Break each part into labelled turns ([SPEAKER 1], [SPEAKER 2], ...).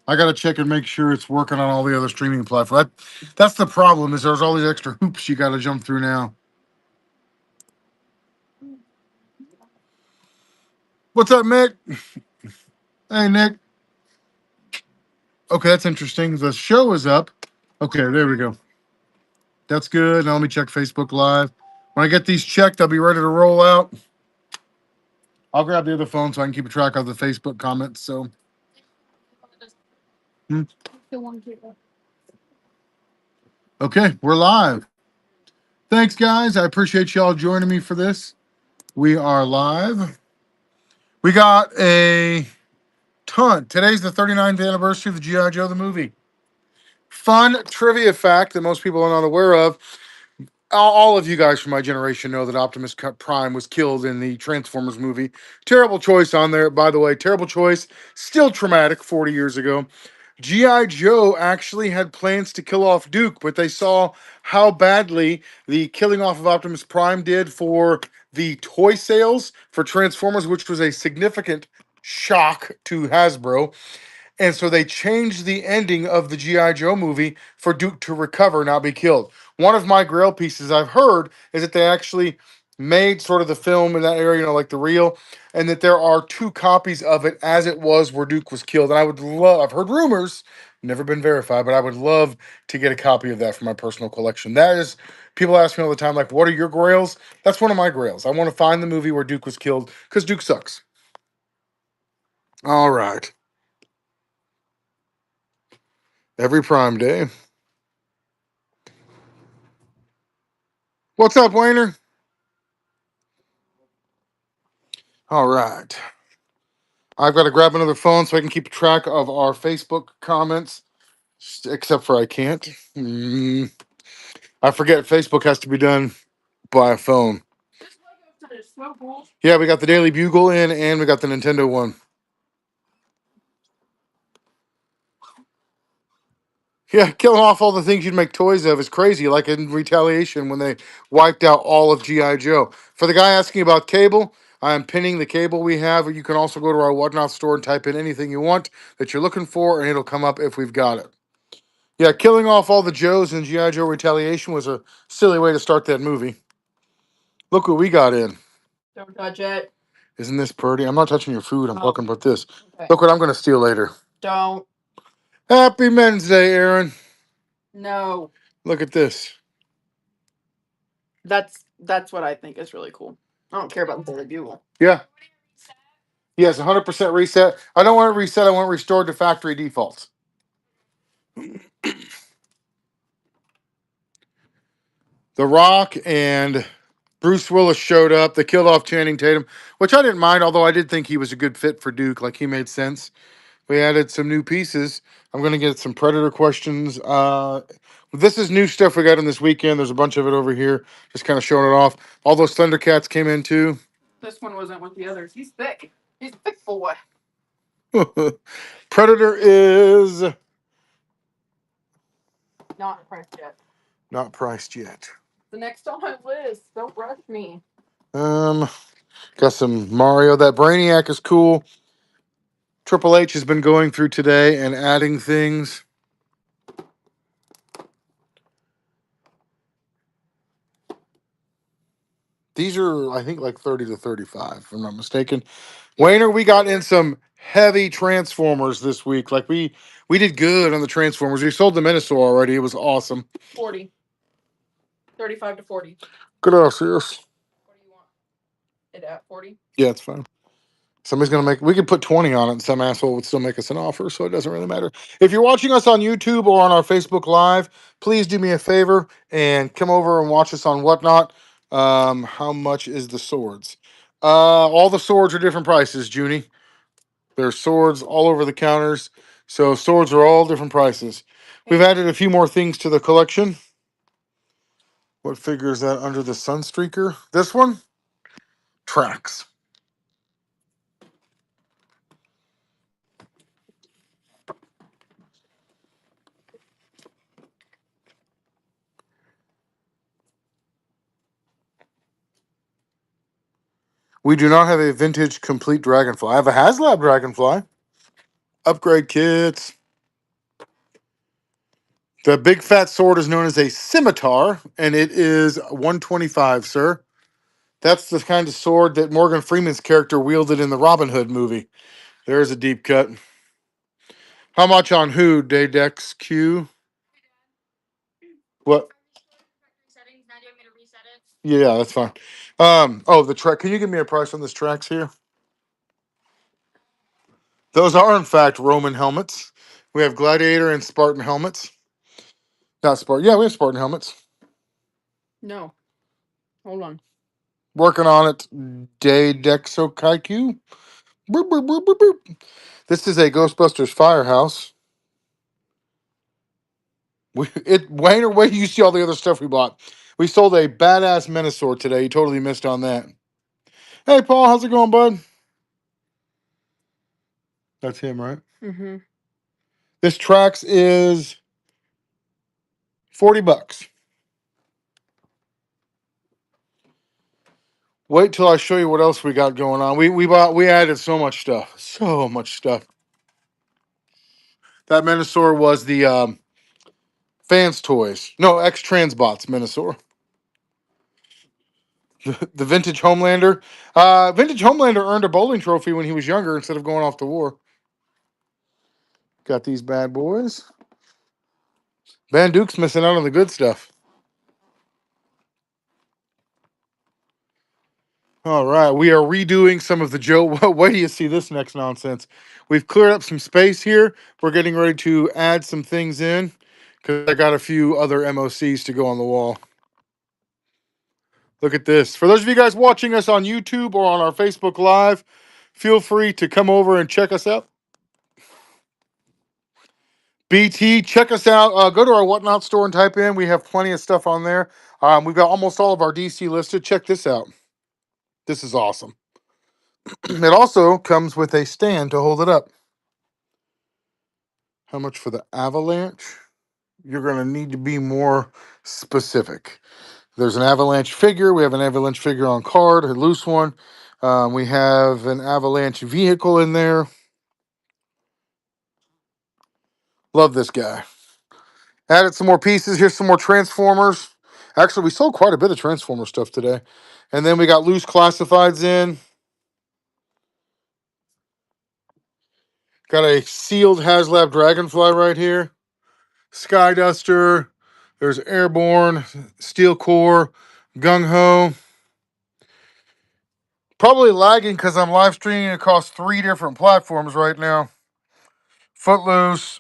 [SPEAKER 1] I gotta check and make sure it's working on all the other streaming platforms. That's the problem. Is there's all these extra hoops you gotta jump through now. What's up, Nick? Hey, Nick. Okay, that's interesting. The show is up. Okay, there we go. That's good. Now let me check Facebook Live. When I get these checked, I'll be ready to roll out. I'll grab the other phone so I can keep a track of the Facebook comments. So, hmm. Okay, we're live. Thanks, guys. I appreciate y'all joining me for this. We are live. We got a ton. Today's the 39th anniversary of the G.I. Joe, the movie. Fun trivia fact that most people are not aware of. All of you guys from my generation know that Optimus Prime was killed in the Transformers movie. Terrible choice on there, by the way. Terrible choice. Still traumatic 40 years ago. G.I. Joe actually had plans to kill off Duke, but they saw how badly the killing off of Optimus Prime did for the toy sales for Transformers, which was a significant shock to Hasbro. And so they changed the ending of the G.I. Joe movie for Duke to recover, not be killed. One of my grail pieces I've heard is that they actually made sort of the film in that area, like the reel, and that there are two copies of it as it was where Duke was killed. And I would love, I've heard rumors, never been verified, but I would love to get a copy of that for my personal collection. That is, people ask me all the time, like, what are your grails? That's one of my grails. I want to find the movie where Duke was killed because Duke sucks. All right. Every Prime Day. What's up, Wayner? All right. I've got to grab another phone so I can keep track of our Facebook comments, except for I can't. I forget Facebook has to be done by a phone. Yeah, we got the Daily Bugle in and we got the Nintendo one. Yeah, killing off all the things you'd make toys of is crazy, like in Retaliation when they wiped out all of G.I. Joe. For the guy asking about cable, I am pinning the cable we have. You can also go to our Whatnot store and type in anything you want that you're looking for, and it'll come up if we've got it. Yeah, killing off all the Joes in G.I. Joe Retaliation was a silly way to start that movie. Look what we got in.
[SPEAKER 2] Don't touch it.
[SPEAKER 1] Isn't this pretty? I'm not touching your food. I'm talking about this. Okay. Look what I'm going to steal later.
[SPEAKER 2] Don't.
[SPEAKER 1] Happy Men's Day, Aaron.
[SPEAKER 2] No.
[SPEAKER 1] Look at this.
[SPEAKER 2] That's what I think is really cool. I don't care about the Daily Bugle.
[SPEAKER 1] Yeah. Yes, 100% reset. I don't want it reset. I want it restored to factory defaults. The Rock and Bruce Willis showed up. They killed off Channing Tatum, which I didn't mind, although I did think he was a good fit for Duke. Like, he made sense. We added some new pieces. I'm going to get some Predator questions. This is new stuff we got in this weekend. There's a bunch of it over here. Just kind of showing it off. All those Thundercats came in too.
[SPEAKER 2] This one wasn't with the others. He's thick. He's a thick boy.
[SPEAKER 1] Predator is
[SPEAKER 2] Not priced yet.
[SPEAKER 1] not priced yet.
[SPEAKER 2] The next on my list. Don't rush me.
[SPEAKER 1] Got some Mario. That Brainiac is cool. Triple H has been going through today and adding things. These are, I think, like 30 to 35, if I'm not mistaken. Wayner, we got in some heavy Transformers this week. Like, we did good on the Transformers. We sold the Minosaur already. It was awesome.
[SPEAKER 2] 40. 35 to 40.
[SPEAKER 1] Good ass, yes.
[SPEAKER 2] What do you want? It at 40?
[SPEAKER 1] Yeah, it's fine. Somebody's going to make, we could put 20 on it and some asshole would still make us an offer, so it doesn't really matter. If you're watching us on YouTube or on our Facebook Live, please do me a favor and come over and watch us on Whatnot. How much is the swords? All the swords are different prices, Junie. There's swords all over the counters. So swords are all different prices. We've added a few more things to the collection. What figure is that under the Sunstreaker? This one? Tracks. We do not have a vintage complete Dragonfly. I have a HasLab Dragonfly. Upgrade kits. The big fat sword is known as a scimitar, and it is 125, sir. That's the kind of sword that Morgan Freeman's character wielded in the Robin Hood movie. There's a deep cut. How much on who, Dadex Q? What? Yeah, that's fine. Oh, the track. Can you give me a price on this tracks here? Those are, in fact, Roman helmets. We have Gladiator and Spartan helmets. Not Spartan. Yeah, we have Spartan helmets.
[SPEAKER 2] No. Hold on.
[SPEAKER 1] Working on it. Daydexo Kaiku. Boop, boop, boop, boop, boop. This is a Ghostbusters firehouse. Wayne, wait, you see all the other stuff we bought. We sold a badass Menasor today. You totally missed on that. Hey, Paul, how's it going, bud? That's him, right?
[SPEAKER 2] Mm-hmm.
[SPEAKER 1] This Trax is $40. Wait till I show you what else we got going on. We added so much stuff. So much stuff. That Menasor was the fans toys. No, X Transbots Menasor. The vintage Homelander. Vintage Homelander earned a bowling trophy when he was younger instead of going off to war. Got these bad boys. Van Duke's missing out on the good stuff. All right, we are redoing some of the Joe. Wait do you see this next nonsense? We've cleared up some space here. We're getting ready to add some things in because I got a few other MOCs to go on the wall. Look at this. For those of you guys watching us on YouTube or on our Facebook Live, feel free to come over and check us out. BT, check us out. Go to our Whatnot store and type in. We have plenty of stuff on there. We've got almost all of our DC listed. Check this out. This is awesome. It also comes with a stand to hold it up. How much for the Avalanche? You're going to need to be more specific. There's an Avalanche figure. We have an Avalanche figure on card, a loose one. We have an Avalanche vehicle in there. Love this guy. Added some more pieces. Here's some more Transformers. Actually, we sold quite a bit of Transformer stuff today. And then we got loose classifieds in. Got a sealed HasLab Dragonfly right here. Sky Duster. There's Airborne, Steel Core, Gung Ho. Probably lagging because I'm live streaming across 3 different platforms right now. Footloose,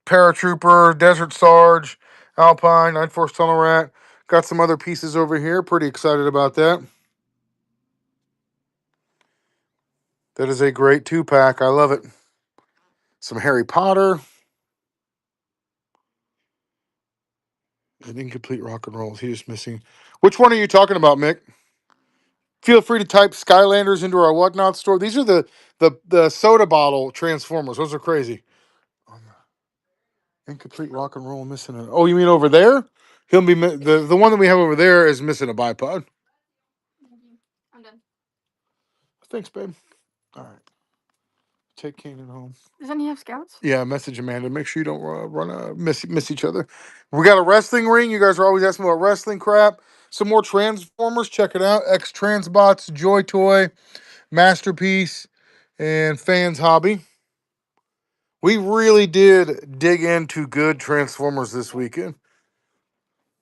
[SPEAKER 1] Paratrooper, Desert Sarge, Alpine, Night Force Tunnel Rat. Got some other pieces over here. Pretty excited about that. That is a great 2-pack. I love it. Some Harry Potter. An incomplete rock and roll. He's just missing. Which one are you talking about, Mick? Feel free to type Skylanders into our Whatnot store. These are the soda bottle Transformers. Those are crazy. Incomplete rock and roll missing it. Oh, you mean over there? He'll be the one that we have over there is missing a bipod.
[SPEAKER 2] I'm done.
[SPEAKER 1] Thanks, babe. All right. Take Kanan home.
[SPEAKER 2] Doesn't he have scouts?
[SPEAKER 1] Yeah, message Amanda. Make sure you don't miss each other. We got a wrestling ring. You guys are always asking about wrestling crap. Some more Transformers. Check it out. X Transbots, Joy Toy, Masterpiece, and Fans Hobby. We really did dig into good Transformers this weekend.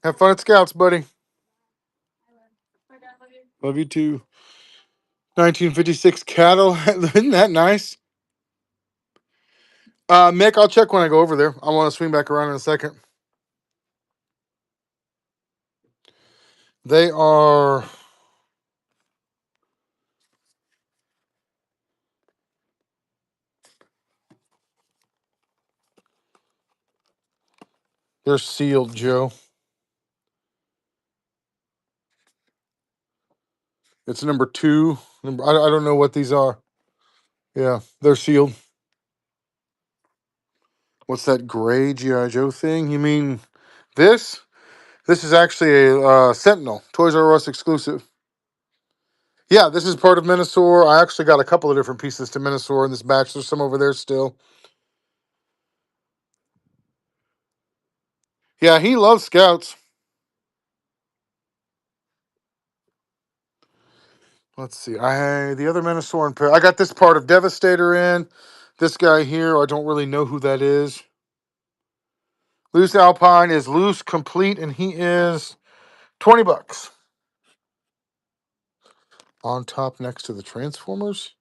[SPEAKER 1] Have fun at Scouts, buddy. Love you too. 1956 Cadillac. Isn't that nice? Mick, I'll check when I go over there. I want to swing back around in a second. They are. They're sealed, Joe. It's number 2. I don't know what these are. Yeah, they're sealed. What's that gray G.I. Joe thing? You mean this? This is actually a Sentinel, Toys R Us exclusive. Yeah, this is part of Menasor. I actually got a couple of different pieces to Menasor in this batch. There's some over there still. Yeah, he loves scouts. Let's see. The other Minnesotan pair. I got this part of Devastator in. This guy here, I don't really know who that is. Loose Alpine is loose complete, and he is $20 on top next to the Transformers.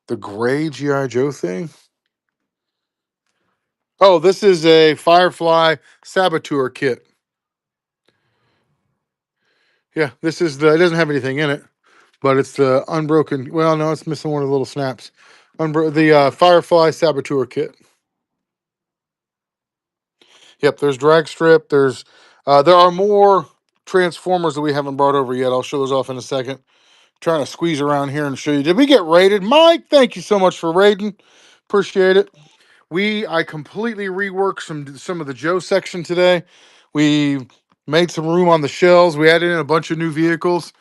[SPEAKER 1] The gray GI Joe thing. Oh, this is a Firefly Saboteur kit. Yeah, this is the. It doesn't have anything in it, but it's the unbroken. Well, no, it's missing one of the little snaps. The Firefly Saboteur kit. Yep, there's drag strip. There are more Transformers that we haven't brought over yet. I'll show those off in a second. Trying to squeeze around here and show you. Did we get raided, Mike? Thank you so much for raiding. Appreciate it. I completely reworked some of the Joe section today. We made some room on the shelves. We added in a bunch of new vehicles.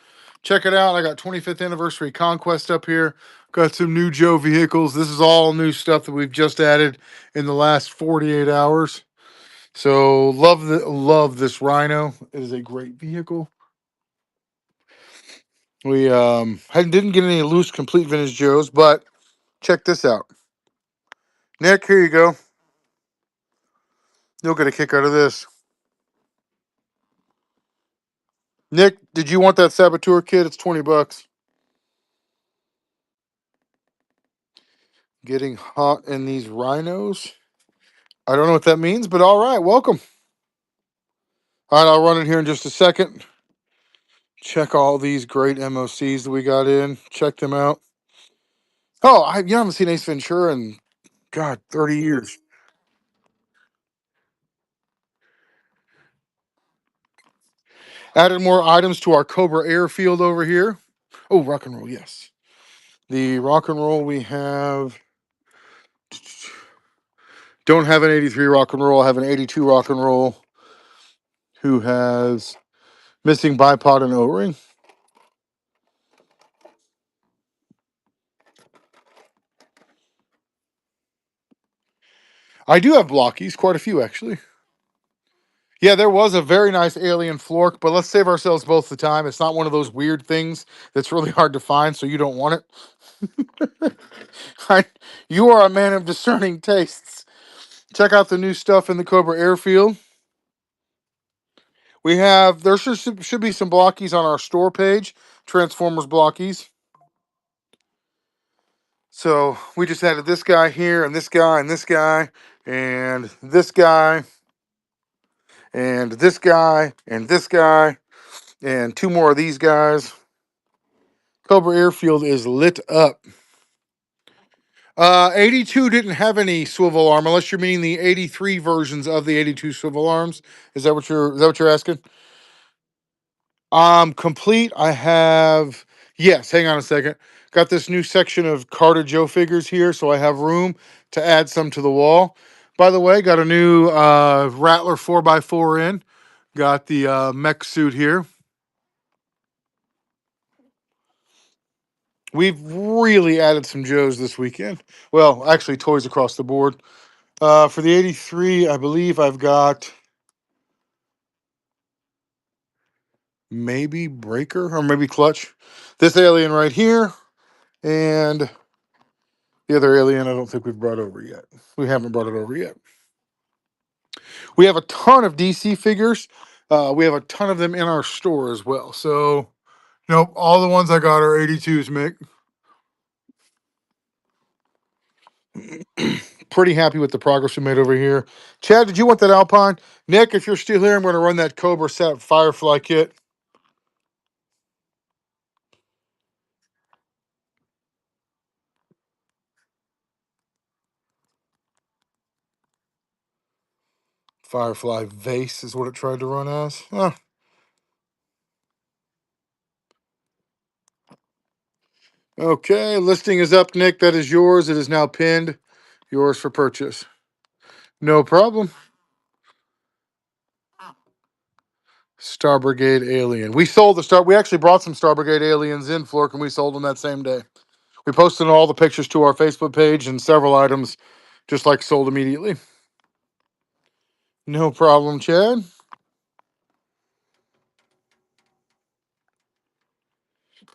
[SPEAKER 1] Check it out. I got 25th anniversary Conquest up here. Got some new Joe vehicles. This is all new stuff that we've just added in the last 48 hours. So love this Rhino. It is a great vehicle. We didn't get any loose complete vintage Joes, but check this out. Nick, here you go. You'll get a kick out of this. Nick, did you want that Saboteur kit? It's $20. Getting hot in these rhinos. I don't know what that means, but all right, welcome. All right, I'll run it here in just a second. Check all these great MOCs that we got in. Check them out. Oh, I haven't seen Ace Ventura in, God, 30 years. Added more items to our Cobra Airfield over here. Oh, rock and roll, yes. The rock and roll we have. Don't have an 83 rock and roll. I have an 82 rock and roll who has missing bipod and O-ring. I do have blockies, quite a few actually. Yeah, there was a very nice alien Flork, but let's save ourselves both the time. It's not one of those weird things that's really hard to find, so you don't want it. You are a man of discerning tastes. Check out the new stuff in the Cobra Airfield. There should be some blockies on our store page, Transformers blockies. So we just added this guy here, and this guy, and this guy, and this guy, and this guy, and this guy, and two more of these guys. Cobra Airfield is lit up. 82 didn't have any swivel arm, unless you're meaning the 83 versions of the 82 swivel arms. Is that what you're asking? Complete. I have, yes. Hang on a second. Got this new section of Carter Joe figures here, so I have room to add some to the wall. By the way, got a new Rattler 4x4 in. Got the mech suit here. We've really added some Joes this weekend. Well, actually, toys across the board. For the 83, I believe I've got maybe Breaker or maybe Clutch. This alien right here, and the other alien I don't think we've brought over yet. We haven't brought it over yet. We have a ton of DC figures. We have a ton of them in our store as well. So, nope, all the ones I got are 82s, Mick. Pretty happy with the progress we made over here. Chad, did you want that Alpine? Nick, if you're still here, I'm going to run that Cobra Sat Firefly kit. Firefly Vase is what it tried to run as. Okay, listing is up, Nick. That is yours. It is now pinned. Yours for purchase. No problem. Star Brigade Alien. We sold the Star. We actually brought some Star Brigade Aliens in, Flork, and we sold them that same day. We posted all the pictures to our Facebook page, and several items just like sold immediately. No problem, Chad.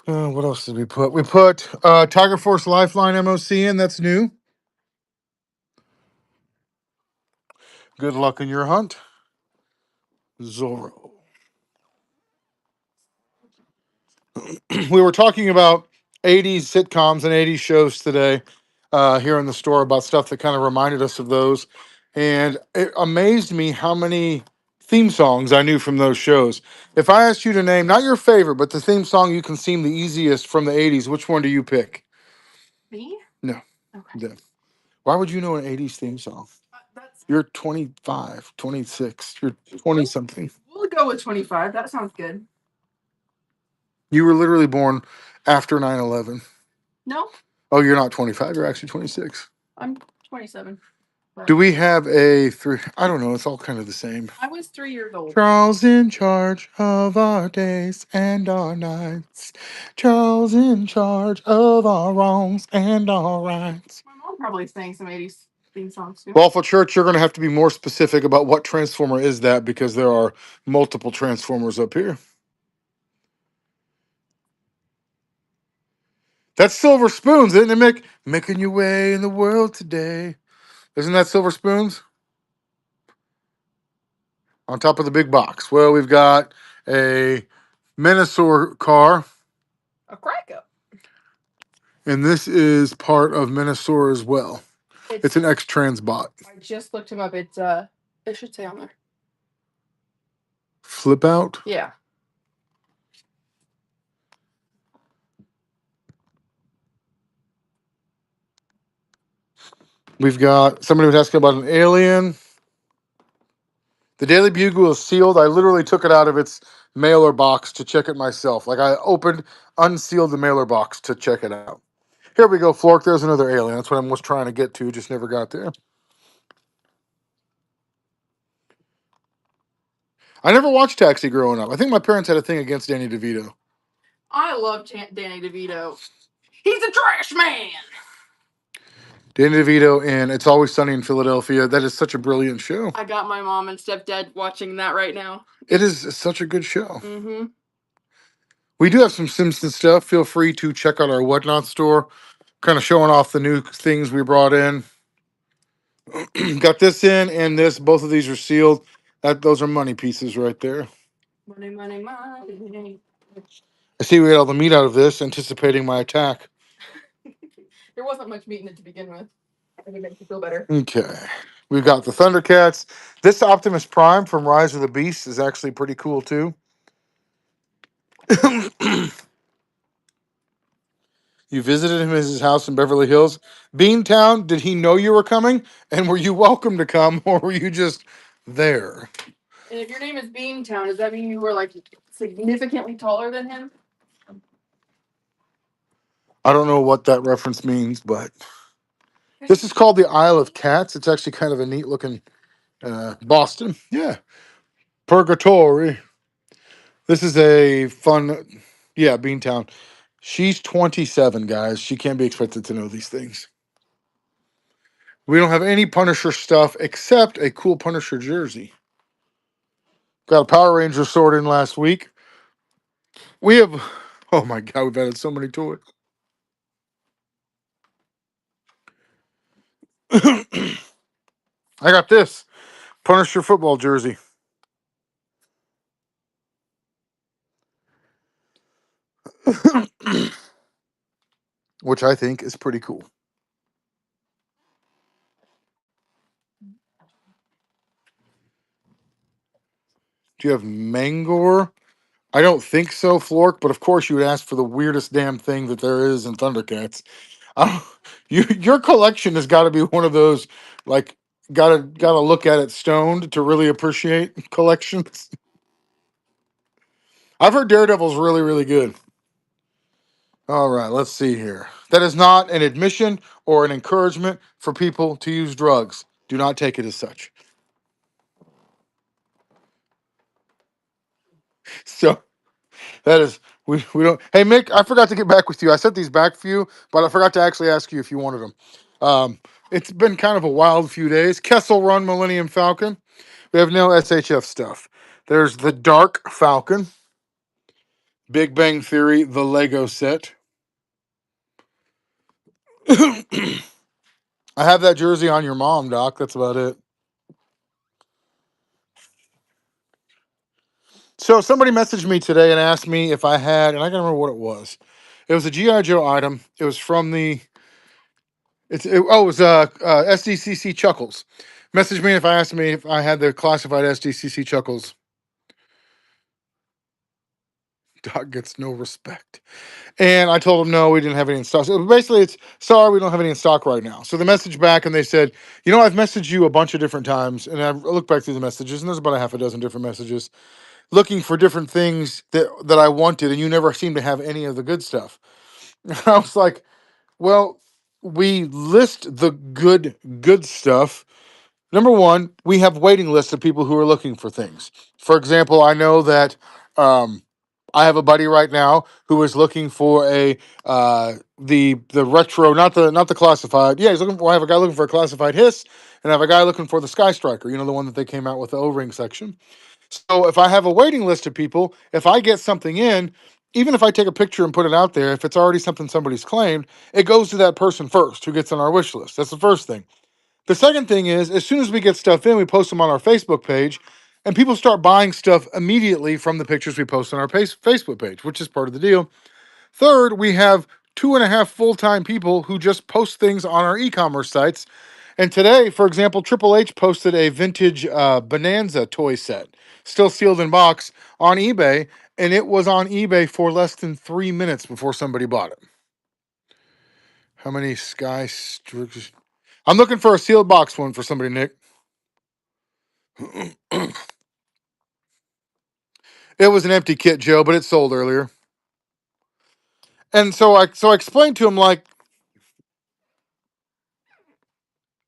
[SPEAKER 1] What else did we put? We put Tiger Force Lifeline MOC in. That's new. Good luck in your hunt, Zorro. We were talking about 80s sitcoms and 80s shows today here in the store about stuff that kind of reminded us of those. And it amazed me how many theme songs I knew from those shows. If I asked you to name, not your favorite, but the theme song you can seem the easiest from the 80s, which one do you pick?
[SPEAKER 2] Me?
[SPEAKER 1] No.
[SPEAKER 2] Okay.
[SPEAKER 1] Yeah. Why would you know an 80s theme song? You're 25, 26, you're 20 something.
[SPEAKER 2] We'll go with 25. That sounds good.
[SPEAKER 1] You were literally born after 9/11.
[SPEAKER 2] No,
[SPEAKER 1] Oh, you're not 25, you're actually 26.
[SPEAKER 2] I'm 27.
[SPEAKER 1] Do we have a three? I don't know. It's all kind of the same.
[SPEAKER 2] I was 3 years old.
[SPEAKER 1] Charles in charge of our days and our nights. Charles in charge of our wrongs and our rights.
[SPEAKER 2] My mom probably sang some 80s theme songs too.
[SPEAKER 1] Well, for church, you're going to have to be more specific about what Transformer is that because there are multiple Transformers up here. That's Silver Spoons, isn't it, Mick? Making your way in the world today. Isn't that Silver Spoons? On top of the big box. Well, we've got a Minosaur car,
[SPEAKER 2] A crack up.
[SPEAKER 1] and this is part of Minosaur as well. It's an X-Trans bot.
[SPEAKER 2] I just looked him up. It should say on there.
[SPEAKER 1] Flip out.
[SPEAKER 2] Yeah.
[SPEAKER 1] We've got somebody was asking about an alien. The Daily Bugle is sealed. I literally took it out of its mailer box to check it myself. Like I opened, unsealed the mailer box to check it out. Here we go, Flork. There's another alien. That's what I was trying to get to, just never got there. I never watched Taxi growing up. I think my parents had a thing against Danny DeVito.
[SPEAKER 2] I love Danny DeVito. He's a trash man.
[SPEAKER 1] Danny DeVito in It's Always Sunny in Philadelphia. That is such a brilliant show.
[SPEAKER 2] I got my mom and stepdad watching that right now.
[SPEAKER 1] It is such a good show.
[SPEAKER 2] Mm-hmm.
[SPEAKER 1] We do have some Simpsons stuff. Feel free to check out our Whatnot store. Kind of showing off the new things we brought in. Got this in and this. Both of these are sealed. Those are money pieces right there.
[SPEAKER 2] Money, money, money.
[SPEAKER 1] I see we got all the meat out of this, anticipating my attack.
[SPEAKER 2] There wasn't much meat in it to begin with. I think it makes you feel better.
[SPEAKER 1] Okay. We've got the Thundercats. This Optimus Prime from Rise of the Beast is actually pretty cool too. You visited him at his house in Beverly Hills. Beantown, did he know you were coming? And were you welcome to come, or were you just there?
[SPEAKER 2] And if your name is Beantown, does that mean you were like significantly taller than him?
[SPEAKER 1] I don't know what that reference means, but this is called the Isle of Cats. It's actually kind of a neat looking Boston. Yeah. Purgatory. This is a fun, yeah, Beantown. She's 27, guys. She can't be expected to know these things. We don't have any Punisher stuff except a cool Punisher jersey. Got a Power Ranger sword in last week. We have, oh my God, we've added so many to it. I got this Punisher football jersey. Which I think is pretty cool. Do you have Mangor? I don't think so, Flork, but of course you would ask for the weirdest damn thing that there is in Thundercats. Your collection has got to be one of those, like, gotta look at it stoned to really appreciate collections. I've heard Daredevil's really, really good. All right, let's see here. That is not an admission or an encouragement for people to use drugs. Do not take it as such. So that is we don't. Hey Mick, I forgot to get back with you. I sent these back for you, but I forgot to actually ask you if you wanted them. It's been kind of a wild few days. Kessel Run Millennium Falcon. We have no SHF stuff. There's the Dark Falcon, Big Bang Theory, the Lego set. I have that jersey on your mom, Doc. That's about it. So somebody messaged me today and asked me if I had, and I can't remember what it was. It was a GI Joe item. It was from the. It was SDCC Chuckles. Messaged me if I asked me if I had the classified SDCC Chuckles. Doc gets no respect. And I told them no, we didn't have any in stock. So basically, it's sorry, we don't have any in stock right now. So they messaged back and they said, I've messaged you a bunch of different times, and I looked back through the messages, and there's about a half a dozen different messages looking for different things that I wanted, and you never seem to have any of the good stuff. I was like, well, we list the good stuff. Number one, we have waiting lists of people who are looking for things. For example, I know that I have a buddy right now who is looking for the retro, not the classified. Yeah, he's looking for. I have a guy looking for a classified hiss, and I have a guy looking for the Sky Striker. The one that they came out with the O-ring section. So if I have a waiting list of people, if I get something in, even if I take a picture and put it out there, if it's already something somebody's claimed, it goes to that person first who gets on our wish list. That's the first thing. The second thing is, as soon as we get stuff in, we post them on our Facebook page, and people start buying stuff immediately from the pictures we post on our Facebook page, which is part of the deal. Third, we have 2.5 full-time people who just post things on our e-commerce sites. And today, for example, Triple H posted a vintage Bonanza toy set, still sealed in box, on eBay, and it was on eBay for less than 3 minutes before somebody bought it. How many Sky Strickers? I'm looking for a sealed box one for somebody, Nick. It was an empty kit, Joe, but it sold earlier. And so I explained to him, like,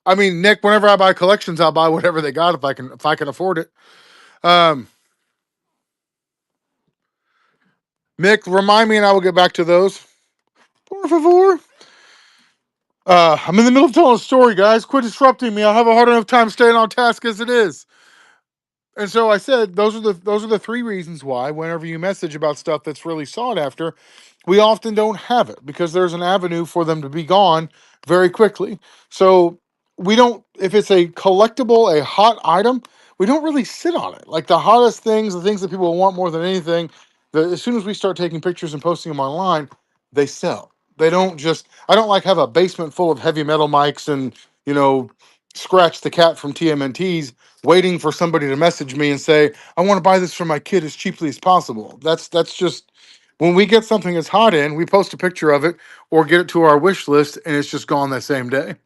[SPEAKER 1] I mean, Nick, whenever I buy collections, I'll buy whatever they got if I can afford it. Nick, remind me and I will get back to those. Por favor. I'm in the middle of telling a story, guys. Quit disrupting me. I'll have a hard enough time staying on task as it is. And so I said those are the three reasons why whenever you message about stuff that's really sought after, we often don't have it because there's an avenue for them to be gone very quickly. So we don't, if it's a collectible, a hot item, we don't really sit on it. Like the hottest things, the things that people want more than anything, as soon as we start taking pictures and posting them online, they sell. They don't just, I don't like have a basement full of heavy metal mics and, scratch the cat from TMNTs waiting for somebody to message me and say, I want to buy this for my kid as cheaply as possible. That's just when we get something that's hot in, we post a picture of it or get it to our wish list and it's just gone that same day.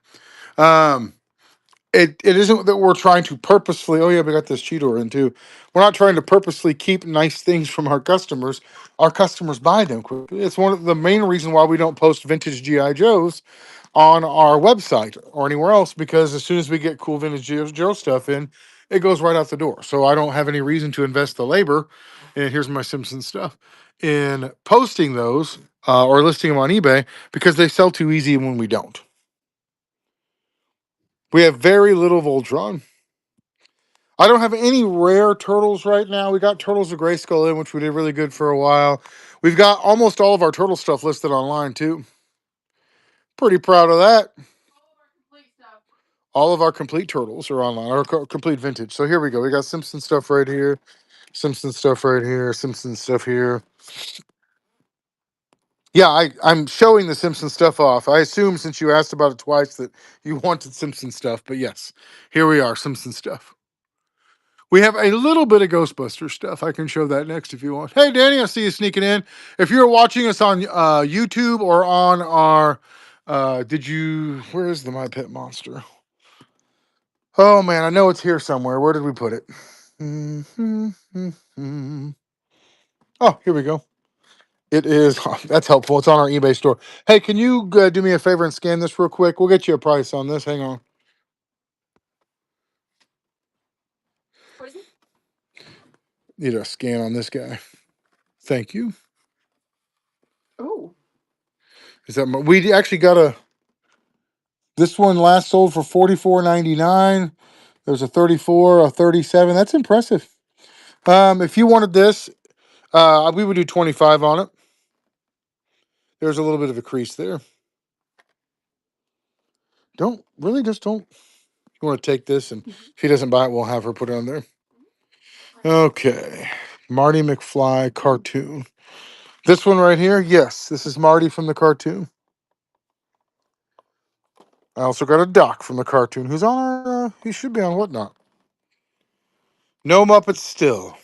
[SPEAKER 1] It isn't that we're trying to purposefully, oh yeah, we got this Cheetor in too. We're not trying to purposely keep nice things from our customers. Our customers buy them quickly. It's one of the main reason why we don't post vintage GI Joes on our website or anywhere else, because as soon as we get cool vintage Joe stuff in, it goes right out the door. So I don't have any reason to invest the labor. And here's my Simpsons stuff in posting those or listing them on eBay because they sell too easy when we don't. We have very little Voltron. I don't have any rare turtles right now. We got Turtles of Grayskull in, which we did really good for a while. We've got almost all of our turtle stuff listed online too. Pretty proud of that. All of our complete turtles are online, or complete vintage. So here we go. We got Simpson stuff right here, Simpson stuff right here, Simpson stuff here. Yeah, I'm showing the Simpson stuff off. I assume since you asked about it twice that you wanted Simpson stuff, but yes, here we are, Simpson stuff. We have a little bit of Ghostbuster stuff. I can show that next if you want. Hey, Danny, I see you sneaking in. If you're watching us on YouTube or on our, where is the My Pet Monster? Oh man, I know it's here somewhere. Where did we put it? Oh, here we go. It is. That's helpful. It's on our eBay store. Hey, can you do me a favor and scan this real quick? We'll get you a price on this. Hang on. Need a scan on this guy. Thank you.
[SPEAKER 2] Oh.
[SPEAKER 1] Is that we actually got this one last sold for $44.99. There's a 34, a 37. That's impressive. If you wanted this, we would do 25 on it. There's a little bit of a crease there. Don't. You want to take this, and if he doesn't buy it, we'll have her put it on there. Okay. Marty McFly cartoon. This one right here, yes, this is Marty from the cartoon. I also got a Doc from the cartoon who's on our, he should be on Whatnot. No Muppets still.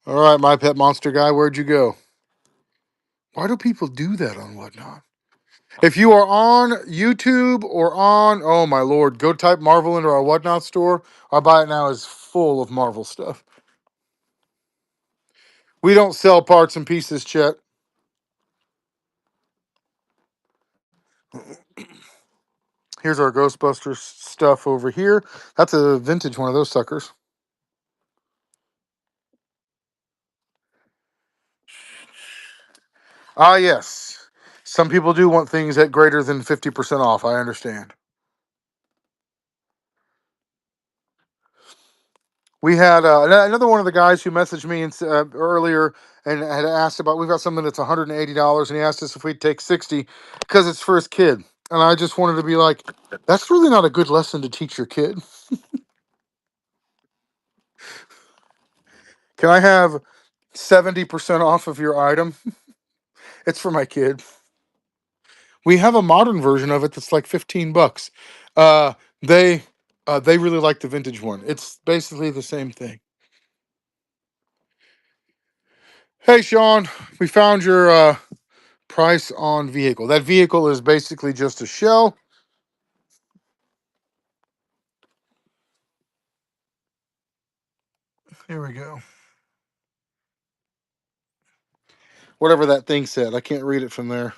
[SPEAKER 1] All right, my pet monster guy, where'd you go? Why do people do that on Whatnot? If you are on YouTube or on, oh my lord, go type Marvel into our Whatnot store. Our Buy It Now is full of Marvel stuff. We don't sell parts and pieces, Chet. Here's our Ghostbusters stuff over here. That's a vintage one of those suckers. Ah, yes. Some people do want things at greater than 50% off. I understand. We had another one of the guys who messaged me earlier and had asked about. We've got something that's $180, and he asked us if we'd take 60 because it's for his kid. And I just wanted to be like, that's really not a good lesson to teach your kid. Can I have 70% off of your item? It's for my kid. We have a modern version of it that's like $15. Uh, they they really like the vintage one. It's basically the same thing. Hey, Sean, we found your price on vehicle. That vehicle is basically just a shell. Here we go. Whatever that thing said, I can't read it from there.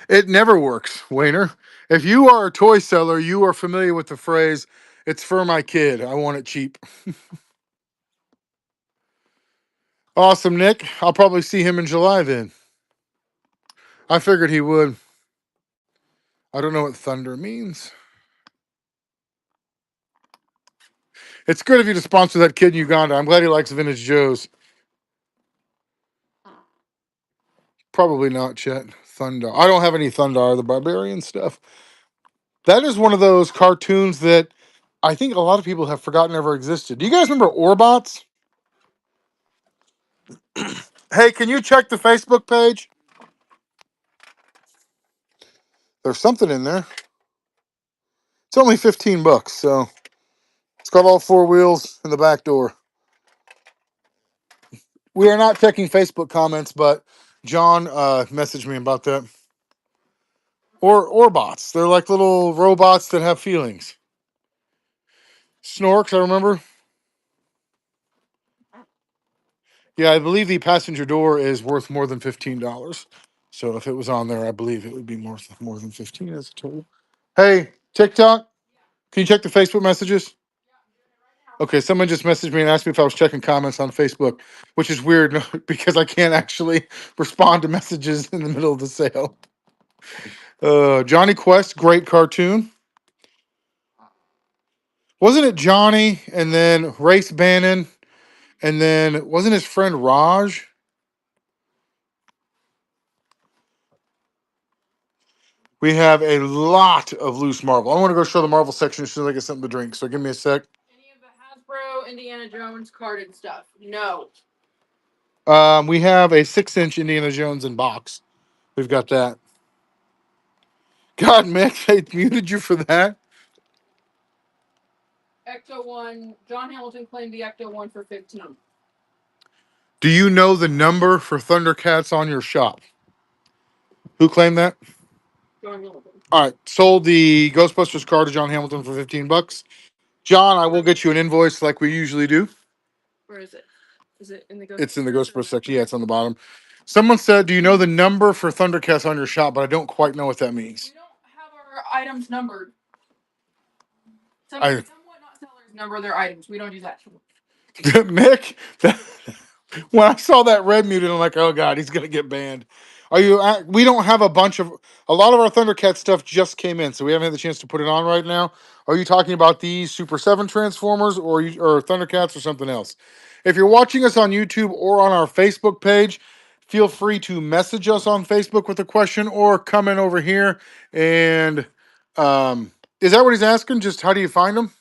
[SPEAKER 1] It never works, Wayner. If you are a toy seller, you are familiar with the phrase, it's for my kid. I want it cheap. Awesome, Nick. I'll probably see him in July then. I figured he would. I don't know what thunder means. It's good of you to sponsor that kid in Uganda. I'm glad he likes Vintage Joe's. Probably not, Chet. Thunder. I don't have any Thundar, the Barbarian stuff. That is one of those cartoons that I think a lot of people have forgotten ever existed. Do you guys remember Orbots? Hey, can you check the Facebook page? There's something in there. It's only $15, so it's got all four wheels in the back door. We are not checking Facebook comments, but John messaged me about that. Or bots. They're like little robots that have feelings. Snorks, I remember. Yeah, I believe the passenger door is worth more than $15. So if it was on there, I believe it would be more than 15 as a total. Hey, TikTok, can you check the Facebook messages? Okay, someone just messaged me and asked me if I was checking comments on Facebook, which is weird because I can't actually respond to messages in the middle of the sale. Johnny Quest, great cartoon. Wasn't it Johnny and then Race Bannon and then wasn't his friend Raj? We have a lot of loose Marvel. I want to go show the Marvel section as soon as I get something to drink. So give me a sec.
[SPEAKER 2] Any of the Hasbro Indiana Jones carded stuff? No.
[SPEAKER 1] We have a 6-inch Indiana Jones in box. We've got that. God, Mick, I muted you for that.
[SPEAKER 2] Ecto 1. John Hamilton claimed the Ecto 1 for 15.
[SPEAKER 1] Do you know the number for Thundercats on your shop? Who claimed that?
[SPEAKER 2] John Hamilton.
[SPEAKER 1] All right, sold the Ghostbusters card to John Hamilton for $15. John, I will get you an invoice like we usually do.
[SPEAKER 2] Where is it? Is it in the Ghostbusters?
[SPEAKER 1] It's in the Ghostbusters section. Yeah, it's on the bottom. Someone said, "Do you know the number for Thundercats on your shop?" But I don't quite know what that means.
[SPEAKER 2] We don't have our items numbered.
[SPEAKER 1] I
[SPEAKER 2] Some Whatnot sellers number their items. We don't do that.
[SPEAKER 1] Mick, When I saw that red mutant, I'm like, oh god, he's gonna get banned. Are you? We don't have a lot of our Thundercat stuff just came in, so we haven't had the chance to put it on right now. Are you talking about these Super Seven Transformers, or Thundercats, or something else? If you're watching us on YouTube or on our Facebook page, feel free to message us on Facebook with a question or come in over here. And is that what he's asking? Just how do you find them?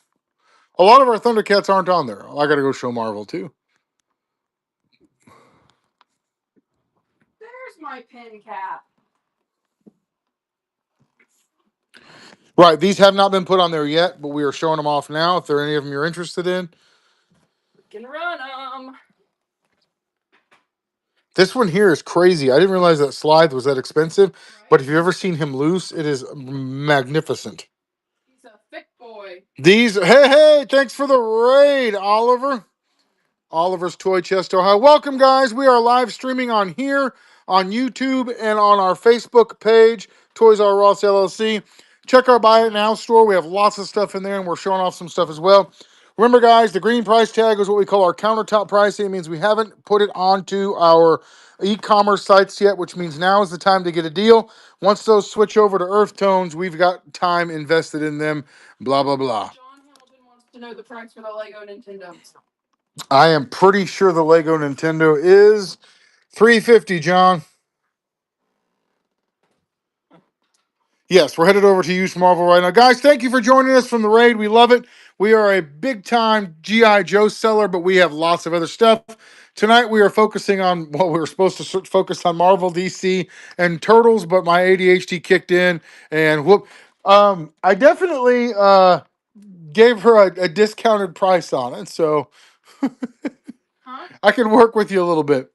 [SPEAKER 1] A lot of our Thundercats aren't on there. I got to go show Marvel too.
[SPEAKER 2] There's my pin cap.
[SPEAKER 1] Right, these have not been put on there yet, but we are showing them off now. If there are any of them you're interested in,
[SPEAKER 2] We can run them.
[SPEAKER 1] this one here is crazy. I didn't realize that Slithe was that expensive, but if you've ever seen him loose, it is magnificent.
[SPEAKER 2] He's a thick boy.
[SPEAKER 1] These, hey, thanks for the raid, Oliver. Oliver's Toy Chest, Ohio. Welcome, guys. We are live streaming on here, on YouTube, and on our Facebook page, Toys R Us LLC. Check our Buy It Now store. We have lots of stuff in there, and we're showing off some stuff as well. Remember, guys, the green price tag is what we call our countertop pricing. It means we haven't put it onto our e-commerce sites yet, which means now is the time to get a deal. Once those switch over to Earth Tones, we've got time invested in them, blah, blah, blah.
[SPEAKER 2] John Hamilton wants to know the price for the Lego Nintendo.
[SPEAKER 1] I am pretty sure the Lego Nintendo is $350, John. Yes, we're headed over to Use Marvel right now. Guys, thank you for joining us from the raid. We love it. We are a big-time G.I. Joe seller, but we have lots of other stuff. Tonight, we are focusing on, well, we were supposed to focus on Marvel, DC, and Turtles, but my ADHD kicked in, and whoop. I definitely gave her a discounted price on it, so
[SPEAKER 2] Huh?
[SPEAKER 1] I can work with you a little bit.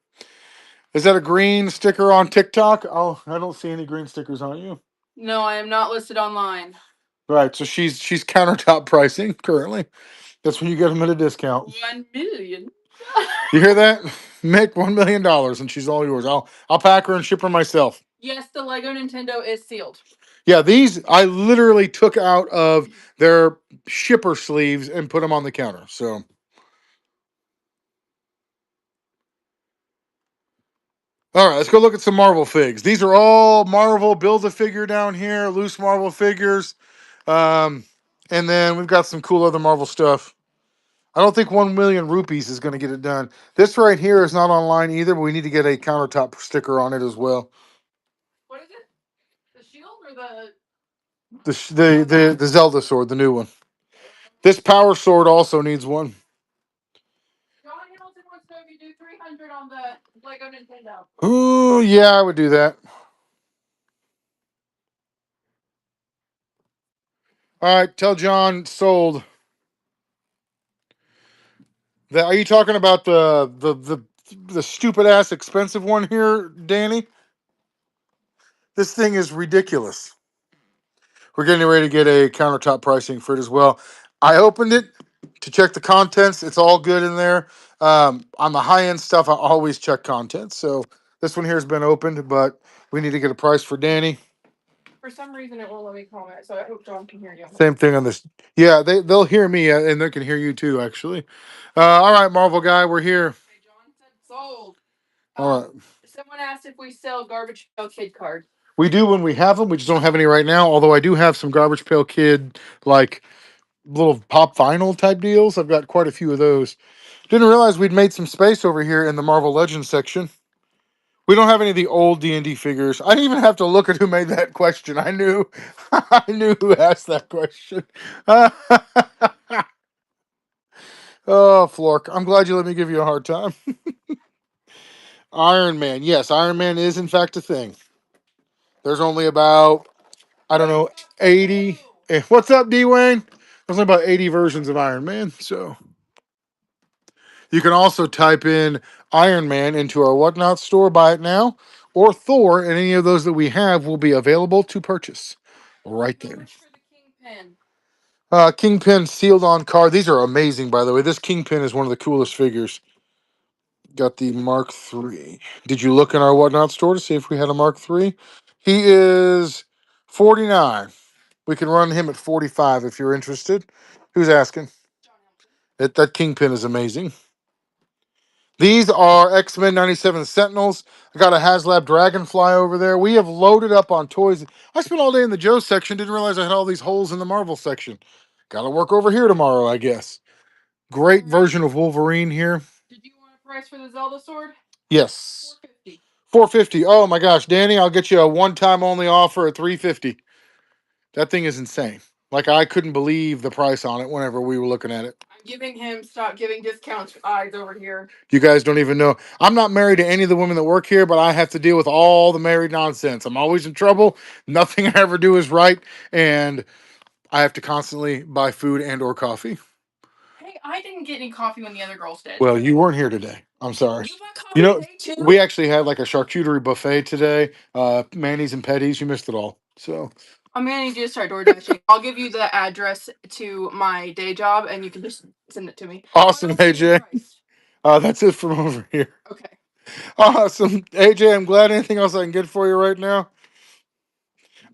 [SPEAKER 1] Is that a green sticker on TikTok? Oh, I don't see any green stickers on you.
[SPEAKER 2] No, I am not listed online.
[SPEAKER 1] Right, so she's countertop pricing currently. That's when you get them at a discount.
[SPEAKER 2] 1 million.
[SPEAKER 1] You hear that? Make $1 million, and she's all yours. I'll pack her and ship her myself.
[SPEAKER 2] Yes, the Lego Nintendo is sealed.
[SPEAKER 1] Yeah, these I literally took out of their shipper sleeves and put them on the counter. So. All right, let's go look at some Marvel figs. These are all Marvel Build-A-Figure down here, loose Marvel figures. And then we've got some cool other Marvel stuff. I don't think 1 million rupees is going to get it done. This right here is not online either, but we need to get a countertop sticker on it as well.
[SPEAKER 2] What is it? The shield or the...
[SPEAKER 1] The Zelda sword, the new one. This power sword also needs one.
[SPEAKER 2] John Hamilton wants to know if you do 300 on the Lego Nintendo.
[SPEAKER 1] Ooh, yeah, I would do that. All right, tell John sold. Are you talking about the stupid ass expensive one here, Danny? This thing is ridiculous. We're getting ready to get a countertop pricing for it as well. I opened it to check the contents. It's all good in there. On the high end stuff, I always check contents. So this one here has been opened, but we need to get a price for Danny.
[SPEAKER 2] For some reason, it won't let me comment, so I hope John can hear you.
[SPEAKER 1] Same thing on this. Yeah, they'll hear me and they can hear you too, actually. All right, Marvel guy, we're here.
[SPEAKER 2] Okay, John said sold.
[SPEAKER 1] All right.
[SPEAKER 2] Someone asked if we sell Garbage Pail Kid cards.
[SPEAKER 1] We do when we have them. We just don't have any right now. Although I do have some Garbage Pail Kid, like little pop vinyl type deals. I've got quite a few of those. Didn't realize we'd made some space over here in the Marvel Legends section. We don't have any of the old D&D figures. I didn't even have to look at who made that question. I knew who asked that question. Oh, Flork. I'm glad you let me give you a hard time. Iron Man. Yes, Iron Man is in fact a thing. There's only about, I don't know, 80. What's up, D-Wayne? There's only about 80 versions of Iron Man, so. You can also type in Iron Man into our Whatnot store, buy it now, or Thor, and any of those that we have will be available to purchase right there.
[SPEAKER 2] For the Kingpin.
[SPEAKER 1] Kingpin sealed on card. These are amazing, by the way. This Kingpin is one of the coolest figures. Got the Mark III. Did you look in our Whatnot store to see if we had a Mark III? He is 49. We can run him at 45 if you're interested. Who's asking? That Kingpin is amazing. These are X-Men 97 Sentinels. I got a HasLab Dragonfly over there. We have loaded up on toys. I spent all day in the Joe section. Didn't realize I had all these holes in the Marvel section. Got to work over here tomorrow, I guess. Great version of Wolverine here.
[SPEAKER 2] Did you want a price for the Zelda sword?
[SPEAKER 1] Yes.
[SPEAKER 2] $450.
[SPEAKER 1] $450. Oh my gosh, Danny, I'll get you a one-time only offer at $350. That thing is insane. Like I couldn't believe the price on it whenever we were looking at it.
[SPEAKER 2] I'm giving him stop giving discounts eyes over here.
[SPEAKER 1] You guys don't even know. I'm not married to any of the women that work here, but I have to deal with all the married nonsense. I'm always in trouble. Nothing I ever do is right, and I have to constantly buy food and or coffee.
[SPEAKER 2] Hey, I didn't get any coffee when the other girls did.
[SPEAKER 1] Well, you weren't here today. I'm sorry.
[SPEAKER 2] You bought coffee
[SPEAKER 1] You know,
[SPEAKER 2] today too?
[SPEAKER 1] we actually had like a charcuterie buffet today. Manis and petties. You missed it all. So
[SPEAKER 2] I'm gonna need you to start door dashing. I'll give you the address to my day job, and you can just send it to me.
[SPEAKER 1] awesome,
[SPEAKER 2] What else do you
[SPEAKER 1] AJ.
[SPEAKER 2] price?
[SPEAKER 1] That's it from over here.
[SPEAKER 2] Okay.
[SPEAKER 1] Awesome, AJ. I'm glad. Anything else I can get for you right now?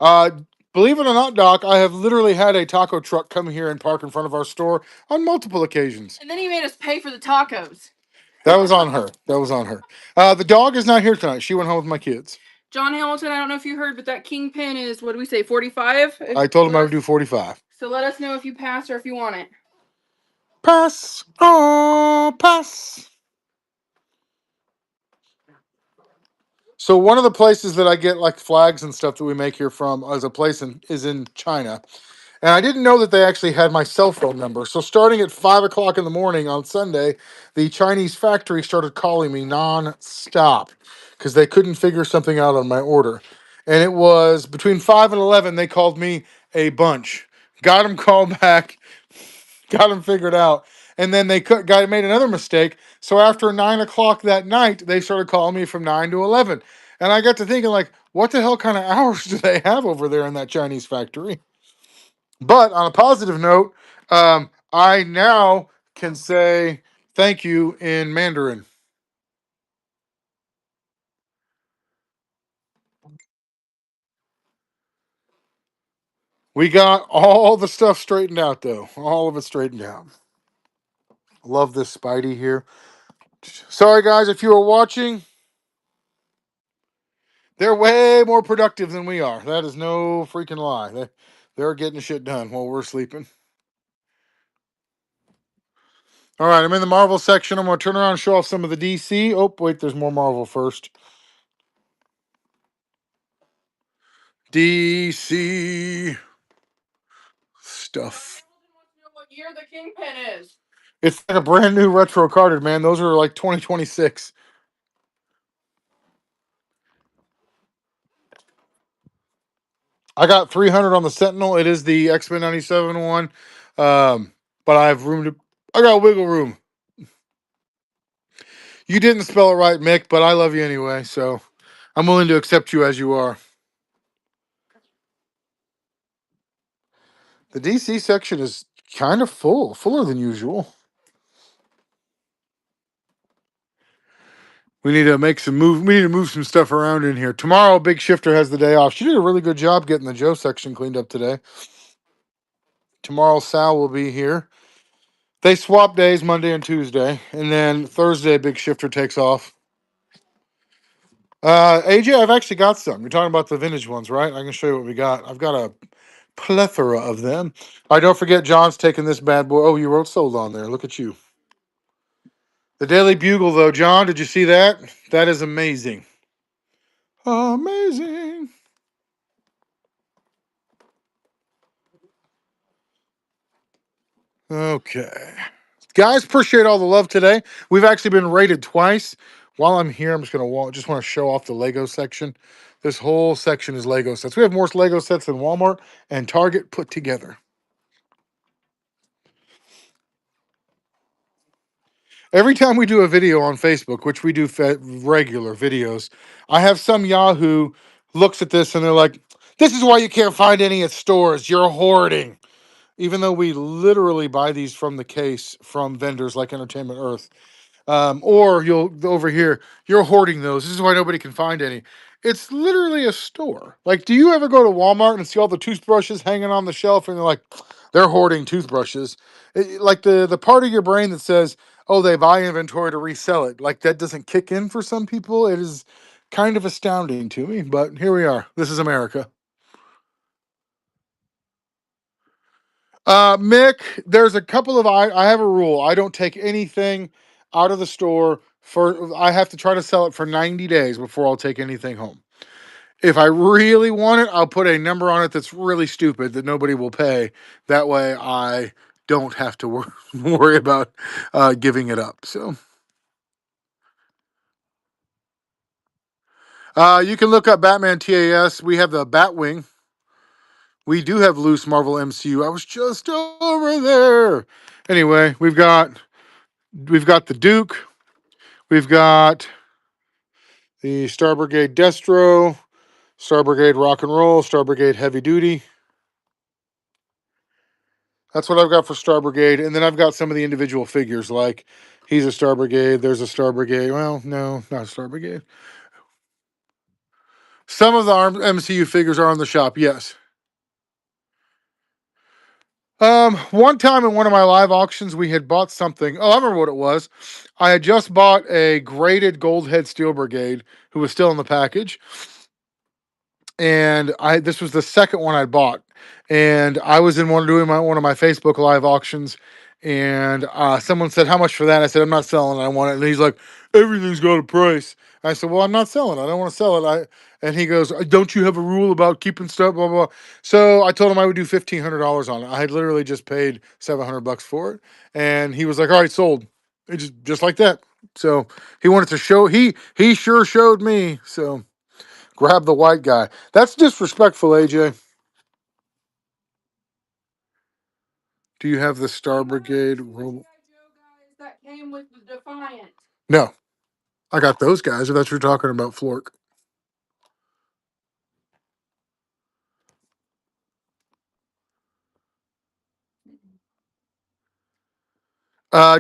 [SPEAKER 1] Uh, believe it or not, Doc, I have literally had a taco truck come here and park in front of our store on multiple occasions.
[SPEAKER 2] And then he made us pay for the tacos.
[SPEAKER 1] That was on her. That was on her. The dog is not here tonight. She went home with my kids.
[SPEAKER 2] John Hamilton, I don't know if you heard, but that kingpin is, what do we say, 45?
[SPEAKER 1] I told him I would do 45.
[SPEAKER 2] So let us know if you pass or if you want it.
[SPEAKER 1] Pass. Oh, pass. So one of the places that I get like flags and stuff that we make here from as a place is in China. And I didn't know that they actually had my cell phone number. So starting at 5 o'clock in the morning on Sunday, the Chinese factory started calling me non-stop because they couldn't figure something out on my order. And it was between 5 and 11, they called me a bunch. Got them called back, got them figured out. And then they made another mistake. So after 9 o'clock that night, they started calling me from 9 to 11. And I got to thinking, like, what the hell kind of hours do they have over there in that Chinese factory? But on a positive note, I now can say thank you in Mandarin. We got all the stuff straightened out, though. All of it straightened out. Love this Spidey here. Sorry, guys, if you were watching, they're way more productive than we are. That is no freaking lie. They're getting shit done while we're sleeping. All right, I'm in the Marvel section. I'm going to turn around and show off some of the DC. Oh, wait, there's more Marvel first. DC stuff.
[SPEAKER 2] What year the kingpin is?
[SPEAKER 1] It's like a brand new retro carded, man. Those are like 2026. I got 300 on the Sentinel. It is the X-Men 97 one. But I have room to. I got wiggle room. You didn't spell it right, Mick, but I love you anyway, so I'm willing to accept you as you are. The DC section is kind of fuller than usual. We need to make some move. We need to move some stuff around in here. Tomorrow, Big Shifter has the day off. She did a really good job getting the Joe section cleaned up today. Tomorrow, Sal will be here. They swap days Monday and Tuesday, and then Thursday, Big Shifter takes off. AJ, I've actually got some. You're talking about the vintage ones, right? I can show you what we got. I've got a plethora of them. All right, don't forget, John's taking this bad boy. Oh, you wrote sold on there. Look at you. The Daily Bugle, though, John, did you see that? That is amazing. Amazing. Okay. Guys, appreciate all the love today. We've actually been rated twice. While I'm here, I'm just going to just want to show off the Lego section. This whole section is Lego sets. We have more Lego sets than Walmart and Target put together. Every time we do a video on Facebook, which we do regular videos, I have some Yahoo looks at this and they're like, this is why you can't find any at stores. You're hoarding. Even though we literally buy these from the case from vendors like Entertainment Earth. Or you'll over here, you're hoarding those. This is why nobody can find any. It's literally a store. Like, do you ever go to Walmart and see all the toothbrushes hanging on the shelf and they're like, they're hoarding toothbrushes? Like the part of your brain that says, oh, they buy inventory to resell it. Like that doesn't kick in for some people. It is kind of astounding to me, but here we are. This is America. Mick, there's a couple of I have a rule. I don't take anything out of the store for I have to try to sell it for 90 days before I'll take anything home. If I really want it, I'll put a number on it that's really stupid that nobody will pay. That way I don't have to worry about giving it up. So you can look up Batman TAS. We have the Batwing. We do have loose Marvel MCU. I was just over there. Anyway, we've got the Duke. We've got the Star Brigade Destro, Star Brigade Rock and Roll, Star Brigade Heavy Duty. That's what I've got for Star Brigade. And then I've got some of the individual figures, like he's a Star Brigade, there's a Star Brigade. Well, no, not a Star Brigade. Some of the MCU figures are on the shop, yes. One time in one of my live auctions, we had bought something. Oh, I remember what it was. I had just bought a graded Gold Head Steel Brigade, who was still in the package, and this was the second one I bought, and I was in one of my Facebook live auctions, and someone said, "How much for that?" I said, "I'm not selling it. I want it." And he's like, "Everything's got a price." I said, "Well, I'm not selling it. I don't want to sell it." And he goes, "Don't you have a rule about keeping stuff?" Blah blah. Blah. So I told him I would do $1,500 on it. I had literally just paid $700 for it, and he was like, "All right, sold." It just like that. So he wanted to show he sure showed me. So. Grab the white guy. That's disrespectful, AJ. Do you have the Star Brigade?
[SPEAKER 2] That came with the Defiant.
[SPEAKER 1] No. I got those guys. I thought you were talking about Flork.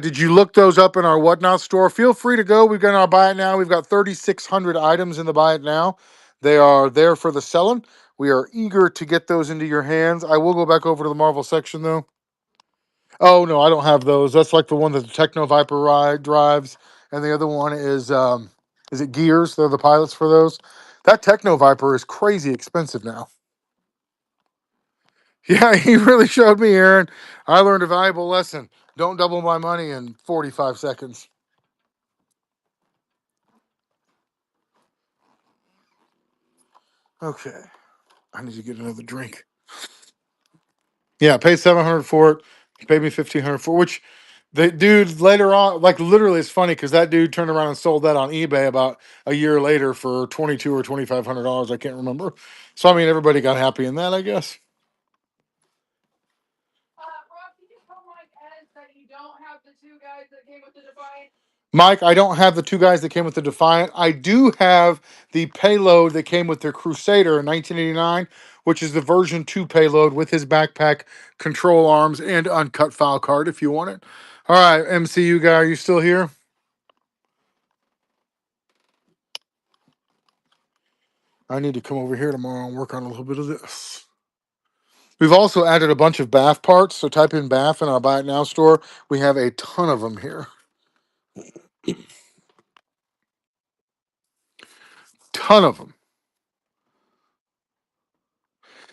[SPEAKER 1] Did you look those up in our Whatnot store? Feel free to go. We've got our Buy It Now. We've got 3,600 items in the Buy It Now. They are there for the selling. We are eager to get those into your hands. I will go back over to the Marvel section, though. Oh, no, I don't have those. That's like the one that the Techno Viper drives. And the other one is it Gears? They're the pilots for those. That Techno Viper is crazy expensive now. Yeah, he really showed me, Aaron. I learned a valuable lesson. Don't double my money in 45 seconds. Okay. I need to get another drink. Yeah, I paid $700 for it. He paid me $1,500 for it, which the dude later on, like literally, it's funny because that dude turned around and sold that on eBay about a year later for $2,200 or $2,500. I can't remember. So I mean, everybody got happy in that, I guess.
[SPEAKER 2] Rob, can you tell Mike Ed that you don't have the two guys that came with the Defiant?
[SPEAKER 1] Mike, I don't have the two guys that came with the Defiant. I do have the payload that came with the Crusader in 1989, which is the version 2 payload with his backpack, control arms, and uncut file card if you want it. All right, MCU guy, are you still here? I need to come over here tomorrow and work on a little bit of this. We've also added a bunch of BAF parts, so type in BAF in our Buy It Now store. We have a ton of them here. Ton of them.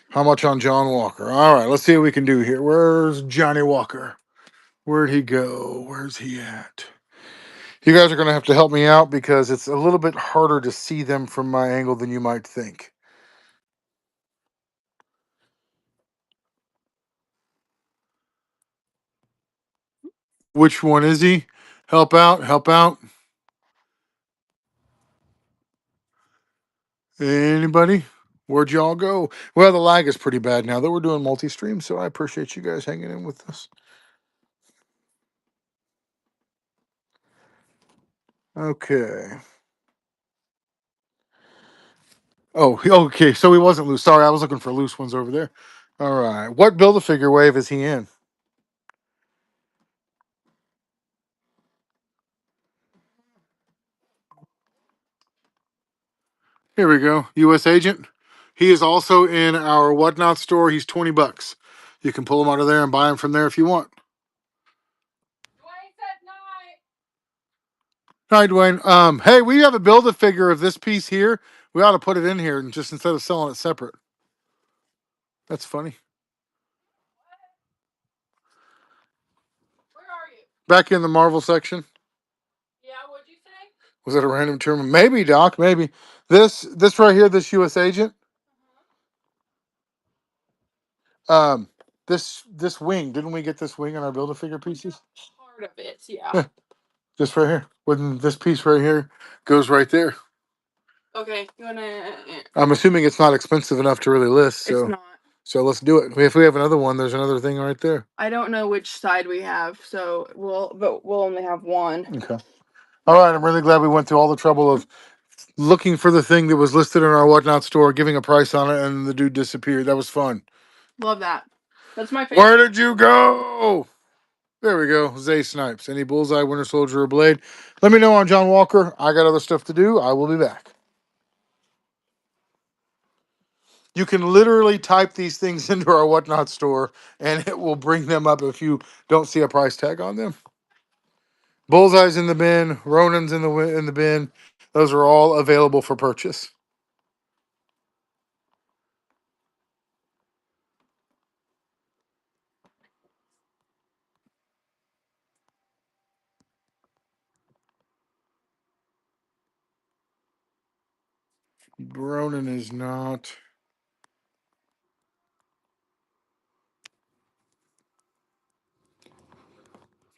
[SPEAKER 1] How much on John Walker? All right, let's see what we can do here. Where's Johnny Walker? Where'd he go? Where's he at? You guys are going to have to help me out because it's a little bit harder to see them from my angle than you might think. Which one is he? Help out, help out. Anybody? Where'd y'all go? Well, the lag is pretty bad now that we're doing multi-stream, so I appreciate you guys hanging in with us. Okay. Oh, okay. So he wasn't loose. Sorry, I was looking for loose ones over there. All right. What Build-A-Figure wave is he in? Here we go. U.S. agent. He is also in our Whatnot store. He's $20. You can pull him out of there and buy him from there if you want.
[SPEAKER 2] Dwayne said night.
[SPEAKER 1] Hi, Dwayne. Hey, we have a build a figure of this piece here. We ought to put it in here and just instead of selling it separate. That's funny.
[SPEAKER 2] Where are you?
[SPEAKER 1] Back in the Marvel section.
[SPEAKER 2] Yeah, what'd you say?
[SPEAKER 1] Was it a random term? Maybe, Doc. Maybe this right here, this U.S. agent. Um, this wing. Didn't we get this wing in our build a figure pieces?
[SPEAKER 2] Part of it, yeah.
[SPEAKER 1] Yeah, this right here. Wouldn't this piece right here goes right there?
[SPEAKER 2] Okay, you wanna?
[SPEAKER 1] I'm assuming it's not expensive enough to really list.
[SPEAKER 2] It's
[SPEAKER 1] So
[SPEAKER 2] not.
[SPEAKER 1] so let's do it. If we have another one, there's another thing right there.
[SPEAKER 2] I don't know which side we have, so we'll only have one.
[SPEAKER 1] Okay. All right. I'm really glad we went through all the trouble of looking for the thing that was listed in our whatnot store, giving a price on it, and the dude disappeared. That was fun.
[SPEAKER 2] Love that. That's my favorite.
[SPEAKER 1] Where did you go? There we go. Zay Snipes. Any bullseye, Winter Soldier, or Blade? Let me know on John Walker. I got other stuff to do. I will be back. You can literally type these things into our whatnot store, and it will bring them up if you don't see a price tag on them. Bullseye's in the bin. Ronan's in the bin. Those are all available for purchase. Ronan is not.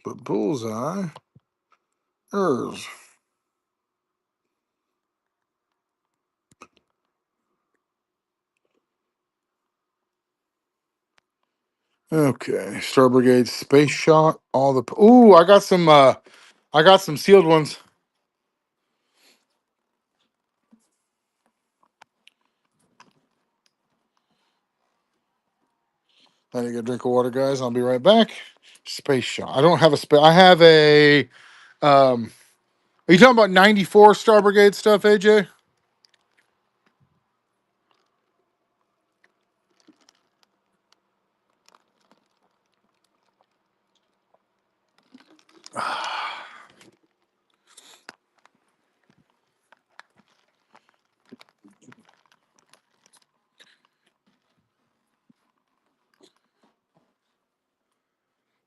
[SPEAKER 1] But Bullseye is. Okay. Star Brigade Space Shot. All the ooh, I got some sealed ones. I need to get a drink of water, guys. I'll be right back. Space Shot. I don't have a space. I have a are you talking about 94 Star Brigade stuff, AJ?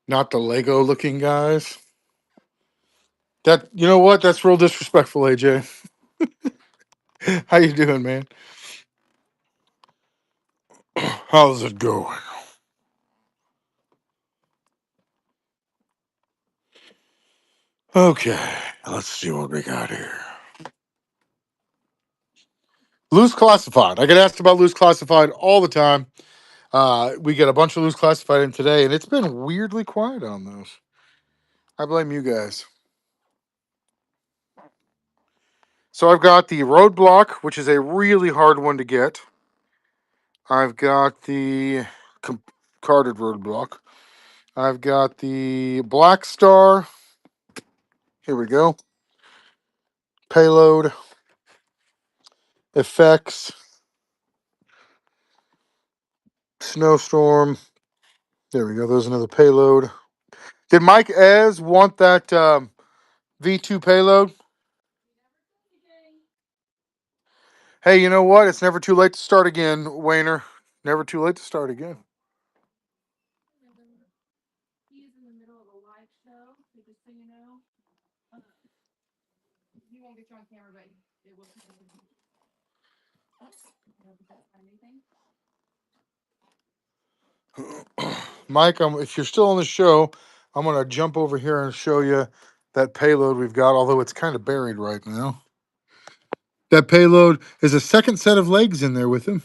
[SPEAKER 1] Not the Lego looking guys. That you know what? That's real disrespectful, AJ. How you doing, man? How's it going? Okay, let's see what we got here. Loose classified. I get asked about loose classified all the time. We get a bunch of loose classified in today, and it's been weirdly quiet on those. I blame you guys. So I've got the Roadblock, which is a really hard one to get. I've got the carded Roadblock. I've got the Black Star. Here we go. Payload. Effects. Snowstorm. There we go. There's another payload. Did Mike Ez want that V2 payload? Hey, you know what? It's never too late to start again, Wayner. Never too late to start again.
[SPEAKER 2] He's in the middle of a live show, so just so you know. He won't get you on camera, but it will.
[SPEAKER 1] Mike, if you're still on the show, I'm going to jump over here and show you that payload we've got, although it's kind of buried right now. That payload is a second set of legs in there with him.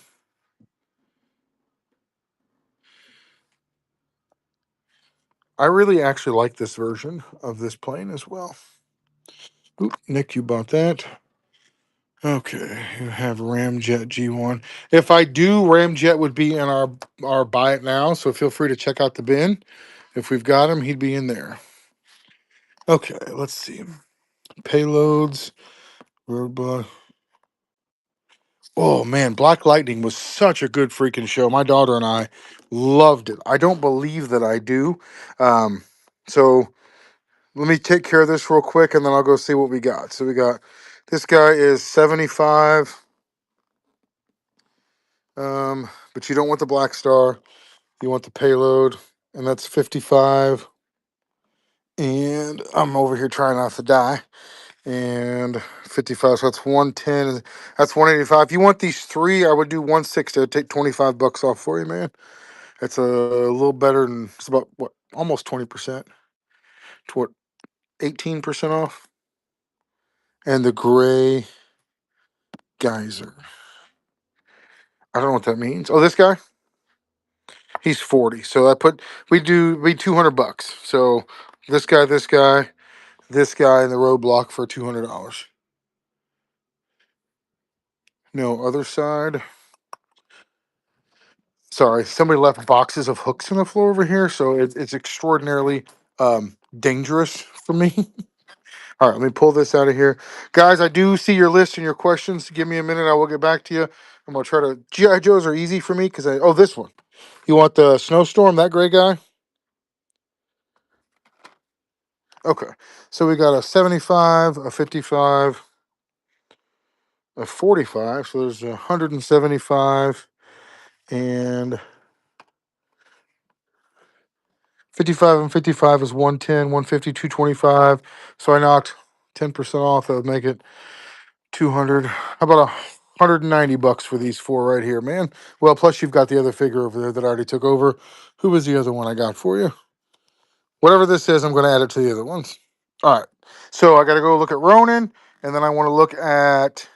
[SPEAKER 1] I really actually like this version of this plane as well. Oop, Nick, you bought that. Okay, you have Ramjet G1. If I do, Ramjet would be in our buy it now, so feel free to check out the bin. If we've got him, he'd be in there. Okay, let's see. Payloads, Roadblock. Oh man, Black Lightning was such a good freaking show. My daughter and I loved it. I don't believe that I do. So let me take care of this real quick, and then I'll go see what we got. So we got this guy is 75. But you don't want the Black Star. You want the payload, and that's 55. And I'm over here trying not to die. And 55, so that's 110. That's 185. If you want these three, I would do 160. I'd take $25 off for you, man. It's a little better than, it's about what, almost 20%. To what, 18% off. And the gray geyser. I don't know what that means. Oh, this guy? He's 40. So we $200. So this guy, and the roadblock for $200. No, other side. Sorry, somebody left boxes of hooks on the floor over here, so it's extraordinarily dangerous for me. All right, let me pull this out of here. Guys, I do see your list and your questions. Give me a minute. I will get back to you. I'm going to try to... G.I. Joes are easy for me because Oh, this one. You want the Snowstorm, that gray guy? Okay. So we got a 75, a 55, a 45. So there's 175 and 55 and 55 is 110, 150, 225. So I knocked 10% off. That would make it 200. How about $190 for these four right here, man? Well, plus you've got the other figure over there that I already took over. Who was the other one I got for you? Whatever this is, I'm going to add it to the other ones. All right. So I got to go look at Ronin, and then I want to look at...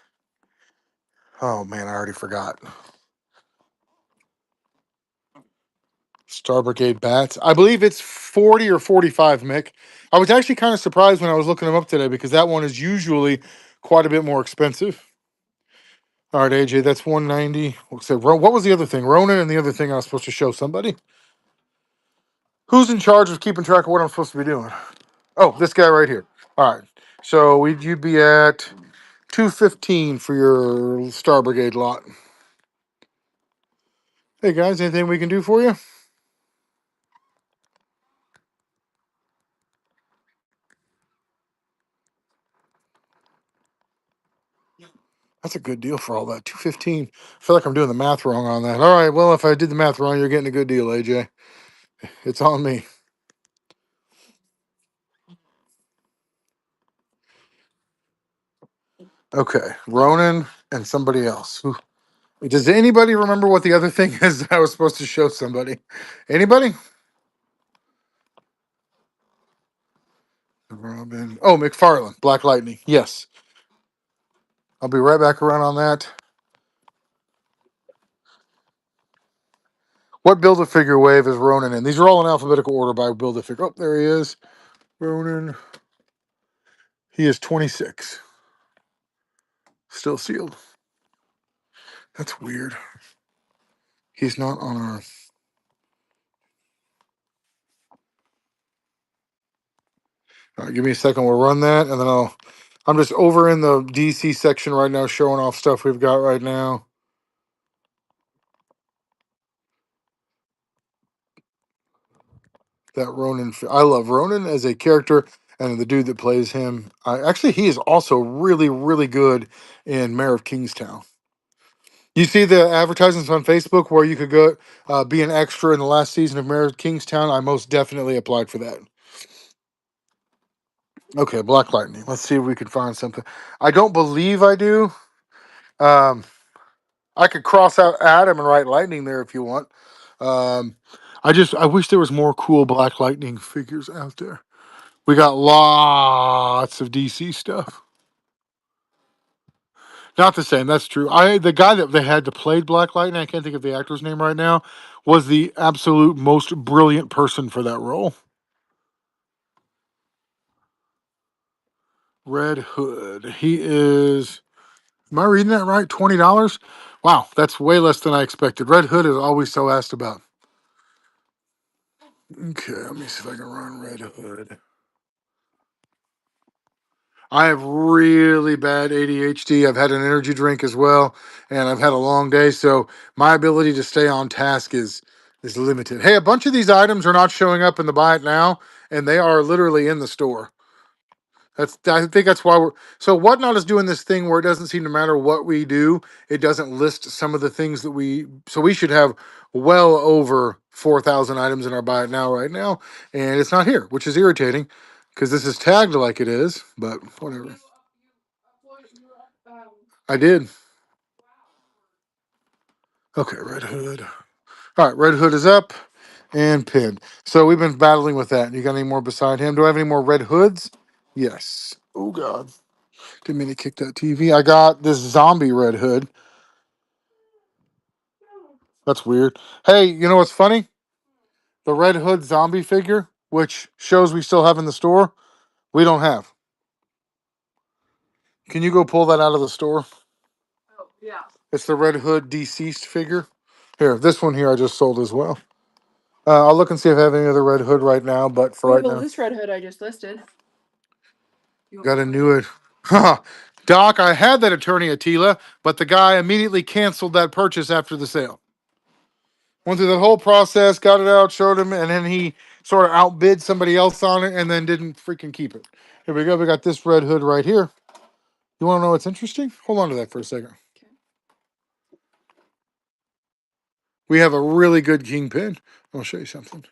[SPEAKER 1] Oh, man, I already forgot. Star Brigade bats. I believe it's 40 or 45, Mick. I was actually kind of surprised when I was looking them up today because that one is usually quite a bit more expensive. All right, AJ, that's 190. So, what was the other thing? Ronin and the other thing I was supposed to show somebody? Who's in charge of keeping track of what I'm supposed to be doing? Oh, this guy right here. All right. So you'd be at 215 for your Star Brigade lot. Hey, guys, anything we can do for you? That's a good deal for all that. 215. I feel like I'm doing the math wrong on that. All right. Well, if I did the math wrong, you're getting a good deal, AJ. It's on me. Okay. Ronan and somebody else. Does anybody remember what the other thing is that I was supposed to show somebody? Anybody? Robin. Oh, McFarlane. Black Lightning. Yes. I'll be right back around on that. What Build-A-Figure wave is Ronan in? These are all in alphabetical order by Build-A-Figure. Oh, there he is. Ronan. He is 26. Still sealed. That's weird. He's not on our... All right, give me a second. We'll run that, and then I'm just over in the DC section right now showing off stuff we've got right now. That Ronan... I love Ronan as a character, and the dude that plays him. Actually, he is also really, really good in Mayor of Kingstown. You see the advertisements on Facebook where you could go be an extra in the last season of Mayor of Kingstown? I most definitely applied for that. Okay, Black Lightning. Let's see if we can find something. I don't believe I do. Um, I could cross out Adam and write Lightning there if you want. Um, I wish there was more cool Black Lightning figures out there. We got lots of DC stuff. Not the same. That's true. The guy that they had to play Black Lightning, I can't think of the actor's name right now, was the absolute most brilliant person for that role. Red Hood. He is. Am I reading that right? $20? Wow, that's way less than I expected. Red Hood is always so asked about. Okay, let me see if I can run Red Hood. I have really bad ADHD. I've had an energy drink as well, and I've had a long day, so my ability to stay on task is limited. Hey, a bunch of these items are not showing up in the buy it now, and they are literally in the store. I think that's why we're so Whatnot is doing this thing where it doesn't seem to matter what we do, it doesn't list some of the things that we should have well over 4,000 items in our buy it now right now, and it's not here, which is irritating because this is tagged like it is, but whatever. I did. Okay, Red Hood. All right, Red Hood is up and pinned. So we've been battling with that. You got any more beside him? Do I have any more Red Hoods? Yes. Oh God. Didn't mean to kick that TV. I got this zombie Red Hood. That's weird. Hey, you know what's funny? The Red Hood zombie figure, which shows we still have in the store, we don't have. Can you go pull that out of the store?
[SPEAKER 2] Oh, yeah.
[SPEAKER 1] It's the Red Hood deceased figure. Here, this one here I just sold as well. I'll look and see if I have any other Red Hood right now, but for
[SPEAKER 2] We
[SPEAKER 1] right
[SPEAKER 2] have a
[SPEAKER 1] now,
[SPEAKER 2] loose red hood I just listed.
[SPEAKER 1] got a new it. Huh. Doc, I had that attorney Attila, but the guy immediately canceled that purchase after the sale. Went through that whole process, got it out, showed him, and then he sort of outbid somebody else on it and then didn't freaking keep it. Here we go. We got this Red Hood right here. You want to know what's interesting? Hold on to that for a second.
[SPEAKER 2] Okay.
[SPEAKER 1] We have a really good Kingpin. I'll show you something.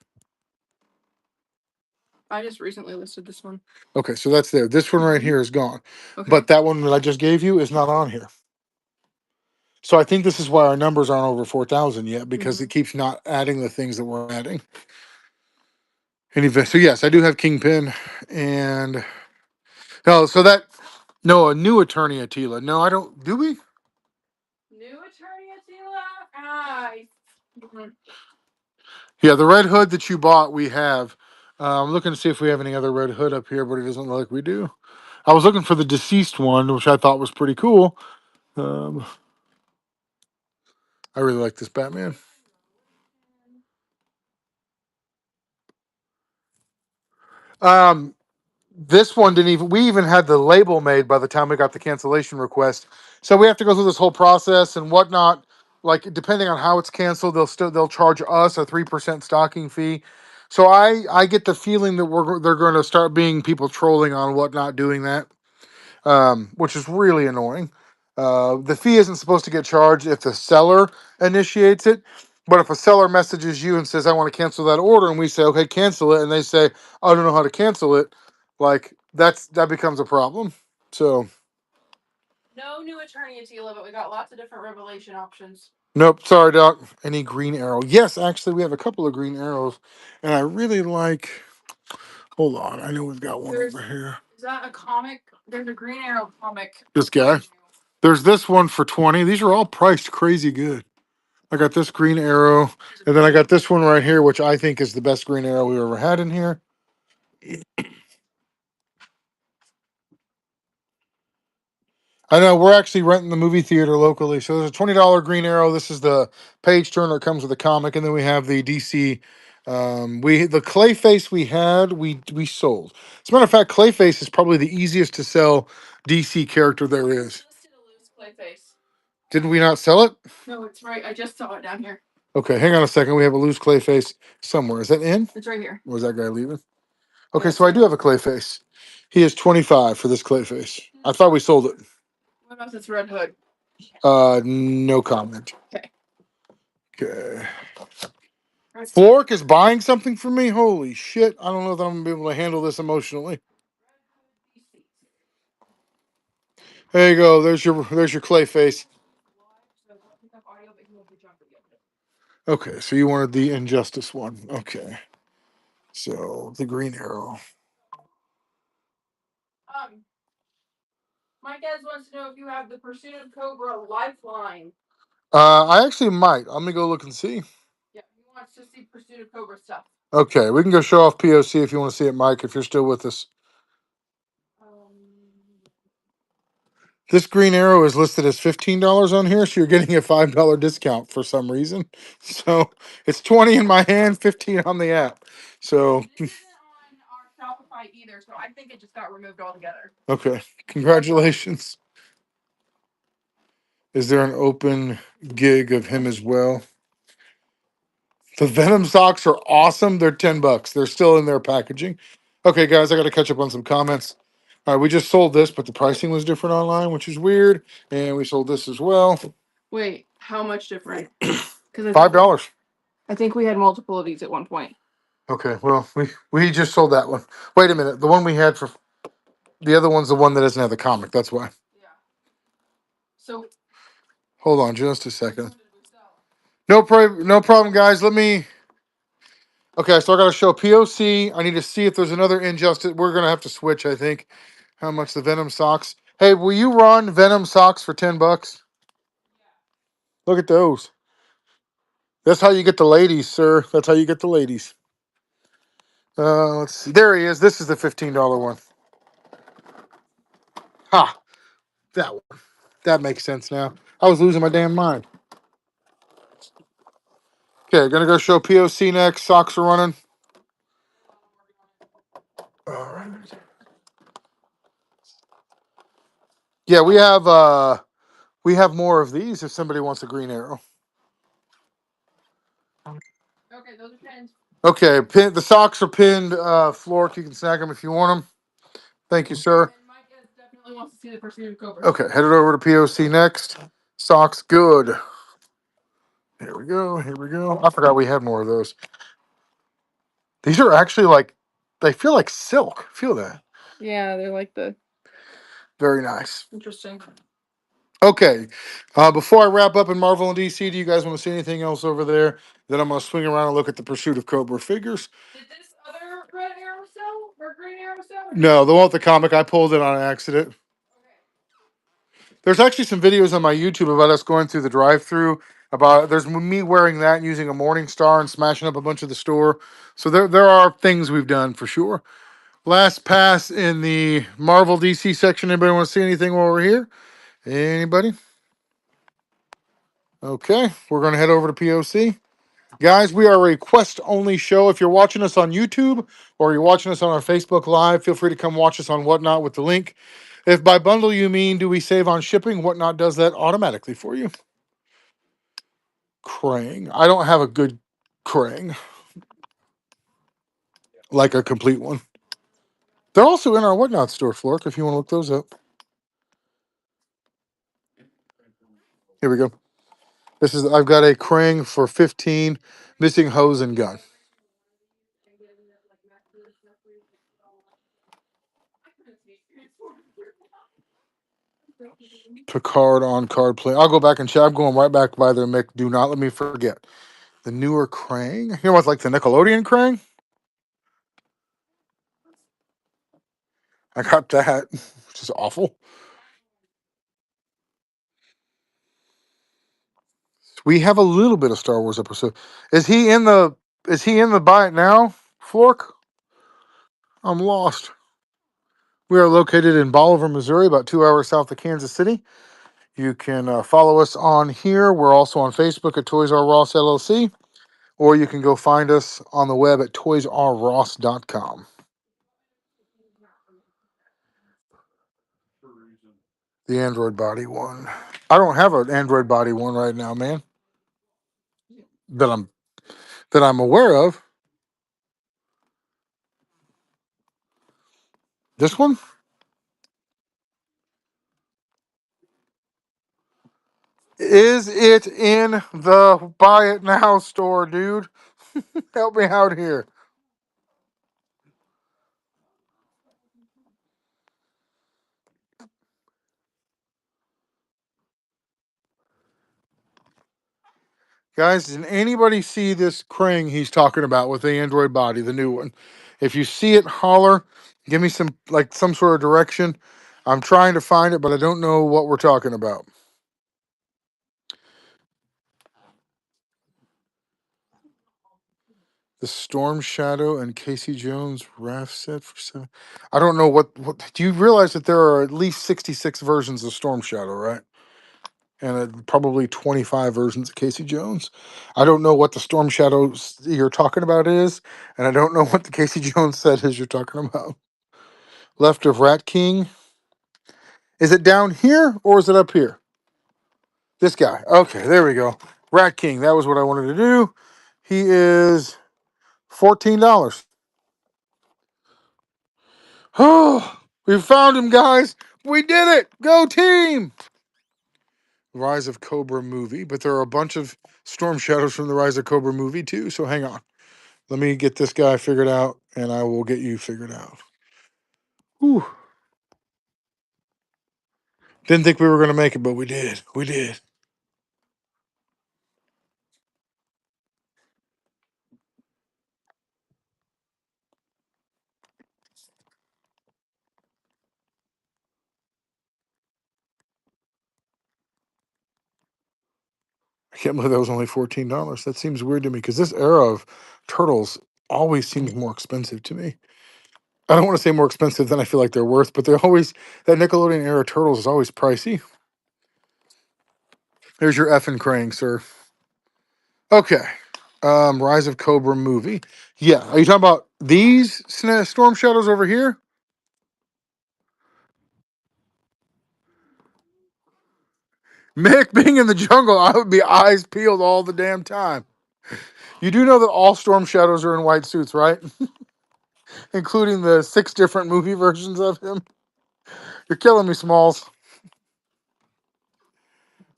[SPEAKER 2] I just recently listed this one.
[SPEAKER 1] Okay, so that's there. This one right here is gone.
[SPEAKER 2] Okay.
[SPEAKER 1] But that one that I just gave you is not on here. So I think this is why our numbers aren't over 4,000 yet, because it keeps not adding the things that we're adding. Anyway, so yes, I do have Kingpin, and a new attorney Attila. No, I don't. Do we?
[SPEAKER 2] New attorney Attila?
[SPEAKER 1] Yeah, the Red Hood that you bought, we have. I'm looking to see if we have any other Red Hood up here, but it doesn't look like we do. I was looking for the deceased one, which I thought was pretty cool. I really like this Batman. This one didn't even. We even had the label made by the time we got the cancellation request. So we have to go through this whole process and whatnot. Like depending on how it's canceled, they'll charge us a 3% stocking fee. So I get the feeling that they're going to start being people trolling on whatnot doing that, which is really annoying. The fee isn't supposed to get charged if the seller initiates it. But if a seller messages you and says, I want to cancel that order, and we say, okay, cancel it, and they say, I don't know how to cancel it, like that becomes a problem. So
[SPEAKER 2] No new attorney Attila, but we got lots of different revelation options.
[SPEAKER 1] nope, sorry, Doc. Any green arrow? Yes, actually, we have a couple of green arrows, and I really like. Hold on, I know we've got one over here.
[SPEAKER 2] Is that a comic? There's a Green Arrow comic.
[SPEAKER 1] This guy. There's this one for 20. These are all priced crazy good. I got this green arrow, and then I got this one right here, which I think is the best green arrow we've ever had in here. I know we're actually renting the movie theater locally, so there's a $20 green arrow. This is the page turner. It comes with a comic, and then we have the DC. The Clayface we sold. As a matter of fact, Clayface is probably the easiest to sell DC character there is.
[SPEAKER 2] Listed a loose Clayface.
[SPEAKER 1] Didn't we not sell it?
[SPEAKER 2] No, it's right. I just saw it down here.
[SPEAKER 1] Okay, hang on a second. We have a loose Clayface somewhere. Is that in?
[SPEAKER 2] It's right here.
[SPEAKER 1] Or is that guy leaving? Okay,
[SPEAKER 2] Yeah,
[SPEAKER 1] so I do have a Clayface. He is 25 for this Clayface. I thought we sold it.
[SPEAKER 2] What about this Red Hood?
[SPEAKER 1] No comment.
[SPEAKER 2] Okay.
[SPEAKER 1] Okay. Flork is buying something for me. Holy shit! I don't know that I'm gonna be able to handle this emotionally. There you go. There's your Clayface. Okay, so you wanted the Injustice one. Okay. So the Green Arrow.
[SPEAKER 2] Mike Ez wants to know if you have the Pursuit of Cobra Lifeline.
[SPEAKER 1] I actually might. I'm gonna go look and see.
[SPEAKER 2] Yeah, he wants to see Pursuit of Cobra stuff.
[SPEAKER 1] Okay, we can go show off POC if you want to see it, Mike. If you're still with us. This Green Arrow is listed as $15 on here, so you're getting a $5 discount for some reason. So it's 20 in my hand, 15 on the app. So
[SPEAKER 2] this isn't on our Shopify either, so I think it just got removed altogether.
[SPEAKER 1] okay, congratulations. Is there an open gig of him as well? The Venom socks are awesome. They're $10. They're still in their packaging. Okay, guys, I got to catch up on some comments. All right, we just sold this, but the pricing was different online, which is weird. And we sold this as well.
[SPEAKER 2] Wait, how much different? Because
[SPEAKER 1] $5.
[SPEAKER 2] I think we had multiple of these at one point.
[SPEAKER 1] Okay, well, we just sold that one. Wait a minute. The one we had for the other one's the one that doesn't have the comic. That's why.
[SPEAKER 2] Yeah. So
[SPEAKER 1] Hold on just a second. No problem, guys. Let me. Okay, so I got to show POC. I need to see if there's another Injustice. We're gonna have to switch, I think. How much the Venom socks? Hey, will you run Venom socks for $10? Look at those. That's how you get the ladies, sir. That's how you get the ladies. Let's see. There he is. This is the $15 one. Ha! That one. That makes sense now. I was losing my damn mind. Okay, gonna go show POC next. Socks are running. All right. Yeah, we have more of these if somebody wants a green arrow.
[SPEAKER 2] okay, those are pins.
[SPEAKER 1] Okay, the socks are pinned. Flork, you can snag them if you want them. Thank you, sir.
[SPEAKER 2] And Mike definitely wants to see the Pursuit of Cobra.
[SPEAKER 1] Okay, headed over to POC next. Socks good. Here we go. Here we go. I forgot we had more of those. These are actually like, they feel like silk. Feel that.
[SPEAKER 2] Yeah, they're like the
[SPEAKER 1] Very nice.
[SPEAKER 2] interesting.
[SPEAKER 1] Okay. Before I wrap up in Marvel and DC, do you guys want to see anything else over there? Then I'm going to swing around and look at the Pursuit of Cobra figures.
[SPEAKER 2] Did this other red arrow sell or green arrow sell?
[SPEAKER 1] No, the one with the comic, I pulled it on accident.
[SPEAKER 2] Okay.
[SPEAKER 1] There's actually some videos on my YouTube about us going through the drive-through. There's me wearing that and using a Morning Star and smashing up a bunch of the store. So there are things we've done for sure. Last pass in the Marvel DC section. Anybody want to see anything while we're here? Anybody? Okay, we're going to head over to POC. Guys, we are a request-only show. If you're watching us on YouTube or you're watching us on our Facebook Live, feel free to come watch us on Whatnot with the link. If by bundle you mean do we save on shipping, Whatnot does that automatically for you. Krang. I don't have a good Krang. Like a complete one. They're also in our Whatnot store, Flork, if you want to look those up. Here we go. I've got a Krang for 15, missing hose and gun. Picard on card play. I'll go back and check. I'm going right back by there, Mick. Do not let me forget. The newer Krang. You know what's like the Nickelodeon Krang? I got that, which is awful. We have a little bit of Star Wars episode. Is he in the buy it now, Flork? I'm lost. We are located in Bolivar, Missouri, about 2 hours south of Kansas City. You can follow us on here. We're also on Facebook at Toys R Ross LLC, or you can go find us on the web at toysrross.com. The Android body one. I don't have an Android body one right now, man. That I'm aware of. This one? Is it in the buy it now store, dude? Help me out here. Guys, did anybody see this Krang he's talking about with the Android body, the new one? If you see it, holler. Give me some sort of direction. I'm trying to find it, but I don't know what we're talking about. The Storm Shadow and Casey Jones RAF set for 7. I don't know what. Do you realize that there are at least 66 versions of Storm Shadow, right? And probably 25 versions of Casey Jones. I don't know what the Storm Shadow you're talking about is, and I don't know what the Casey Jones set is you're talking about. Left of Rat King. Is it down here or is it up here? This guy. Okay, there we go. Rat King. That was what I wanted to do. He is $14. Oh, We found him, guys. We did it. Go team. Rise of Cobra movie, but there are a bunch of Storm Shadows from the Rise of Cobra movie too. So hang on. Let me get this guy figured out, and I will get you figured out. Whew. Didn't think we were going to make it, but we did. We did. I can't believe that was only $14. That seems weird to me because this era of turtles always seems more expensive to me. I don't want to say more expensive than I feel like they're worth, but they're always that Nickelodeon era turtles is always pricey. There's your effing Krang, sir. Okay. Rise of Cobra movie. Yeah. Are you talking about these Storm Shadows over here? Mick being in the jungle, I would be eyes peeled all the damn time. You do know that all Storm Shadows are in white suits, right? Including the 6 different movie versions of him. You're killing me, Smalls.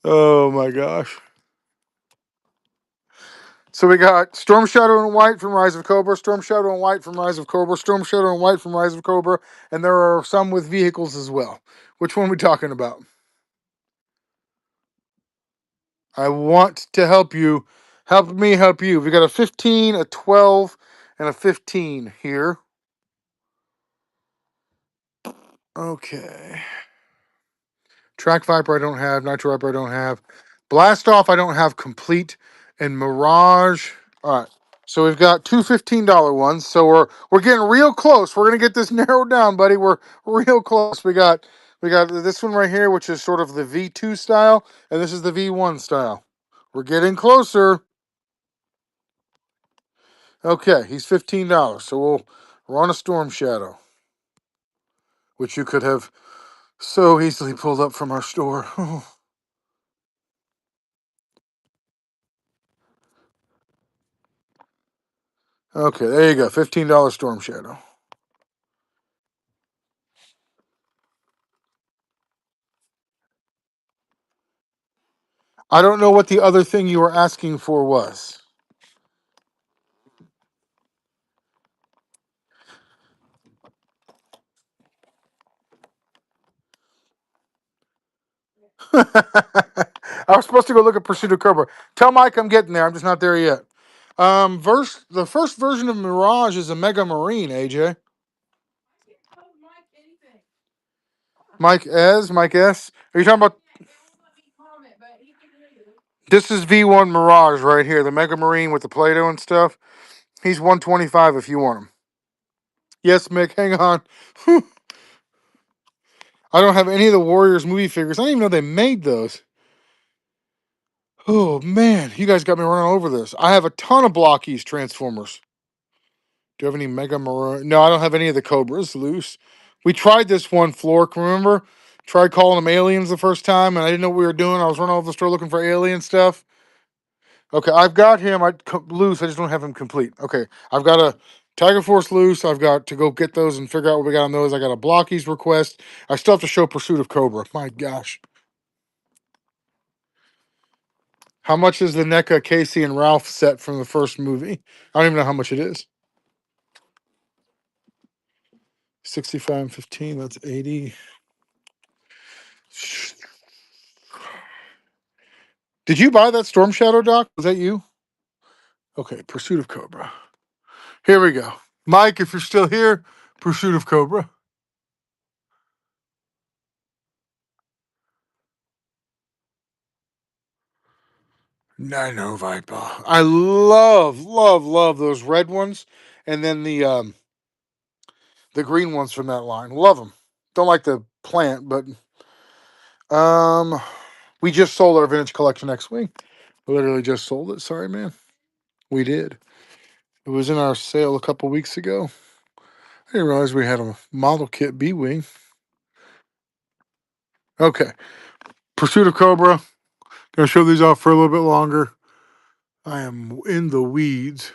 [SPEAKER 1] Oh my gosh. So we got Storm Shadow in white from Rise of Cobra, Storm Shadow in white from Rise of Cobra, Storm Shadow in white from Rise of Cobra, and there are some with vehicles as well. Which one are we talking about? I want to help you. Help me help you. We got a 15, a 12, and a 15 here. Okay. Track Viper I don't have. Nitro Viper I don't have. Blast Off I don't have complete. And Mirage. All right. So we've got two $15 ones. So we're getting real close. We're gonna get this narrowed down, buddy. We're real close. We got this one right here, which is sort of the V2 style, and this is the V1 style. We're getting closer. Okay, he's $15. So we're on a Storm Shadow, which you could have so easily pulled up from our store. Okay, there you go. $15 Storm Shadow. I don't know what the other thing you were asking for was. I was supposed to go look at Pursuit of Cobra. Tell Mike I'm getting there. I'm just not there yet. The first version of Mirage is a Mega Marine, AJ. Mike S. Are you talking about this is V1 Mirage right here, the Mega Marine with the Play-Doh and stuff. He's 125 if you want him. Yes, Mick, hang on. I don't have any of the Warriors movie figures. I didn't even know they made those. Oh man, you guys got me running over this. I have a ton of Blockies Transformers. Do you have any Mega Maroon? No, I don't have any of the Cobras loose. We tried this one, Flork, remember? Tried calling them aliens the first time, and I didn't know what we were doing. I was running all over the store looking for alien stuff. Okay, I've got him loose. I just don't have him complete. Okay, I've got a Tiger Force loose. I've got to go get those and figure out what we got on those. I got a Blockies request. I still have to show Pursuit of Cobra. My gosh. How much is the NECA Casey and Ralph set from the first movie? I don't even know how much it is. 65 and 15, that's 80. Did you buy that Storm Shadow, Doc? Was that you? Okay, Pursuit of Cobra. Here we go. Mike, if you're still here, Pursuit of Cobra. Nano Viper. I love those red ones, and then the green ones from that line. Love them. Don't like the plant, but we just sold our vintage collection X-Wing. We literally just sold it. Sorry, man. We did. It was in our sale a couple weeks ago. I didn't realize we had a model kit B-Wing. Okay. Pursuit of Cobra. Gonna show these off for a little bit longer. I am in the weeds.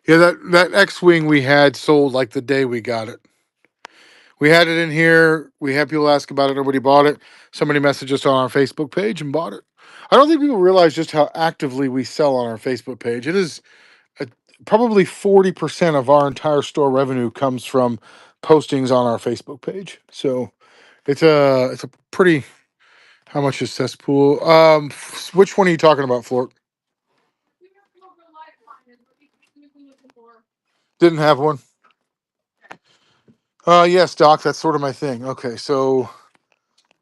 [SPEAKER 1] Yeah, that X-Wing we had sold like the day we got it. We had it in here. We had people ask about it. Nobody bought it. Somebody messaged us on our Facebook page and bought it. I don't think people realize just how actively we sell on our Facebook page. It is probably 40% of our entire store revenue comes from postings on our Facebook page. So it's a pretty. How much is cesspool? Which one are you talking about, Flort? Didn't have one. Yes, Doc. That's sort of my thing. Okay, so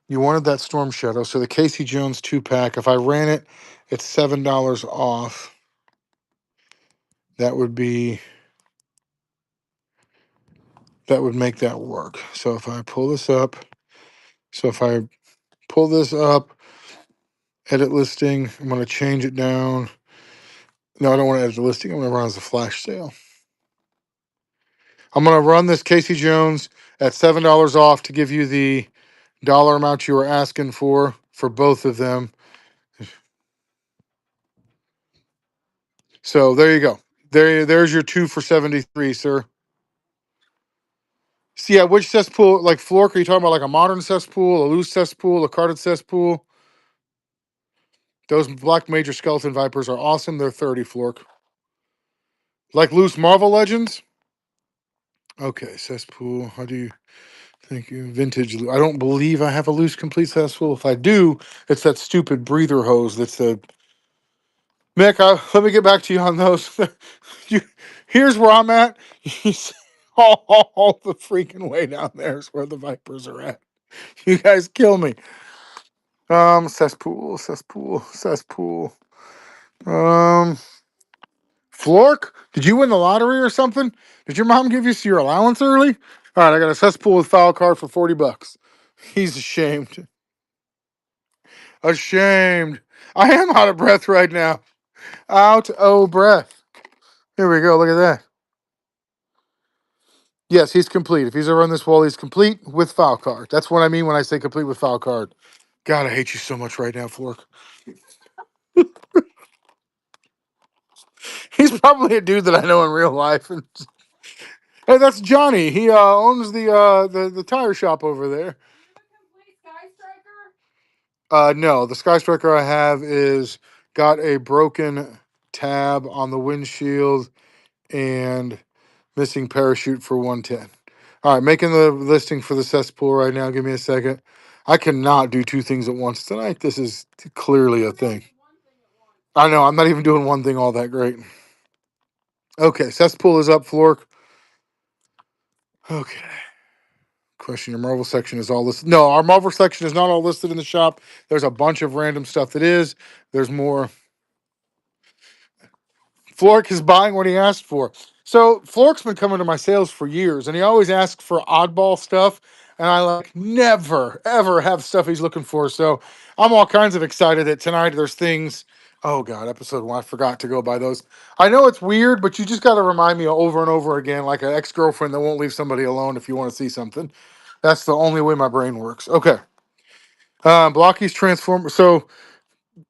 [SPEAKER 1] you wanted that Storm Shadow. So the Casey Jones 2-pack. If I ran it, it's $7 off. That would be. That would make that work. So if I pull this up. So if I pull this up, edit listing. I'm going to change it down. No, I don't want to edit the listing. I'm going to run as a flash sale. I'm going to run this Casey Jones at $7 off to give you the dollar amount you were asking for both of them. So there you go. There's your 2 for 73, sir. So yeah, which cesspool, like Flork, are you talking about like a modern cesspool, a loose cesspool, a carded cesspool? Those black major skeleton vipers are awesome. They're 30, Flork. Like loose Marvel Legends? Okay, cesspool. How do you thank you? Vintage. I don't believe I have a loose complete cesspool. If I do, it's that stupid breather hose that's the Mick, let me get back to you on those. Here's where I'm at. All the freaking way down there is where the Vipers are at. You guys kill me. Cesspool. Flork, did you win the lottery or something? Did your mom give you your allowance early? All right, I got a cesspool with foul card for $40. He's ashamed. Ashamed. I am out of breath right now. Out of breath. Here we go. Look at that. Yes, he's complete. If he's ever on this wall, he's complete with foul card. That's what I mean when I say complete with foul card. God, I hate you so much right now, Flork. He's probably a dude that I know in real life. And hey, that's Johnny. He owns the tire shop over there. No, the Sky Striker I have is got a broken tab on the windshield and missing parachute for 110. All right, making the listing for the cesspool right now. Give me a second. I cannot do two things at once tonight. This is clearly a thing. I know. I'm not even doing one thing all that great. Okay, cesspool is up, Flork. Okay. Question: your Marvel section is all listed. No, our Marvel section is not all listed in the shop. There's a bunch of random stuff that is. There's more. Flork is buying what he asked for. So Flork's been coming to my sales for years, and he always asks for oddball stuff, and I like never ever have stuff he's looking for. So I'm all kinds of excited that tonight there's things. Oh God, episode 1, I forgot to go by those. I know it's weird, but you just got to remind me over and over again, like an ex-girlfriend that won't leave somebody alone if you want to see something. That's the only way my brain works. Okay. Blocky's transform. So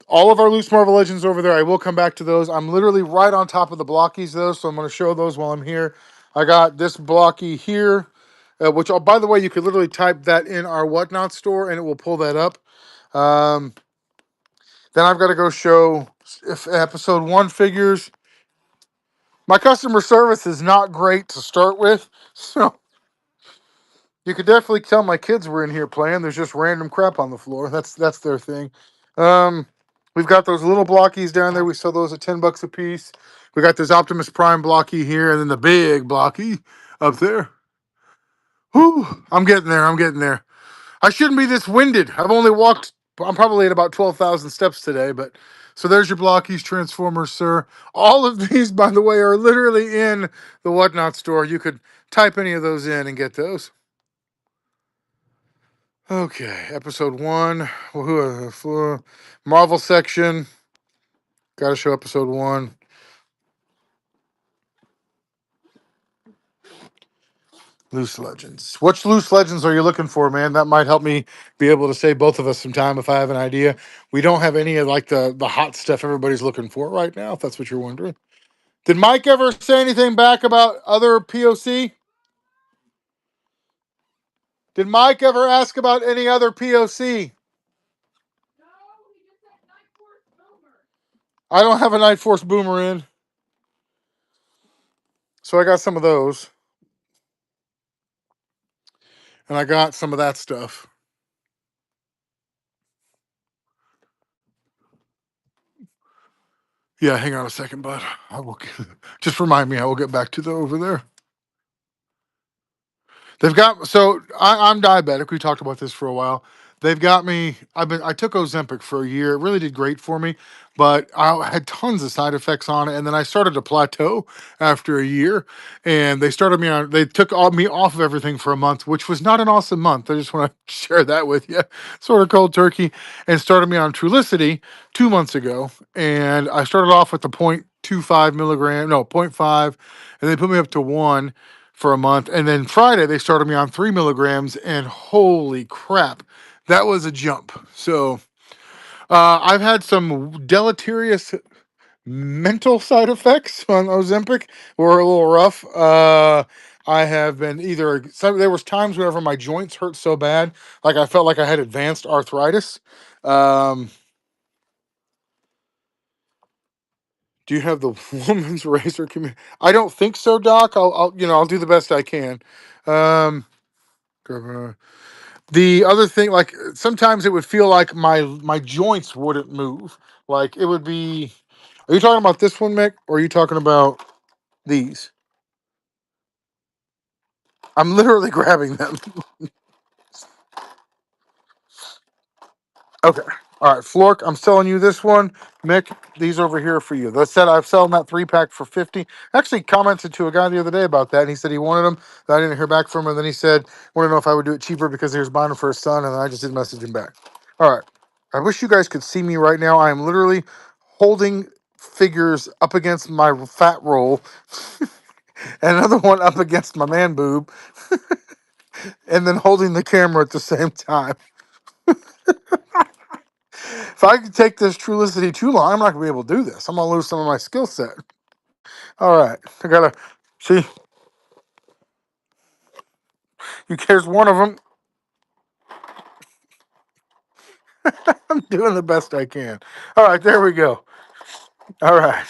[SPEAKER 1] all of our loose Marvel Legends over there. I will come back to those. I'm literally right on top of the blockies, though, so I'm going to show those while I'm here. I got this blocky here, which, oh, by the way, you could literally type that in our Whatnot store, and it will pull that up. Then I've got to go show if episode 1 figures. My customer service is not great to start with, so you could definitely tell my kids were in here playing. There's just random crap on the floor. That's their thing. We've got those little blockies down there. We sell those at $10 a piece. We got this Optimus Prime blocky here, and then the big blocky up there. Whew, I'm getting there. I shouldn't be this winded. I've only walked. I'm probably at about 12,000 steps today, but so there's your blockies, Transformers, sir. All of these, by the way, are literally in the Whatnot store. You could type any of those in and get those. Okay, episode 1. Marvel section. Got to show episode 1. Loose Legends. Which Loose Legends are you looking for, man? That might help me be able to save both of us some time if I have an idea. We don't have any of like the hot stuff everybody's looking for right now, if that's what you're wondering. Did Mike ever say anything back about other POC? Did Mike ever ask about any other POC? I don't have a Night Force Boomer in. So I got some of those. And I got some of that stuff. Yeah, hang on a second, bud. I will just remind me. I will get back to the over there. They've got I'm diabetic. We talked about this for a while. They've got me. I took Ozempic for a year. It really did great for me, but I had tons of side effects on it. And then I started to plateau after a year. And they started me on. They took me off of everything for a month, which was not an awesome month. I just want to share that with you, sort of cold turkey, and started me on Trulicity 2 months ago. And I started off with the 0.25 milligram, no 0.5, and they put me up to 1 for a month. And then Friday, they started me on 3 milligrams, and holy crap, that was a jump. So I've had some deleterious mental side effects on Ozempic, were a little rough. I have been there was times whenever my joints hurt so bad, like I felt like I had advanced arthritis. Um, do you have the woman's razor community? I don't think so, Doc. I'll do the best I can. Um, The other thing, like sometimes it would feel like my joints wouldn't move. Like it would be. Are you talking about this one, Mick, or are you talking about these? I'm literally grabbing them. Okay. All right, Flork, I'm selling you this one. Mick, these over here for you. That said, I've selling that 3-pack for 50. Actually commented to a guy the other day about that, and he said he wanted them. I didn't hear back from him, and then he said, want to know if I would do it cheaper because he was buying them for his son, and I just didn't message him back. All right. I wish you guys could see me right now. I am literally holding figures up against my fat roll and another one up against my man boob, and then holding the camera at the same time. If I could take this Trulicity too long, I'm not gonna be able to do this. I'm gonna lose some of my skill set. All right, I gotta see. Here's one of them. I'm doing the best I can. All right, there we go. All right.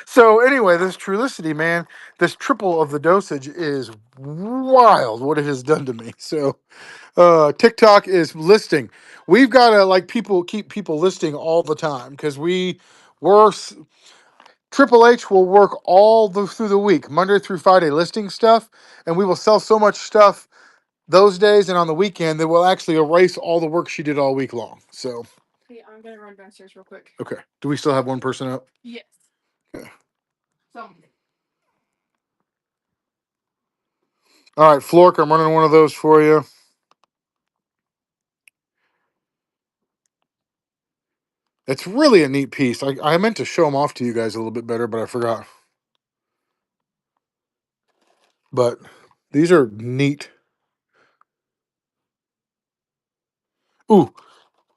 [SPEAKER 1] So anyway, this Trulicity, man, this triple of the dosage is wild. What it has done to me. So TikTok is listing. We've got to keep people listing all the time because Triple H will work through the week, Monday through Friday, listing stuff, and we will sell so much stuff those days and on the weekend that we'll actually erase all the work she did all week long. So,
[SPEAKER 2] Hey, I'm gonna run downstairs real quick.
[SPEAKER 1] okay. Do we still have one person up?
[SPEAKER 2] Yes.
[SPEAKER 1] Okay.
[SPEAKER 2] So.
[SPEAKER 1] All right, Flork, I'm running one of those for you. It's really a neat piece. I meant to show them off to you guys a little bit better, but I forgot. But these are neat. Ooh,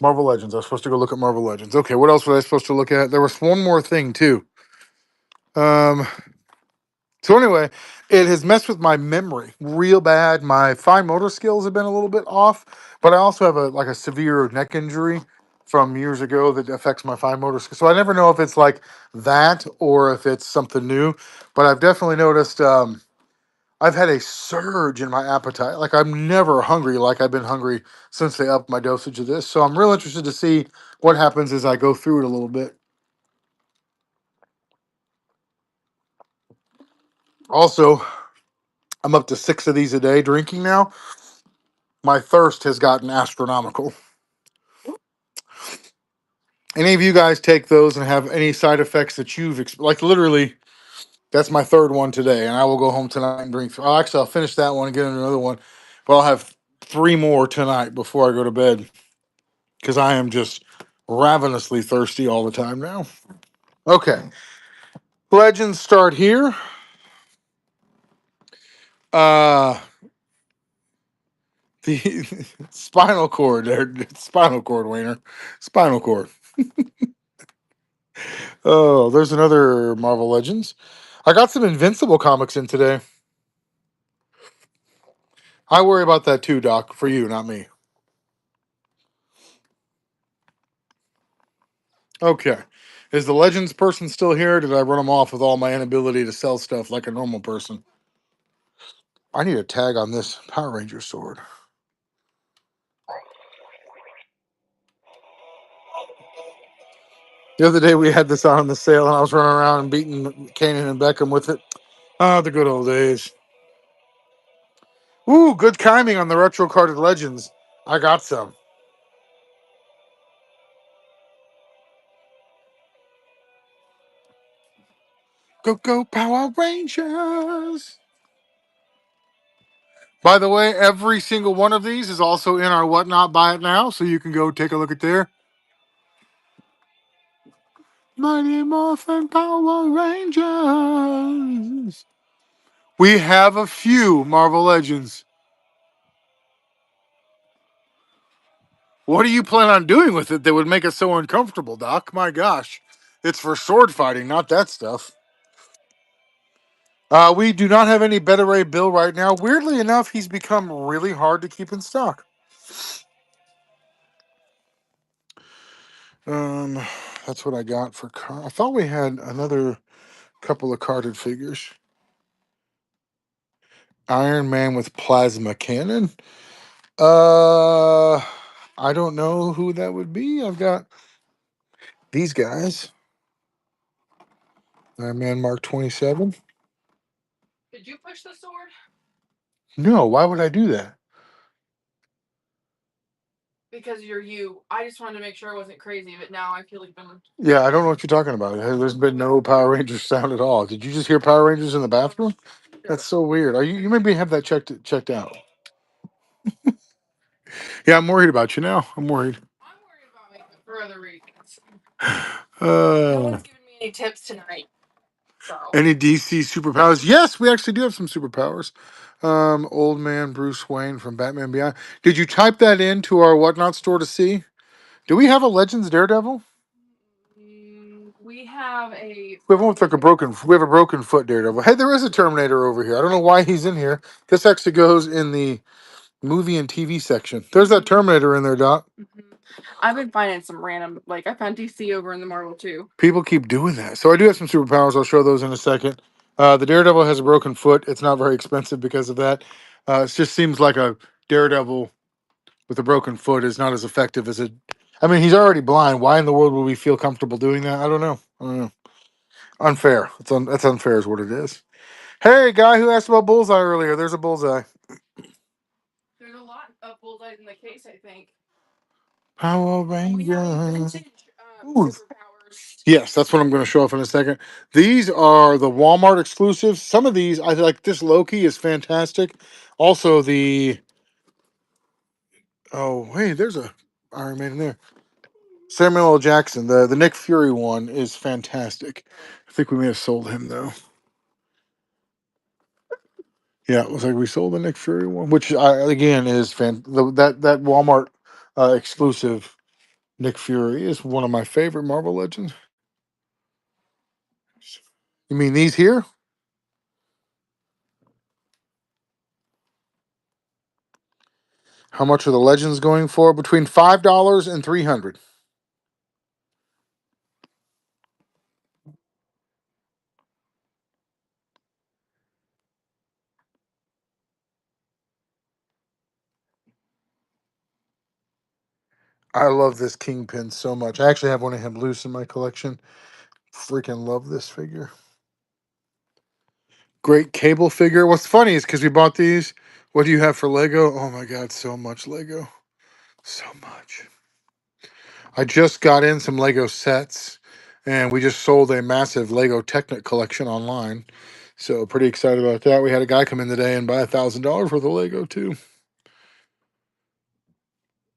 [SPEAKER 1] Marvel Legends. I was supposed to go look at Marvel Legends. Okay, what else was I supposed to look at? There was one more thing too. So anyway, it has messed with my memory real bad. My fine motor skills have been a little bit off, but I also have a severe neck injury from years ago that affects my fine motor skills. So I never know if it's like that or if it's something new. But I've definitely noticed I've had a surge in my appetite. Like I'm never hungry like I've been hungry since they upped my dosage of this. So I'm real interested to see what happens as I go through it a little bit. Also, I'm up to 6 of these a day drinking now. My thirst has gotten astronomical. Any of you guys take those and have any side effects that like literally? That's my third one today, and I will go home tonight and drink. I'll finish that one and get another one, but I'll have 3 more tonight before I go to bed because I am just ravenously thirsty all the time now. Okay, legends start here. Uh, the spinal cord there, spinal cord, Wayner, spinal cord. Oh, there's another Marvel Legends. I got some Invincible comics in today. I worry about that too, Doc. For you, not me. Okay. Is the Legends person still here? Or did I run them off with all my inability to sell stuff like a normal person? I need a tag on this Power Ranger sword. The other day we had this on the sale, and I was running around and beating Kanan and Beckham with it. Ah, the good old days. Ooh, good timing on the retro carded Legends. I got some. Go, go, Power Rangers! By the way, every single one of these is also in our Whatnot Buy It Now, so you can go take a look at there. Mighty Morphin Power Rangers. We have a few Marvel Legends. What do you plan on doing with it that would make it so uncomfortable, Doc? My gosh. It's for sword fighting, not that stuff. We do not have any Beta Ray Bill right now. Weirdly enough, he's become really hard to keep in stock. Um, that's what I got for car. I thought we had another couple of carded figures. Iron Man with plasma cannon. Uh, I don't know who that would be. I've got these guys. Iron Man Mark 27.
[SPEAKER 2] Did you push the sword?
[SPEAKER 1] No, why would I do that?
[SPEAKER 2] Because you're you. I just wanted to make sure I wasn't crazy, but now I feel like I'm.
[SPEAKER 1] Yeah, I don't know what you're talking about. There's been no Power Rangers sound at all. Did you just hear Power Rangers in the bathroom? That's so weird. Are you maybe have that checked out? Yeah, I'm worried about you now. I'm worried.
[SPEAKER 2] I'm worried about making for other reasons. No
[SPEAKER 1] Uh,
[SPEAKER 2] one's giving me any tips tonight. So
[SPEAKER 1] any DC superpowers? Yes, we actually do have some superpowers. Old man Bruce Wayne from Batman Beyond. Did you type that into our Whatnot store to see? Do we have a Legends Daredevil?
[SPEAKER 2] we have a.
[SPEAKER 1] We have one with like a broken. We have a broken foot Daredevil. Hey, there is a Terminator over here. I don't know why he's in here. This actually goes in the movie and TV section. There's that Terminator in there, Doc.
[SPEAKER 2] I've been finding some random, like I found DC over in the Marvel too.
[SPEAKER 1] People keep doing that. So I do have some superpowers. I'll show those in a second. The Daredevil has a broken foot. It's not very expensive because of that. It just seems like a Daredevil with a broken foot is not as effective as it. I mean, he's already blind. Why in the world would we feel comfortable doing that? I don't know. I don't know. Unfair. That's unfair, is what it is. Hey, guy who asked about Bullseye earlier. There's a Bullseye.
[SPEAKER 2] There's a lot of bullseyes in the case, I think.
[SPEAKER 1] Power
[SPEAKER 2] We have
[SPEAKER 1] Rangers.
[SPEAKER 2] vintage
[SPEAKER 1] Ooh.
[SPEAKER 2] superpowers.
[SPEAKER 1] Yes, that's what I'm going to show off in a second. These are the Walmart exclusives. Some of these, I like this Loki is fantastic. Also, the. Oh, hey, there's a Iron Man in there. Samuel L. Jackson, the Nick Fury one is fantastic. I think we may have sold him, though. Yeah, it looks like we sold the Nick Fury one, which again is that Walmart exclusive Nick Fury is one of my favorite Marvel Legends. You mean these here? How much are the Legends going for? Between $5 and $300. I love this Kingpin so much. I actually have one of him loose in my collection. Freaking love this figure. Great Cable figure. What's funny is because we bought these. What do you have for Lego? Oh my God, so much Lego. So much. I just got in some Lego sets and we just sold a massive Lego Technic collection online. So pretty excited about that. We had a guy come in today and buy $1,000 worth of Lego too.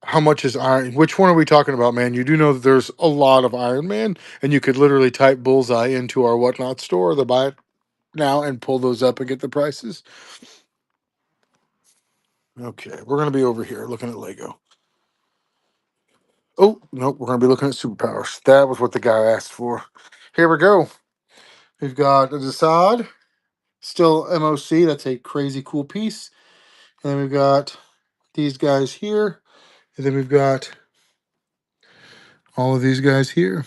[SPEAKER 1] How much is Iron? Which one are we talking about, man? You do know that there's a lot of Iron Man, and you could literally type Bullseye into our Whatnot store, the buy it now, and pull those up and get the prices. Okay, we're gonna be over here looking at Lego. Oh nope, we're gonna be looking at superpowers. That was what the guy asked for. Here we go. We've got a Desaad, still MOC. That's a crazy cool piece. And then we've got these guys here. And then we've got all of these guys here.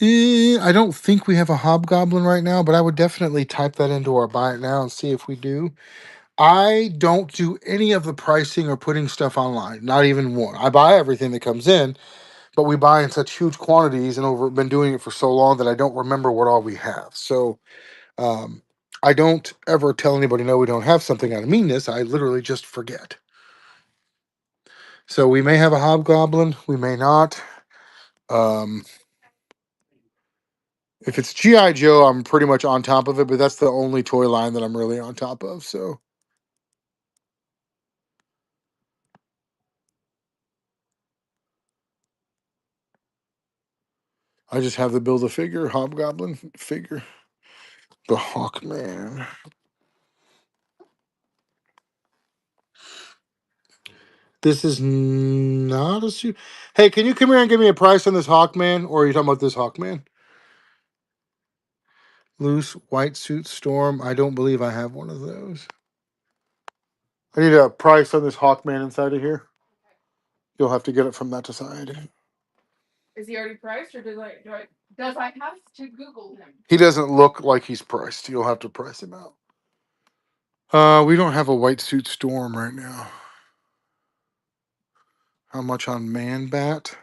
[SPEAKER 1] I don't think we have a hobgoblin right now, but I would definitely type that into our buy it now and see if we do. I don't do any of the pricing or putting stuff online, not even one. I buy everything that comes in, but we buy in such huge quantities and been doing it for so long that I don't remember what all we have. So I don't ever tell anybody no, we don't have something out of meanness. I literally just forget. So we may have a hobgoblin, we may not. Um, if it's GI Joe, I'm pretty much on top of it, but that's the only toy line that I'm really on top of. So I just have the build a figure, hobgoblin figure, the Hawkman. This is not a suit. Hey, can you come here and give me a price on this Hawkman, or are you talking about this Hawkman? Loose white suit Storm. I don't believe I have one of those. I need a price on this Hawkman inside of here. You'll have to get it from that side.
[SPEAKER 2] Is he already priced, or does I have to Google him?
[SPEAKER 1] He doesn't look like he's priced. You'll have to price him out. We don't have a white suit Storm right now. How much on Man Bat?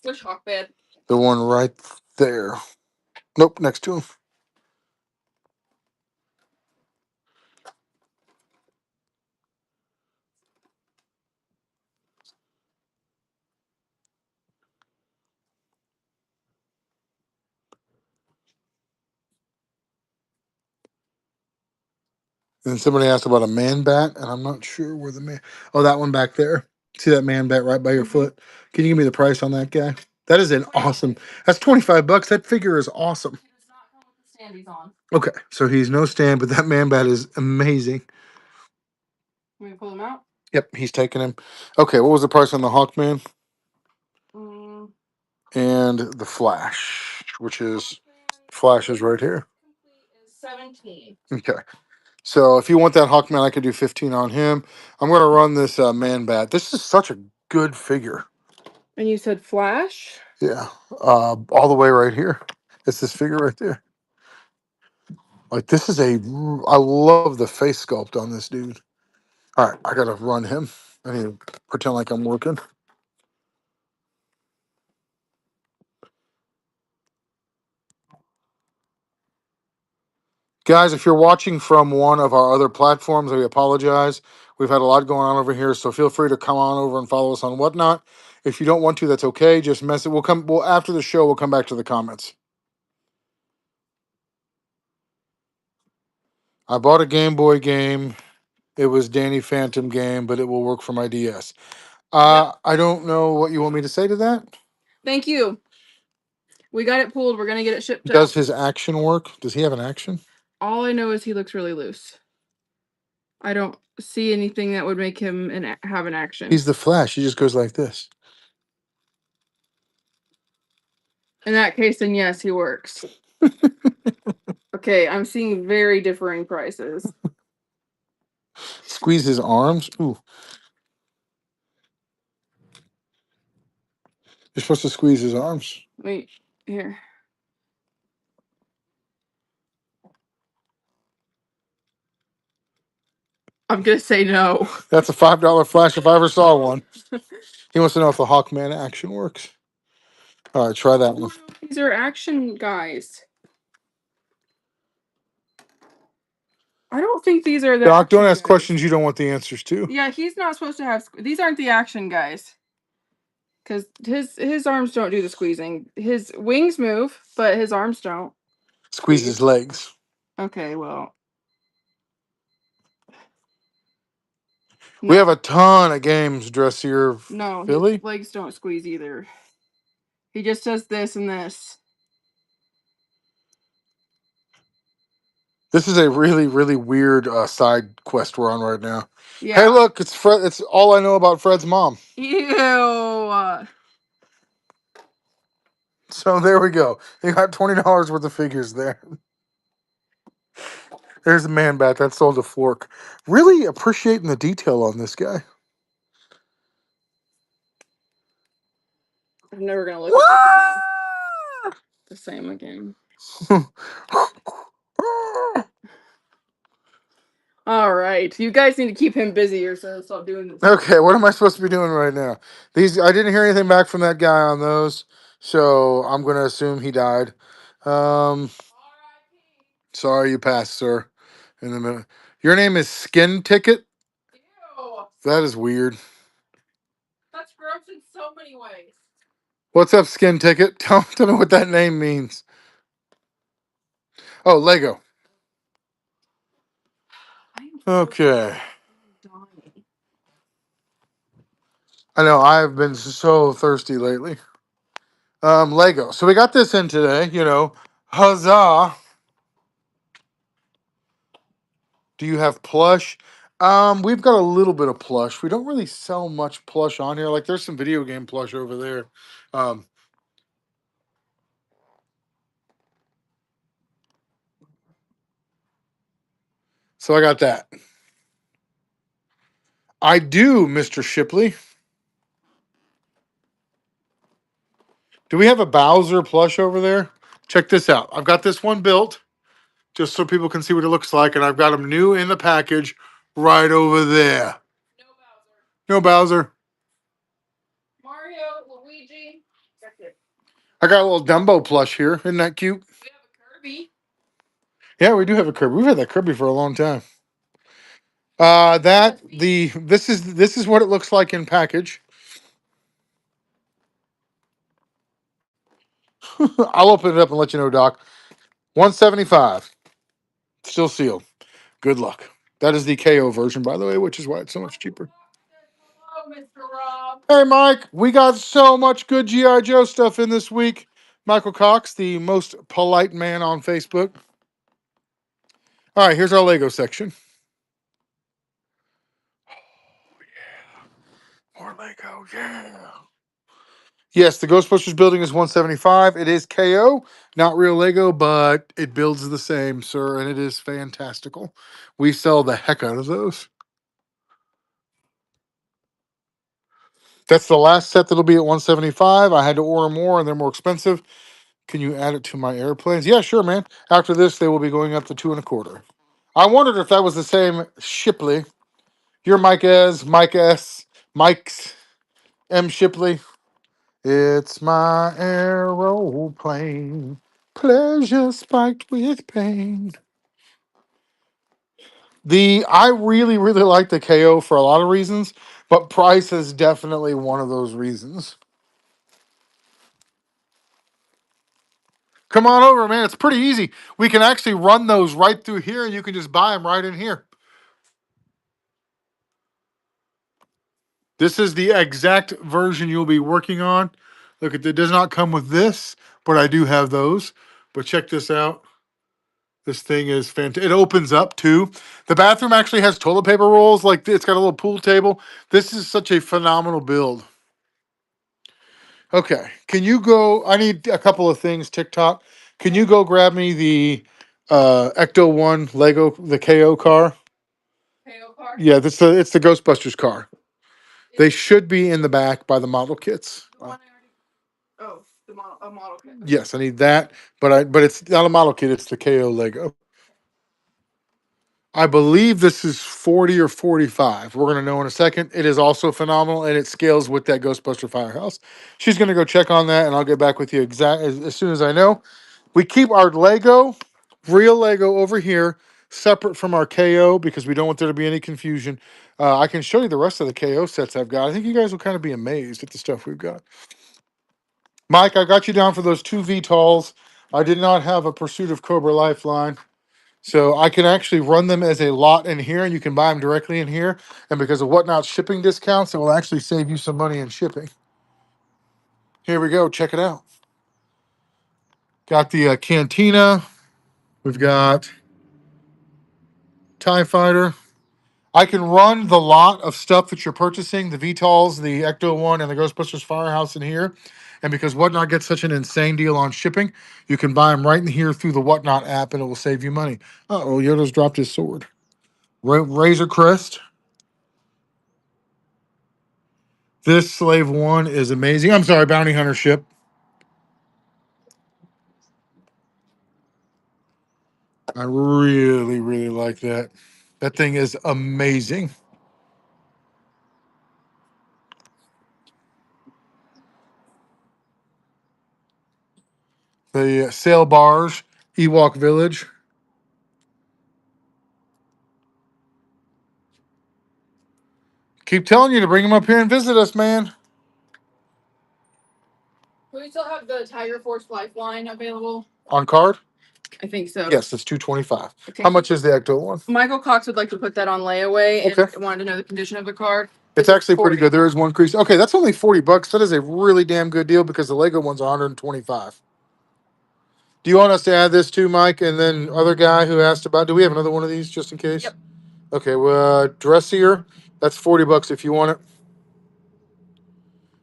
[SPEAKER 2] Which Hawkman?
[SPEAKER 1] The one right there. Nope, next to him. And somebody asked about a Man Bat, and I'm not sure where the man. Oh, that one back there. See that Man Bat right by your foot? Can you give me the price on that guy? That is an awesome. That's $25. That figure is awesome.
[SPEAKER 2] He does not come with the stand he's on.
[SPEAKER 1] Okay, so he's no stand, but that Man Bat is amazing.
[SPEAKER 2] Can we pull him out?
[SPEAKER 1] Yep, he's taking him. Okay, what was the price on the Hawkman
[SPEAKER 2] Mm,
[SPEAKER 1] and the Flash, which is Flash is right here.
[SPEAKER 2] is 17.
[SPEAKER 1] Okay, so if you want that Hawkman, I could do 15 on him. I'm gonna run this Man Bat. This is such a good figure.
[SPEAKER 2] And you said Flash?
[SPEAKER 1] Yeah, all the way right here. It's this figure right there. Like this is I love the face sculpt on this dude. All right, I gotta run him. I need to pretend like I'm working. Guys, if you're watching from one of our other platforms, we apologize. We've had a lot going on over here, so feel free to come on over and follow us on Whatnot. If you don't want to, that's okay. Just message. We'll after the show. We'll come back to the comments. I bought a Game Boy game. It was Danny Phantom game, but it will work for my DS. I don't know what you want me to say to that.
[SPEAKER 2] Thank you. We got it pulled. We're going to get it shipped
[SPEAKER 1] Does
[SPEAKER 2] out.
[SPEAKER 1] his action work? Does he have an action?
[SPEAKER 2] All I know is he looks really loose. I don't see anything that would make him have an action.
[SPEAKER 1] He's the Flash. He just goes like this.
[SPEAKER 2] In that case, then yes, he works. Okay, I'm seeing very differing prices.
[SPEAKER 1] Squeeze his arms. Ooh. You're supposed to squeeze his arms.
[SPEAKER 2] Wait, here. I'm gonna say no.
[SPEAKER 1] That's a $5 Flash if I ever saw one. He wants to know if the Hawkman action works. All right, try that one.
[SPEAKER 2] These are action guys. I don't think these are the.
[SPEAKER 1] Doc, don't ask
[SPEAKER 2] guys.
[SPEAKER 1] questions you don't want the answers to.
[SPEAKER 2] Yeah, he's not supposed to have. These aren't the action guys. Because his arms don't do the squeezing. His wings move, but his arms don't.
[SPEAKER 1] Squeeze his legs.
[SPEAKER 2] Okay, well.
[SPEAKER 1] We have a ton of games, Dressier.
[SPEAKER 2] No,
[SPEAKER 1] Philly?
[SPEAKER 2] his legs don't squeeze either. He just does this and this.
[SPEAKER 1] This is a really, really weird side quest we're on right now.
[SPEAKER 2] Yeah.
[SPEAKER 1] Hey, look, it's Fred. It's all I know about Fred's mom.
[SPEAKER 2] Ew.
[SPEAKER 1] So there we go. You got $20 worth of figures there. There's a man bat that sold a fork. Really appreciating the detail on this guy.
[SPEAKER 2] I'm never gonna look at the same again. All right, you guys need to keep him busy, or so stop doing this.
[SPEAKER 1] Okay, what am I supposed to be doing right now? I didn't hear anything back from that guy on those, so I'm gonna assume he died. Sorry you passed, sir. In the minute. Your name is Skin Ticket?
[SPEAKER 2] Ew.
[SPEAKER 1] That is weird.
[SPEAKER 2] That's gross in so many ways.
[SPEAKER 1] What's up, Skin Ticket? Tell me what that name means. Oh, Lego. Okay. I know I've been so thirsty lately. Lego. So we got this in today, Huzzah. Do you have plush? We've got a little bit of plush. We don't really sell much plush on here. Like there's some video game plush over there. So I got that. I do, Mr. Shipley. Do we have a Bowser plush over there? Check this out. I've got this one built just so people can see what it looks like, and I've got them new in the package right over there. No Bowser.
[SPEAKER 2] Mario, Luigi.
[SPEAKER 1] I got a little Dumbo plush here. Isn't that cute?
[SPEAKER 2] We have a Kirby.
[SPEAKER 1] Yeah, we do have a Kirby. We've had that Kirby for a long time. This is what it looks like in package. I'll open it up and let you know, Doc. 175. Still sealed. Good luck. That is the KO version, by the way, which is why it's so much cheaper.
[SPEAKER 2] Hello, Mr. Rob.
[SPEAKER 1] Hey, Mike. We got so much good G.I. Joe stuff in this week. Michael Cox, the most polite man on Facebook. All right, here's our Lego section. Oh, yeah. More Lego, yeah. Yes, the Ghostbusters building is 175. It is KO, not real Lego, but it builds the same, sir, and it is fantastical. We sell the heck out of those. That's the last set that'll be at 175. I had to order more, and they're more expensive. Can you add it to my airplanes? Yeah, sure, man. After this, they will be going up to 2.25. I wondered if that was the same Shipley. You're Mike S. Mike's M. Shipley. It's my aeroplane, pleasure spiked with pain. I really, really like the KO for a lot of reasons, but price is definitely one of those reasons. Come on over, man. It's pretty easy. We can actually run those right through here, and you can just buy them right in here. This is the exact version you'll be working on. Look, it does not come with this, but I do have those. But check this out. This thing is fantastic. It opens up too. The bathroom actually has toilet paper rolls. Like it's got a little pool table. This is such a phenomenal build. Okay, can you go? I need a couple of things. TikTok, can you go grab me the Ecto One Lego, the KO car?
[SPEAKER 2] KO car?
[SPEAKER 1] Yeah, it's the Ghostbusters car. They should be in the back by the model kits.
[SPEAKER 2] A model kit.
[SPEAKER 1] Yes, I need that, but it's not a model kit. It's the KO Lego. I believe this is 40 or 45. We're going to know in a second. It is also phenomenal, and it scales with that Ghostbuster Firehouse. She's going to go check on that, and I'll get back with you as soon as I know. We keep our Lego, real Lego, over here, separate from our KO because we don't want there to be any confusion. I can show you the rest of the KO sets I've got. I think you guys will kind of be amazed at the stuff we've got. Mike, I got you down for those 2 VTOLs. I did not have a Pursuit of Cobra Lifeline. So I can actually run them as a lot in here, and you can buy them directly in here. And because of Whatnot shipping discounts, it will actually save you some money in shipping. Here we go. Check it out. Got the Cantina. We've got TIE Fighter. I can run the lot of stuff that you're purchasing, the VTOLs, the Ecto One, and the Ghostbusters Firehouse in here. And because Whatnot gets such an insane deal on shipping, you can buy them right in here through the Whatnot app, and it will save you money. Oh, Yoda's dropped his sword. Razor Crest. This Slave One is amazing. I'm sorry, Bounty Hunter ship. I really, really like that. That thing is amazing. The sail barge, Ewok Village. Keep telling you to bring them up here and visit us, man.
[SPEAKER 2] Do we still have the Tiger Force Lifeline available?
[SPEAKER 1] On card?
[SPEAKER 2] I think so.
[SPEAKER 1] Yes, it's $225.
[SPEAKER 2] Okay.
[SPEAKER 1] How much is the Ecto One?
[SPEAKER 2] Michael Cox would like to put that on layaway and
[SPEAKER 1] Okay.
[SPEAKER 2] wanted to know the condition of the card.
[SPEAKER 1] It's actually pretty
[SPEAKER 2] 40.
[SPEAKER 1] good. There is one crease. Okay, that's only $40. That is a really damn good deal because the Lego ones are $125. Do you want us to add this too, Mike? And then other guy who asked about, do we have another one of these just in case?
[SPEAKER 2] Yep.
[SPEAKER 1] Okay, well, Dressier, that's $40 if you want it.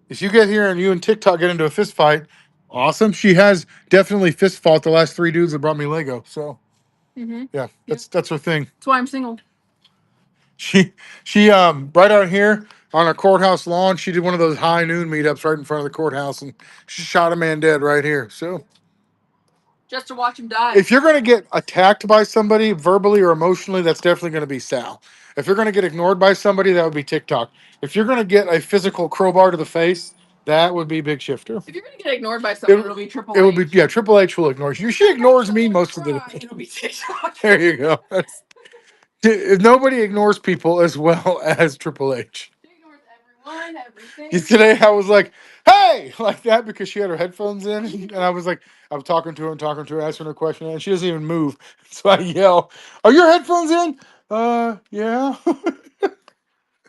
[SPEAKER 1] If you get here and you and TikTok get into a fist fight, awesome. She has definitely fist fought the last 3 dudes that brought me Lego. So yeah, that's her thing.
[SPEAKER 2] That's why I'm single.
[SPEAKER 1] She right out here on a courthouse lawn, she did one of those high noon meetups right in front of the courthouse and she shot a man dead right here. So
[SPEAKER 2] Just to watch him die.
[SPEAKER 1] if you're gonna get attacked by somebody verbally or emotionally, that's definitely gonna be Sal. If you're gonna get ignored by somebody, that would be TikTok. If you're gonna get a physical crowbar to the face, that would be Big Shifter.
[SPEAKER 2] If you're gonna get ignored by someone, it'll be Triple H.
[SPEAKER 1] It would be, yeah, Triple H will ignore you. She ignores me most of the time.
[SPEAKER 2] It'll be TikTok.
[SPEAKER 1] There you go. If nobody ignores people as well as Triple H.
[SPEAKER 2] She ignores everyone, everything.
[SPEAKER 1] Today I was like, hey, like that because she had her headphones in. And I was talking to her, asking her a question, and she doesn't even move. So I yell, are your headphones in? Yeah.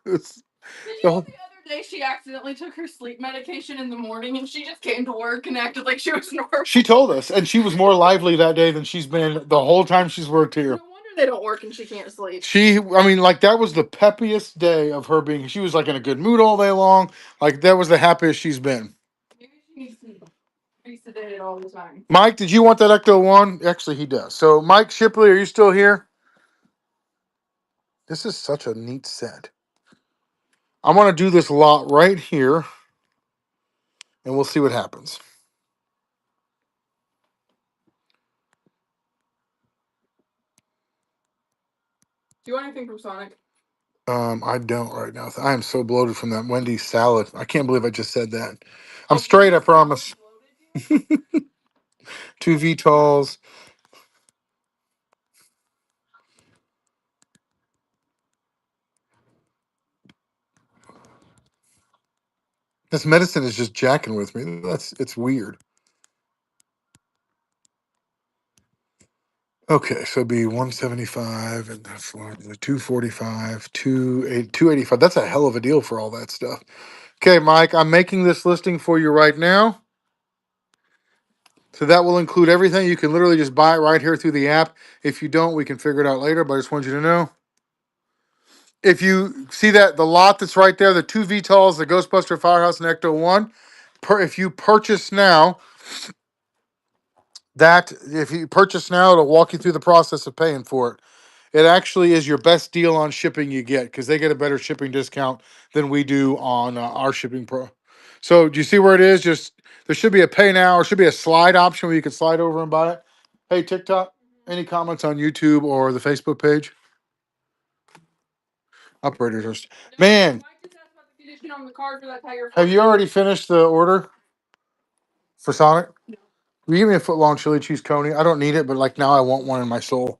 [SPEAKER 1] It's-
[SPEAKER 2] Did you know the other day she accidentally took her sleep medication in the morning and she just came to work and acted like she was normal?
[SPEAKER 1] She told us, and she was more lively that day than she's been the whole time she's worked here.
[SPEAKER 2] No wonder they don't work and she can't sleep.
[SPEAKER 1] That was the peppiest day of her being. She was like in a good mood all day long. Like that was the happiest she's been.
[SPEAKER 2] Maybe she needs to be sedated all the time.
[SPEAKER 1] Mike, did you want that Ecto One? Actually, he does. So, Mike Shipley, are you still here? This is such a neat set. I want to do this lot right here, and we'll see what happens.
[SPEAKER 2] Do you want anything from Sonic?
[SPEAKER 1] I don't right now. I am so bloated from that Wendy's salad. I can't believe I just said that. I'm straight, I promise. 2 VTOLs. This medicine is just jacking with me. It's weird. Okay, so it'd be 175 and that's 245, 285. That's a hell of a deal for all that stuff. Okay, Mike, I'm making this listing for you right now. So that will include everything. You can literally just buy it right here through the app. If you don't, we can figure it out later, but I just want you to know. If you see that the lot that's right there, the 2 VTOLs, the Ghostbuster Firehouse and Ecto One, if you purchase now, it'll walk you through the process of paying for it. It actually is your best deal on shipping you get because they get a better shipping discount than we do on our shipping pro. So do you see where it is? Just there should be a pay now, or should be a slide option where you can slide over and buy it. Hey TikTok, any comments on YouTube or the Facebook page? Operators are man.
[SPEAKER 2] On the card for that Tiger
[SPEAKER 1] Have you already finished the order for Sonic?
[SPEAKER 2] No.
[SPEAKER 1] Will you give me a foot long chili cheese coney? I don't need it, but like now I want one in my soul.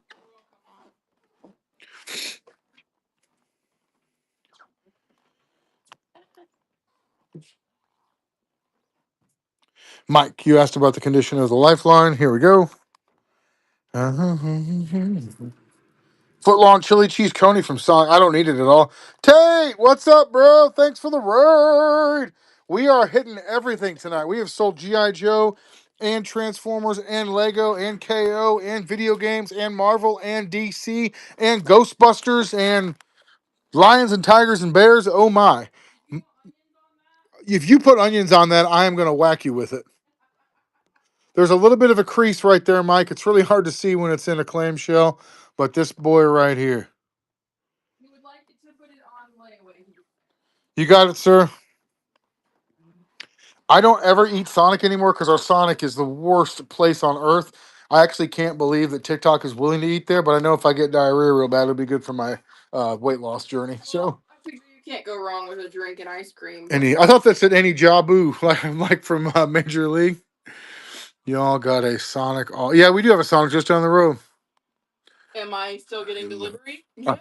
[SPEAKER 1] Mike, you asked about the condition of the lifeline. Here we go. Foot long chili cheese coney from Sonic. I don't need it at all. Tate, what's up, bro? Thanks for the raid. We are hitting everything tonight. We have sold G.I. Joe and Transformers and Lego and KO and video games and Marvel and DC and Ghostbusters and Lions and tigers and bears. Oh my! If you put onions on that, I am going to whack you with it. There's a little bit of a crease right there, Mike. It's really hard to see when it's in a clamshell, but this boy right here.
[SPEAKER 2] You would like it to put it on layaway.
[SPEAKER 1] You got it, sir. I don't ever eat Sonic anymore because our Sonic is the worst place on earth. I actually can't believe that TikTok is willing to eat there, but I know if I get diarrhea real bad, it'll be good for my weight loss journey. So,
[SPEAKER 2] I figure you can't go wrong with a drink and ice cream.
[SPEAKER 1] I thought that said any Jabu, like from Major League. Y'all got a Sonic. Yeah, we do have a Sonic just down the road.
[SPEAKER 2] Am I still getting delivery? Yeah.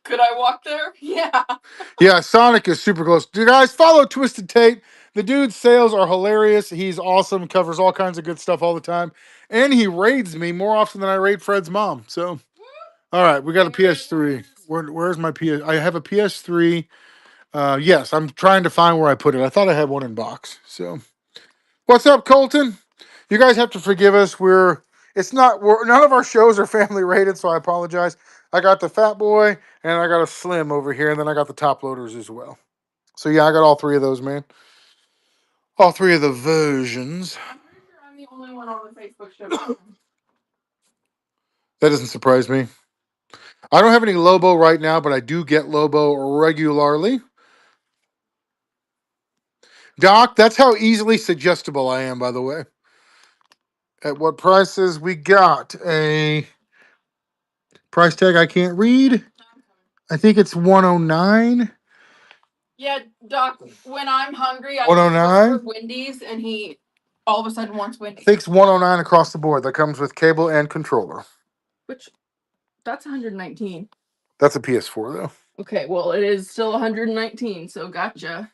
[SPEAKER 2] Could I walk there? Yeah.
[SPEAKER 1] Yeah, Sonic is super close. You guys follow Twisted Tate. The dude's sales are hilarious. He's awesome. Covers all kinds of good stuff all the time, and he raids me more often than I raid Fred's mom. So, all right, we got a PS3. Where's my PS? I have a PS3. Yes, I'm trying to find where I put it. I thought I had one in box. So, what's up, Colton? You guys have to forgive us. None of our shows are family rated, so I apologize. I got the Fat Boy and I got a Slim over here, and then I got the top loaders as well. So yeah, I got all three of those, man. All three of the versions.
[SPEAKER 2] I'm pretty sure I'm the only one on the Facebook show.
[SPEAKER 1] That doesn't surprise me. I don't have any Lobo right now, but I do get Lobo regularly. Doc, that's how easily suggestible I am, by the way. At what prices we got? A price tag I can't read. I think it's 109.
[SPEAKER 2] Yeah, Doc, when I'm hungry, I
[SPEAKER 1] 109?
[SPEAKER 2] order Wendy's and he all of a sudden wants
[SPEAKER 1] I
[SPEAKER 2] Wendy's.
[SPEAKER 1] think it's 109 across the board. That comes with cable and controller.
[SPEAKER 2] Which, that's 119.
[SPEAKER 1] That's a PS4 though.
[SPEAKER 2] Okay, well, it is still 119, so gotcha.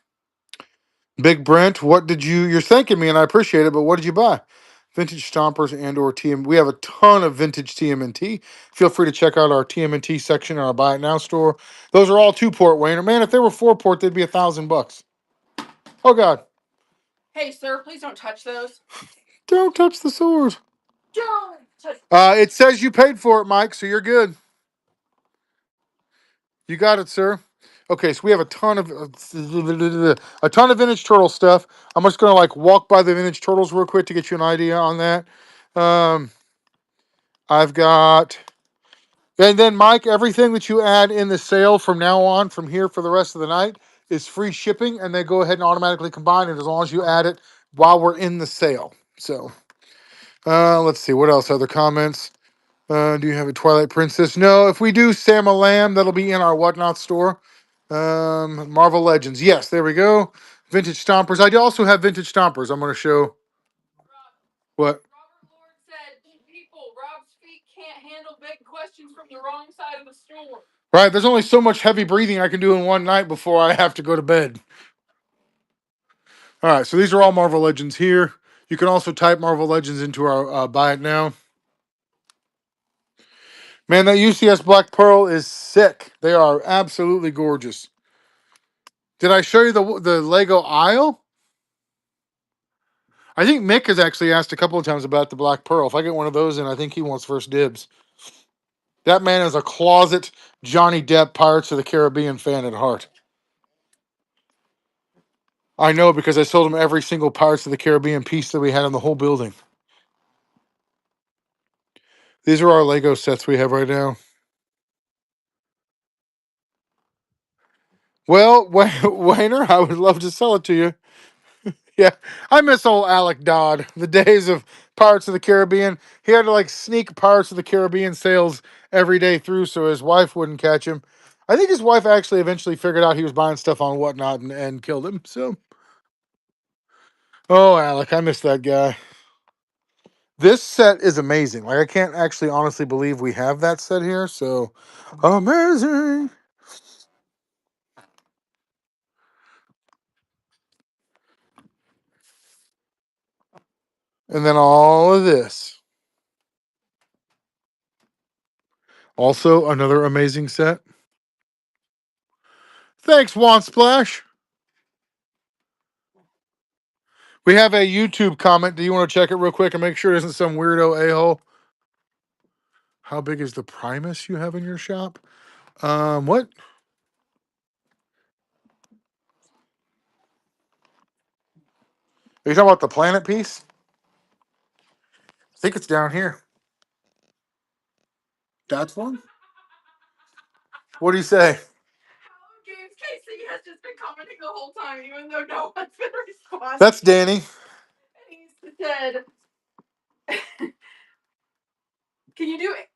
[SPEAKER 1] Big Brent, you're thanking me and I appreciate it, but what did you buy? Vintage Stompers and or TM. We have a ton of vintage TMNT. Feel free to check out our TMNT section in our Buy It Now store. Those are all 2-port, Wayne. Man, if they were 4-port, they'd be $1,000. Oh God.
[SPEAKER 2] Hey, sir, please don't touch those.
[SPEAKER 1] Don't touch the sword.
[SPEAKER 2] Don't touch.
[SPEAKER 1] It says you paid for it, Mike, so you're good. You got it, sir. Okay, so we have a ton of vintage turtle stuff. I'm just gonna walk by the vintage turtles real quick to get you an idea on that. I've got, and then Mike, everything that you add in the sale from now on, from here for the rest of the night, is free shipping, and they go ahead and automatically combine it as long as you add it while we're in the sale. So, let's see what else. Other comments. Do you have a Twilight Princess? No. If we do Sam Lamb, that'll be in our Whatnot store. Marvel Legends. Yes, there we go. Vintage Stompers. I do also have Vintage Stompers. I'm going to show. What?
[SPEAKER 2] Robert Lord said, Rob's feet can't handle big questions from the wrong side of the store.
[SPEAKER 1] Right. There's only so much heavy breathing I can do in one night before I have to go to bed. All right. So these are all Marvel Legends here. You can also type Marvel Legends into our Buy It Now. Man, that UCS Black Pearl is sick. They are absolutely gorgeous. Did I show you the Lego aisle? I think Mick has actually asked a couple of times about the Black Pearl. If I get one of those in, I think he wants first dibs. That man is a closet Johnny Depp Pirates of the Caribbean fan at heart. I know because I sold him every single Pirates of the Caribbean piece that we had in the whole building. These are our Lego sets we have right now. Well, Wayner, I would love to sell it to you. Yeah, I miss old Alec Dodd. The days of Pirates of the Caribbean. He had to sneak Pirates of the Caribbean sales every day through so his wife wouldn't catch him. I think his wife actually eventually figured out he was buying stuff on Whatnot and killed him. So, oh, Alec, I miss that guy. This set is amazing. I can't actually honestly believe we have that set here. So, amazing. And then all of this. Also, another amazing set. Thanks, Splash. We have a YouTube comment. Do you want to check it real quick and make sure it isn't some weirdo a-hole? How big is the Primus you have in your shop? What? Are you talking about the planet piece? I think it's down here. That's one? What do you say?
[SPEAKER 2] James Casey has just been commenting the whole time, even though no one's been responding.
[SPEAKER 1] That's Danny.
[SPEAKER 2] And he said, can you do it?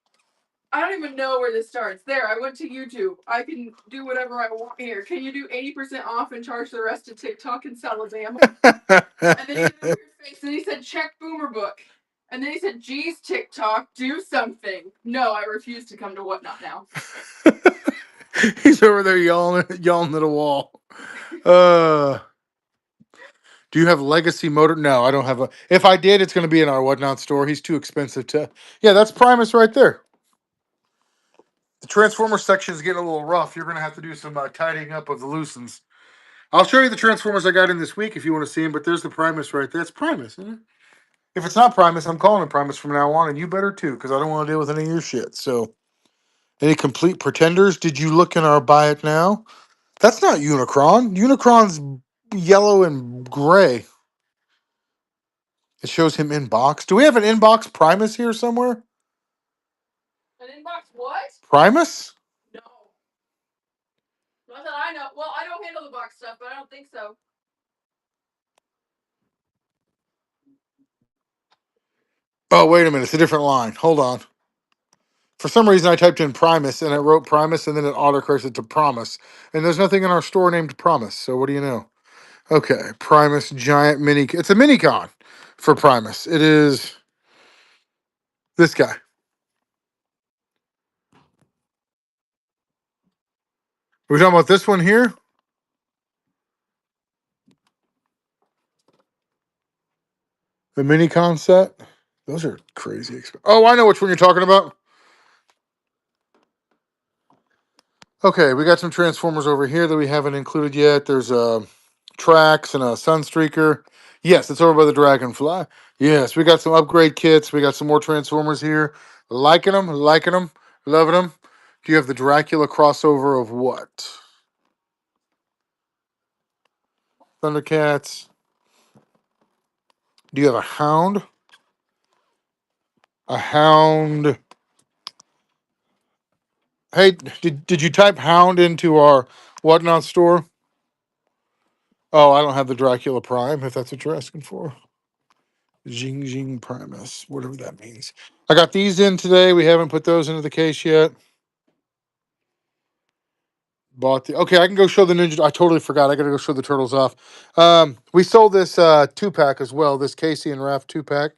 [SPEAKER 2] I don't even know where this starts. There, I went to YouTube. I can do whatever I want here. Can you do 80% off and charge the rest to TikTok and Alabama? And then he did a weird face, and he said, check Boomer Book. And then he said, geez, TikTok, do something. No, I refuse to come to Whatnot now.
[SPEAKER 1] He's over there yelling at the wall. Do you have Legacy Motor? No, I don't have a. If I did, it's going to be in our Whatnot store. He's too expensive to. Yeah, that's Primus right there. The Transformer section is getting a little rough. You're going to have to do some tidying up of the loose ends. I'll show you the Transformers I got in this week if you want to see them, but there's the Primus right there. It's Primus, isn't it? If it's not Primus, I'm calling it Primus from now on, and you better too, because I don't want to deal with any of your shit. So, any complete pretenders? Did you look in our Buy It Now? That's not Unicron. Unicron's yellow and gray. It shows him inbox. Do we have an inbox Primus here somewhere?
[SPEAKER 2] An inbox what?
[SPEAKER 1] Primus?
[SPEAKER 2] No. Not that I know. Well, I don't handle the box stuff, but I don't think so.
[SPEAKER 1] Oh, wait a minute. It's a different line. Hold on. For some reason, I typed in Primus, and it wrote Primus, and then it autocorrected to Promise. And there's nothing in our store named Promise, so what do you know? Okay, Primus Giant Mini. It's a Minicon for Primus. It is this guy. Are we talking about this one here? The Minicon set? Those are crazy expensive. Oh, I know which one you're talking about. Okay, we got some Transformers over here that we haven't included yet. There's a Trax and a Sunstreaker. Yes, it's over by the Dragonfly. Yes, we got some upgrade kits. We got some more Transformers here. Liking them, loving them. Do you have the Dracula crossover of what? Thundercats. Do you have a Hound? A Hound. Hey, did you type Hound into our Whatnot store? Oh, I don't have the Dracula Prime, if that's what you're asking for. Jing Jing Primus, whatever that means. I got these in today. We haven't put those into the case yet. Bought the. Okay, I can go show the Ninja. I totally forgot. I got to go show the Turtles off. We sold this 2-pack as well. This Casey and Raph 2-pack.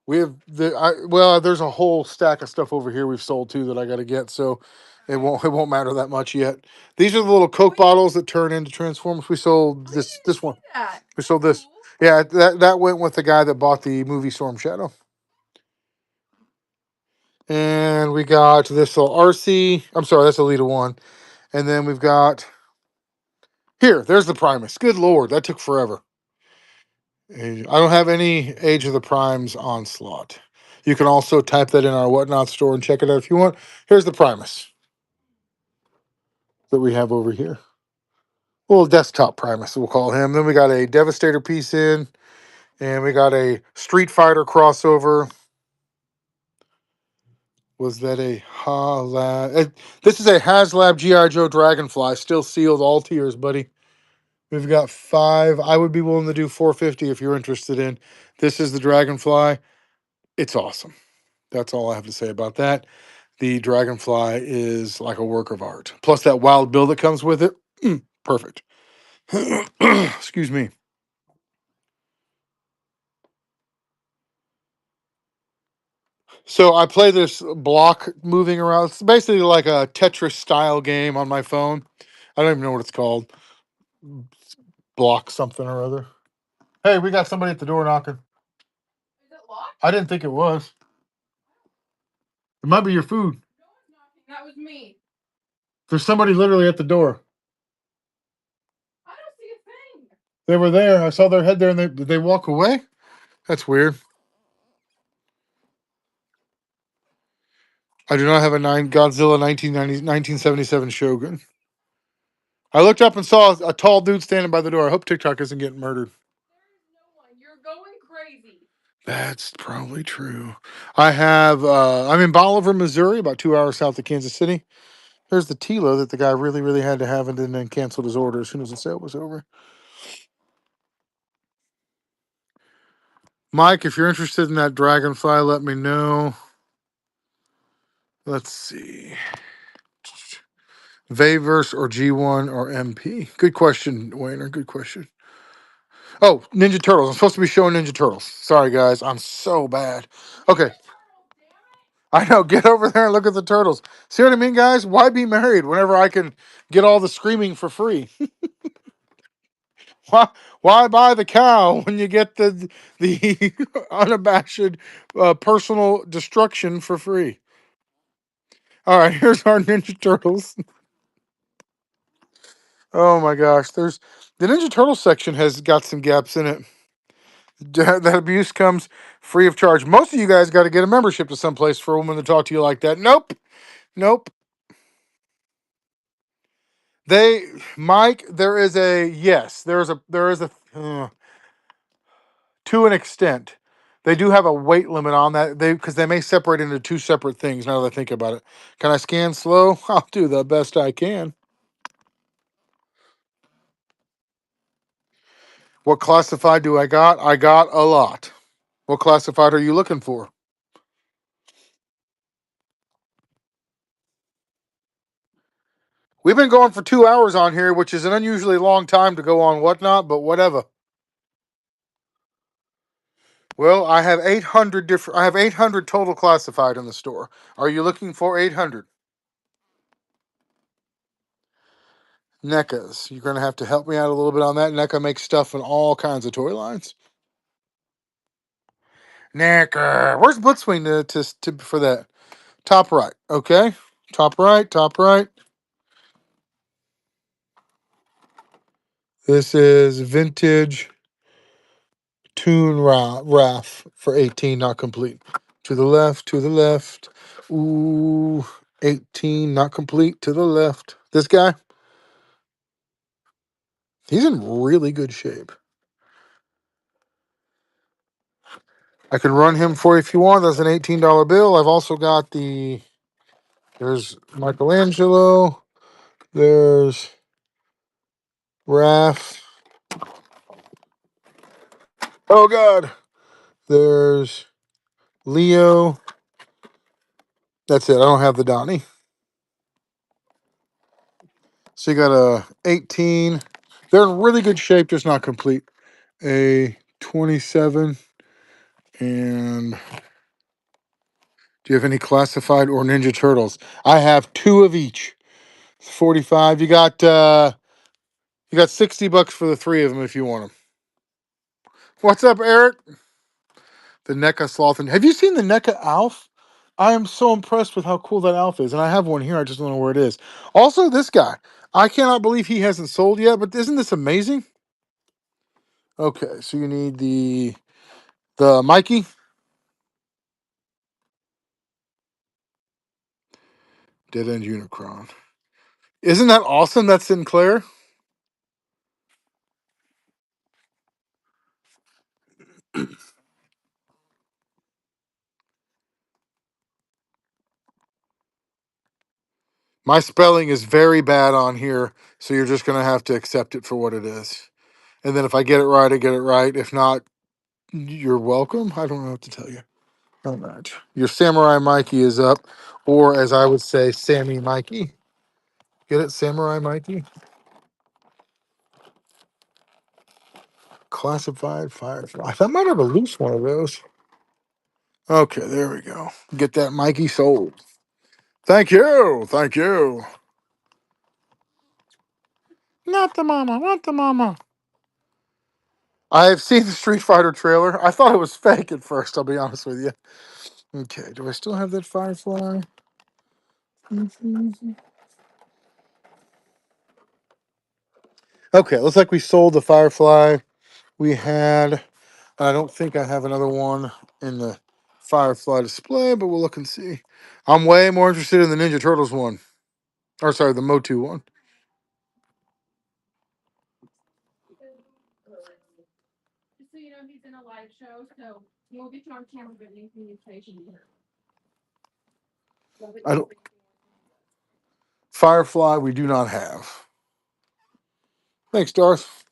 [SPEAKER 1] We have there's a whole stack of stuff over here we've sold too that I got to get. So it won't matter that much yet. These are the little Coke bottles that turn into Transformers. We sold this one. We sold this. Yeah, that went with the guy that bought the movie Storm Shadow. And we got this little RC. I'm sorry, that's Elita 1. And then we've got there's the Primus. Good Lord, that took forever. I don't have any Age of the Primes Onslaught. You can also type that in our Whatnot store and check it out if you want. Here's the Primus that we have over here. Well, desktop Primus, we'll call him. Then we got a Devastator piece in, and we got a Street Fighter crossover. Was that a HaLab? This is a HasLab G.I. Joe Dragonfly, still sealed, all tears, buddy. We've got 5. I would be willing to do $450 if you're interested in. This is the Dragonfly. It's awesome. That's all I have to say about that. The Dragonfly is like a work of art. Plus that wild bill that comes with it. Perfect. Excuse me. So I play this block moving around. It's basically like a Tetris style game on my phone. I don't even know what it's called. Block something or other. Hey, we got somebody at the door knocking.
[SPEAKER 2] Is it locked?
[SPEAKER 1] I didn't think it was. It might be your food.
[SPEAKER 2] No one's knocking. That was me.
[SPEAKER 1] There's somebody literally at the door.
[SPEAKER 2] I don't see a thing.
[SPEAKER 1] They were there. I saw their head there, and did they walk away? That's weird. I do not have a Godzilla 1977 Shogun. I looked up and saw a tall dude standing by the door. I hope TikTok isn't getting murdered. That's probably true. I'm in Bolivar, Missouri, about 2 hours south of Kansas City. There's the Tilo that the guy really, really had to have and then canceled his order as soon as the sale was over. Mike, if you're interested in that Dragonfly, let me know. Let's see. Vayverse or G1 or MP? Good question, Wayner. Good question. Oh, Ninja Turtles. I'm supposed to be showing Ninja Turtles. Sorry, guys. I'm so bad. Okay. I know. Get over there and look at the turtles. See what I mean, guys? Why be married whenever I can get all the screaming for free? why, why buy the cow when you get the unabashed personal destruction for free? All right, here's our Ninja Turtles. Oh my gosh, there's the Ninja Turtle section has got some gaps in it. That abuse comes free of charge. Most of you guys got to get a membership to someplace for a woman to talk to you like that. Nope, nope. They, Mike, there is a yes. There is a to an extent. They do have a weight limit on that. Because they may separate into two separate things. Now that I think about it, can I scan slow? I'll do the best I can. What classified do I got? I got a lot. What classified are you looking for? We've been going for 2 hours on here, which is an unusually long time to go on whatnot, but whatever. Well, I have 800 different. I have 800 total classified in the store. Are you looking for 800? NECAs. You're going to have to help me out a little bit on that. NECA makes stuff in all kinds of toy lines. NECA. Where's Blitzwing to for that? Top right. Okay. Top right. Top right. This is vintage Toon Wrath for 18, not complete. To the left. To the left. Ooh. 18, not complete. To the left. This guy. He's in really good shape. I can run him for you if you want. That's an $18 bill. I've also got there's Michelangelo. There's Raph. Oh, God. There's Leo. That's it. I don't have the Donnie. So you got a 18. They're in really good shape, just not complete. A 27. And do you have any classified or Ninja Turtles? I have two of each. 45. You got $60 for the three of them if you want them. What's up, Eric? The NECA Sloth. Have you seen the NECA Alf? I am so impressed with how cool that Alf is. And I have one here. I just don't know where it is. Also, this guy. I cannot believe he hasn't sold yet, but isn't this amazing? Okay, so you need the Mikey. Dead End Unicron. Isn't that awesome? That's Sinclair. My spelling is very bad on here, so you're just going to have to accept it for what it is. And then if I get it right, I get it right. If not, you're welcome. I don't know what to tell you. All right. Your Samurai Mikey is up, or as I would say, Sammy Mikey. Get it? Samurai Mikey? Classified Firefly. I might have a loose one of those. Okay, there we go. Get that Mikey sold. Thank you. Thank you. Not the mama. Not the mama. I have seen the Street Fighter trailer. I thought it was fake at first, I'll be honest with you. Okay, do I still have that Firefly? Okay, looks like we sold the Firefly. We had, I don't think I have another one in the Firefly display, but we'll look and see. I'm way more interested in the Ninja Turtles one. Or sorry, the Motu one.
[SPEAKER 2] so you know, he's in a live show, so we'll get you on camera, but you can use station here.
[SPEAKER 1] I don't. Firefly, we do not have. Thanks, Darth.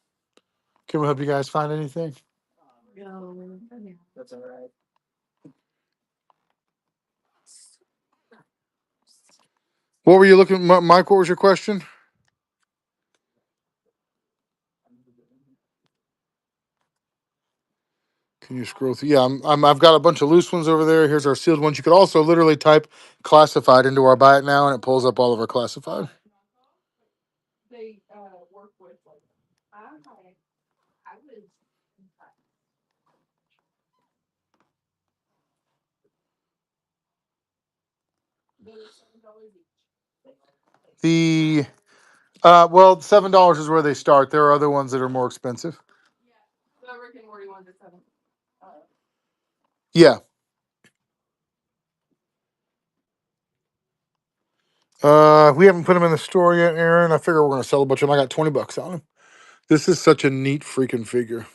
[SPEAKER 1] Can we help you guys find anything?
[SPEAKER 2] No.
[SPEAKER 3] That's all right.
[SPEAKER 1] What were you looking, Mike? What was your question? Can you scroll through? Yeah, I've got a bunch of loose ones over there. Here's our sealed ones. You could also literally type classified into our buy it now, and it pulls up all of our classified.
[SPEAKER 2] They work with like I was they're $7 each.
[SPEAKER 1] The well, $7 is where they start. There are other ones that are more expensive.
[SPEAKER 2] Yeah, the Rick and Morty ones at 7.
[SPEAKER 1] Yeah. We haven't put them in the store yet, Aaron. I figure we're gonna sell a bunch of them. I got $20 on them. This is such a neat freaking figure.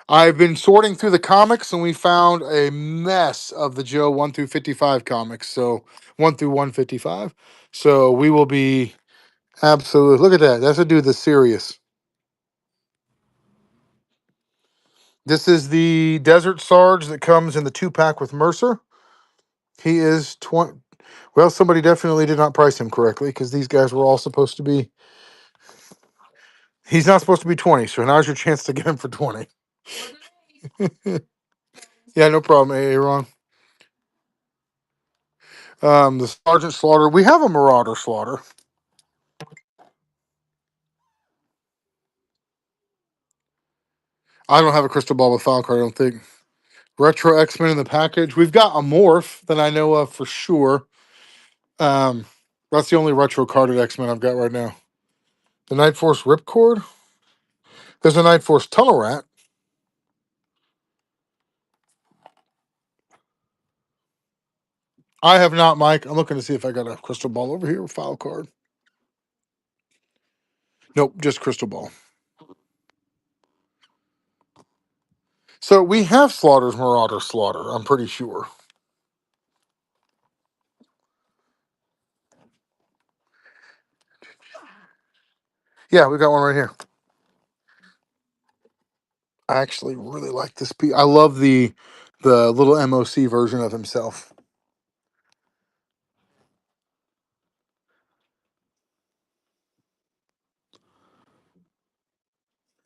[SPEAKER 1] I've been sorting through the comics, and we found a mess of the Joe 1 through 55 comics. So 1 through 155. So we will be absolutely. Look at that. That's a dude that's serious. This is the Desert Sarge that comes in the 2-pack with Mercer. He is 20. Well, somebody definitely did not price him correctly because these guys were all supposed to be. He's not supposed to be 20, so now's your chance to get him for 20. Yeah, no problem, Aaron. The Sergeant Slaughter. We have a Marauder Slaughter. I don't have a crystal ball with Falcon, I don't think. Retro X-Men in the package. We've got a Morph that I know of for sure. That's the only retro carded X-Men I've got right now. The Night Force Ripcord. There's a Night Force Tunnel Rat. I have not, Mike. I'm looking to see if I got a crystal ball over here. File card. Nope, just crystal ball. So we have Slaughter's Marauder Slaughter, I'm pretty sure. Yeah, we got one right here. I actually really like this piece. I love the little MOC version of himself.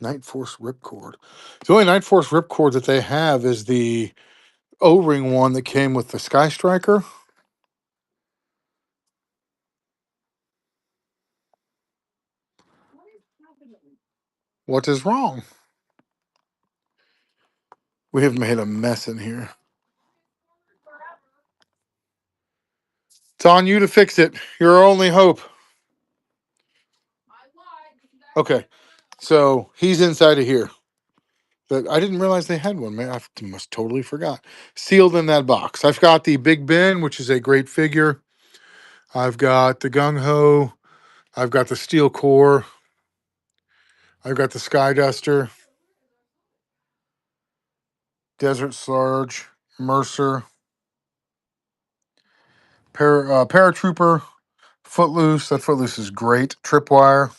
[SPEAKER 1] Night Force Ripcord. The only Night Force Ripcord that they have is the O-ring one that came with the Sky Striker. What is wrong? We have made a mess in here. It's on you to fix it. You're our only hope. Okay, so he's inside of here. But I didn't realize they had one, man. I must totally forgot. Sealed in that box. I've got the Big Ben, which is a great figure. I've got the Gung Ho. I've got the Steel Core. I've got the Sky Duster, Desert Sarge, Mercer, Paratrooper, Footloose. That Footloose is great. Tripwire.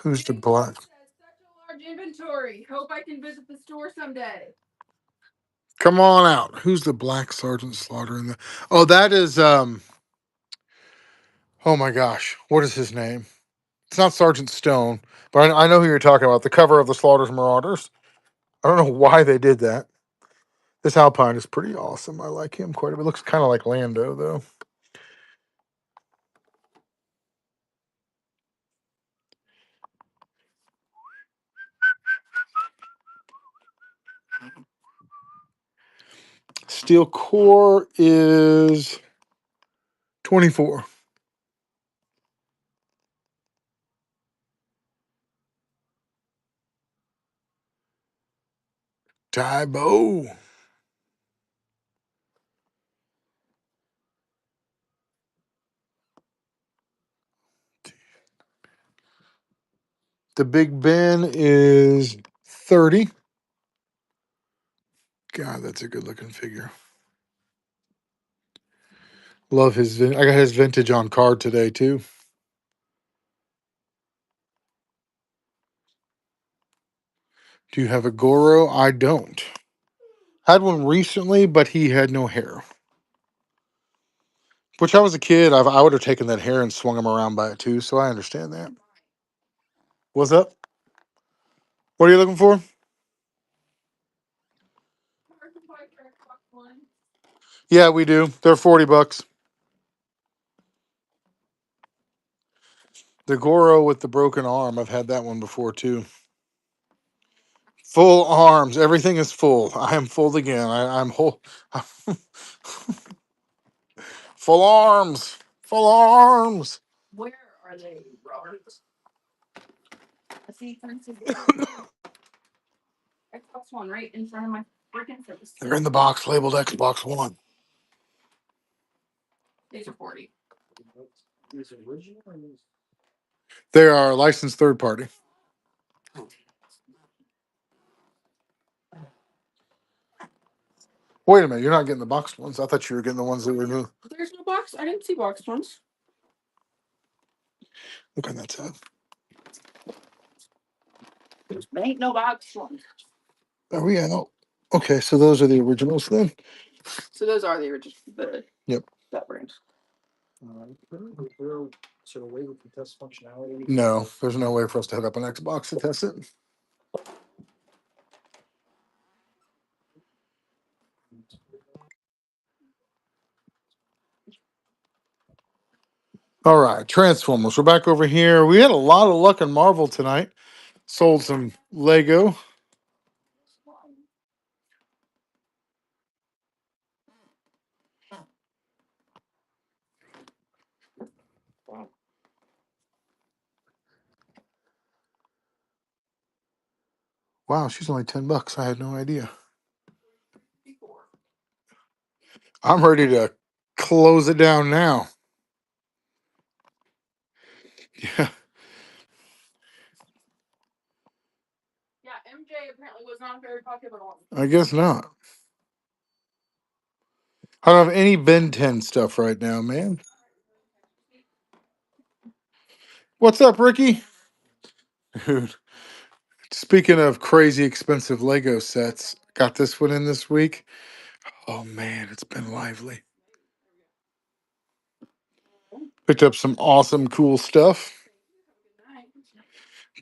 [SPEAKER 1] Who's the black?
[SPEAKER 2] Such a large inventory. Hope I can visit the store someday.
[SPEAKER 1] Come on out. Who's the Black Sergeant Slaughter in the? Oh, that is Oh my gosh, what is his name? It's not Sergeant Stone, but I know who you're talking about. The cover of the Slaughter's Marauders. I don't know why they did that. This Alpine is pretty awesome. I like him quite a bit. Looks kind of like Lando though. Steel Core is 24. Tybo. The Big Ben is 30. God, that's a good looking figure. Love his. I got his vintage on card today too. Do you have a Goro? I don't. Had one recently, but he had no hair. Which I was a kid, I would have taken that hair and swung him around by it too. So I understand that. What's up? What are you looking for? Yeah, we do. They're $40. The Goro with the broken arm. I've had that one before too. Full arms. Everything is full. I am full again. I'm whole. Full arms. Full arms.
[SPEAKER 2] Where are they, Robert? I see Xbox One right in front of my freaking face.
[SPEAKER 1] They're in the box labeled Xbox One.
[SPEAKER 2] These are 40.
[SPEAKER 1] They are licensed third party. Wait a minute. You're not getting the boxed ones. I thought you were getting the ones that were new.
[SPEAKER 2] There's no box. I didn't see boxed ones.
[SPEAKER 1] Look on that side.
[SPEAKER 2] There ain't no boxed ones.
[SPEAKER 1] Oh, yeah. No. Okay. So those are the originals then?
[SPEAKER 2] So those are the original.
[SPEAKER 1] Yep.
[SPEAKER 2] That brand.
[SPEAKER 1] No, there's no way for us to hook up an Xbox to test it. All right, Transformers. We're back over here. We had a lot of luck in Marvel tonight. Sold some Lego. Wow, she's only $10. I had no idea. I'm ready to close it down now. Yeah,
[SPEAKER 2] Yeah, MJ apparently was not a very popular one.
[SPEAKER 1] I guess not. I don't have any Ben 10 stuff right now, man. What's up, Ricky? Dude, speaking of crazy expensive Lego sets, got this one in this week. Oh man, it's been lively. Picked up some awesome, cool stuff.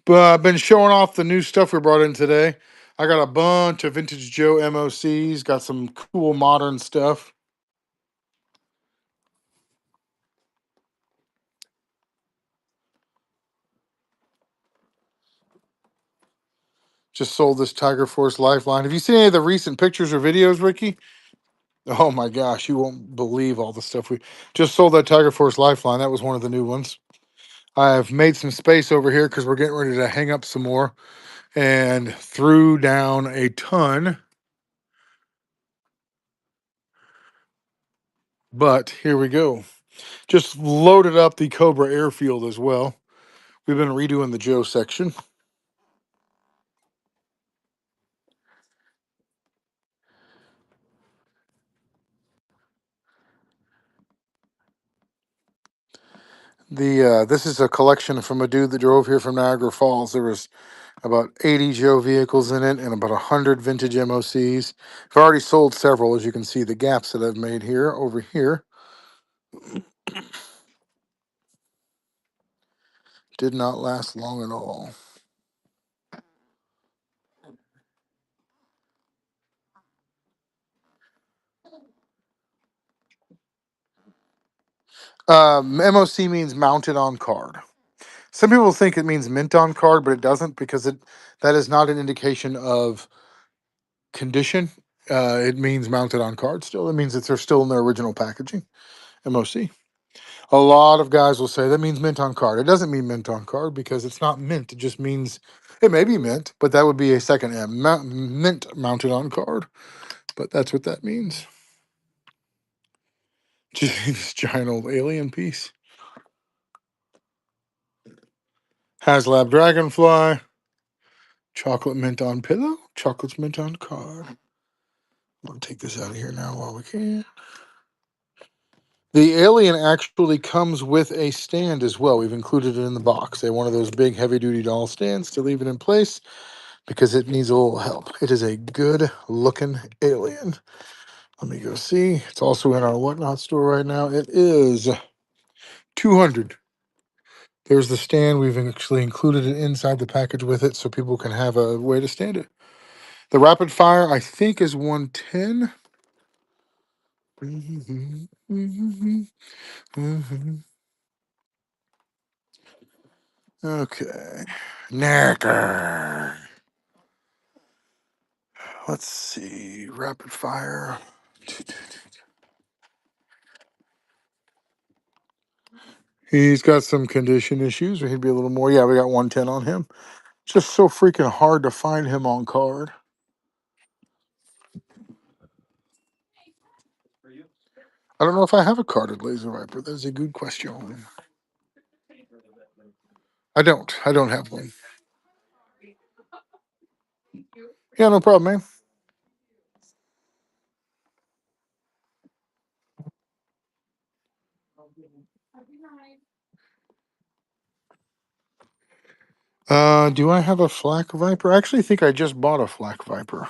[SPEAKER 1] But I've been showing off the new stuff we brought in today. I got a bunch of vintage Joe MOCs, got some cool modern stuff. Just sold this Tiger Force Lifeline. Have you seen any of the recent pictures or videos, Ricky? Oh my gosh, you won't believe all the stuff we just sold that Tiger Force Lifeline. That was one of the new ones. I've made some space over here because we're getting ready to hang up some more and threw down a ton. But here we go. Just loaded up the Cobra Airfield as well. We've been redoing the Joe section. This is a collection from a dude that drove here from Niagara Falls. There was about 80 Joe vehicles in it and about 100 vintage MOCs. I've already sold several, as you can see the gaps that I've made here over here. Did not last long at all. MOC means mounted on card. Some people think it means mint on card, but it doesn't because that is not an indication of condition. It means mounted on card still. It means that they're still in their original packaging. MOC. A lot of guys will say that means mint on card. It doesn't mean mint on card because it's not mint. It just means it may be mint, but that would be a second M. Mint mounted on card. But that's what that means. Just this giant old alien piece. HasLab Dragonfly. Chocolate mint on pillow. Chocolate mint on card. I'm going to take this out of here now while we can. The alien actually comes with a stand as well. We've included it in the box. They're one of those big heavy-duty doll stands to leave it in place because it needs a little help. It is a good-looking alien. Let me go see. It's also in our Whatnot store right now. It is $200. There's the stand. We've actually included it inside the package with it so people can have a way to stand it. The rapid fire, I think, is 110. Okay. Knacker. Let's see. Rapid fire. He's got some condition issues. He'd be a little more. Yeah, we got 110 on him. It's just so freaking hard to find him on card. I don't know if I have a carded Laser Viper. That's a good question. I don't. I don't have one. Yeah, no problem, man. Do I have a Flak Viper? I actually think I just bought a Flak Viper.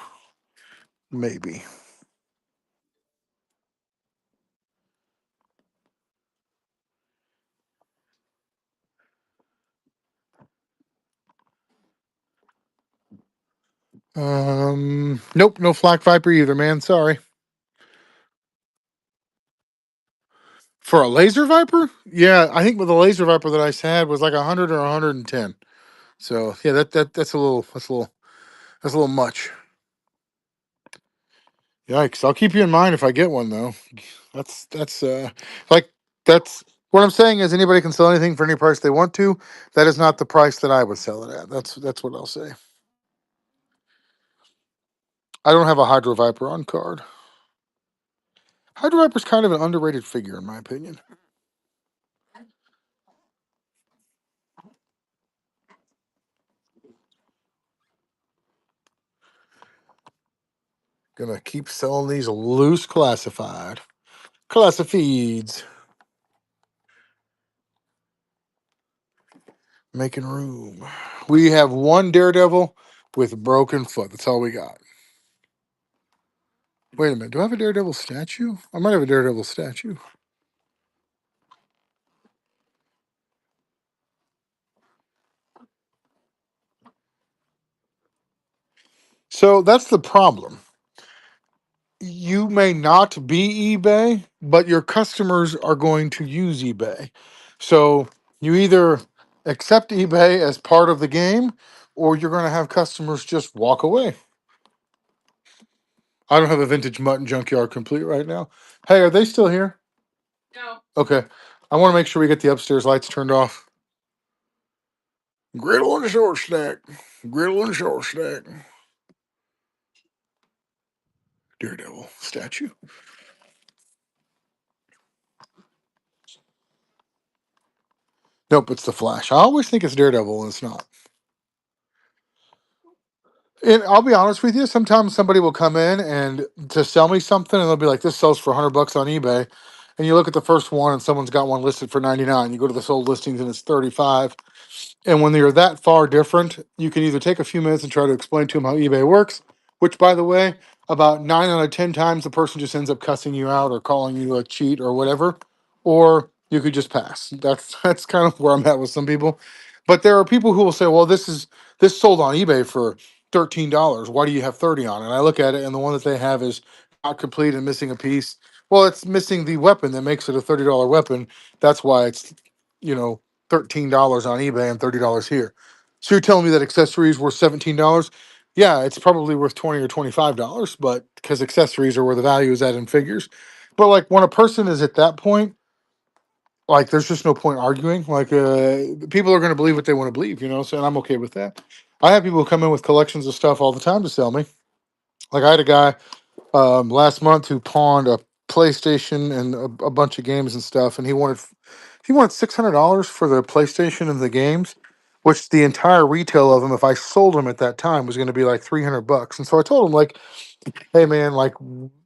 [SPEAKER 1] Maybe. Nope, no Flak Viper either, man. Sorry. For a Laser Viper? Yeah, I think with the Laser Viper that I had was like 100 or 110. So yeah, that's a little much. Yikes! I'll keep you in mind if I get one though. That's like that's what I'm saying is anybody can sell anything for any price they want to. That is not the price that I would sell it at. That's what I'll say. I don't have a Hydro Viper on card. Hydro Viper's kind of an underrated figure in my opinion. Gonna keep selling these loose classified. Classifieds. Making room. We have one Daredevil with a broken foot. That's all we got. Wait a minute. Do I have a Daredevil statue? I might have a Daredevil statue. So that's the problem. You may not be eBay, but your customers are going to use eBay. So you either accept eBay as part of the game or you're going to have customers just walk away. I don't have a vintage mutton junkyard complete right now. Hey, are they still here?
[SPEAKER 2] No.
[SPEAKER 1] Okay. I want to make sure we get the upstairs lights turned off. Griddle and short stack. Griddle and short stack. Daredevil statue. Nope, it's the Flash. I always think it's Daredevil and it's not. And I'll be honest with you, sometimes somebody will come in and to sell me something and they'll be like, this sells for $100 on eBay. And you look at the first one and someone's got one listed for 99. You go to the sold listings and it's 35. And when they're that far different, you can either take a few minutes and try to explain to them how eBay works, which, by the way, about 9 out of 10 times the person just ends up cussing you out or calling you a cheat or whatever, or you could just pass. That's kind of where I'm at with some people. But there are people who will say, "Well, this sold on eBay for $13. Why do you have 30 on it?" And I look at it, and the one that they have is not complete and missing a piece. Well, it's missing the weapon that makes it a $30 weapon. That's why it's you know $13 on eBay and $30 here. So you're telling me that accessories were $17? Yeah, it's probably worth 20 or $25, but because accessories are where the value is at in figures. But like when a person is at that point, like there's just no point arguing. Like people are going to believe what they want to believe, so and I'm okay with that. I have people come in with collections of stuff all the time to sell me. Like I had a guy last month who pawned a PlayStation and a bunch of games and stuff, and he wanted $600 for the PlayStation and the games. which the entire retail of them, if I sold them at that time, was going to be like $300. And so I told him, like, hey man, like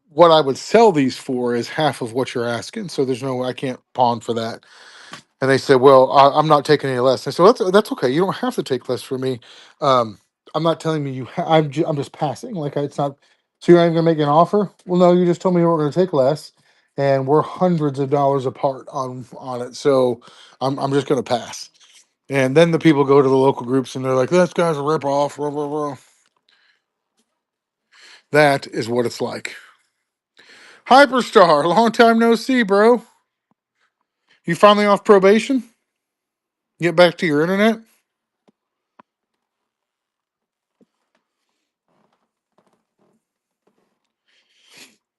[SPEAKER 1] what I would sell these for is half of what you're asking. So there's no, I can't pawn for that. And they said, well, I'm not taking any less. I said, well, that's okay. You don't have to take less for me. Um, I'm not telling you, I'm just passing. Like it's not, so you're not even gonna make an offer? Well, no, you just told me you weren't gonna take less. And we're hundreds of dollars apart on it. So I'm just gonna pass. And then the people go to the local groups and they're like, this guy's a ripoff. Blah, blah, blah. That is what it's like. Hyperstar, long time no see, bro. You finally off probation? Get back to your internet?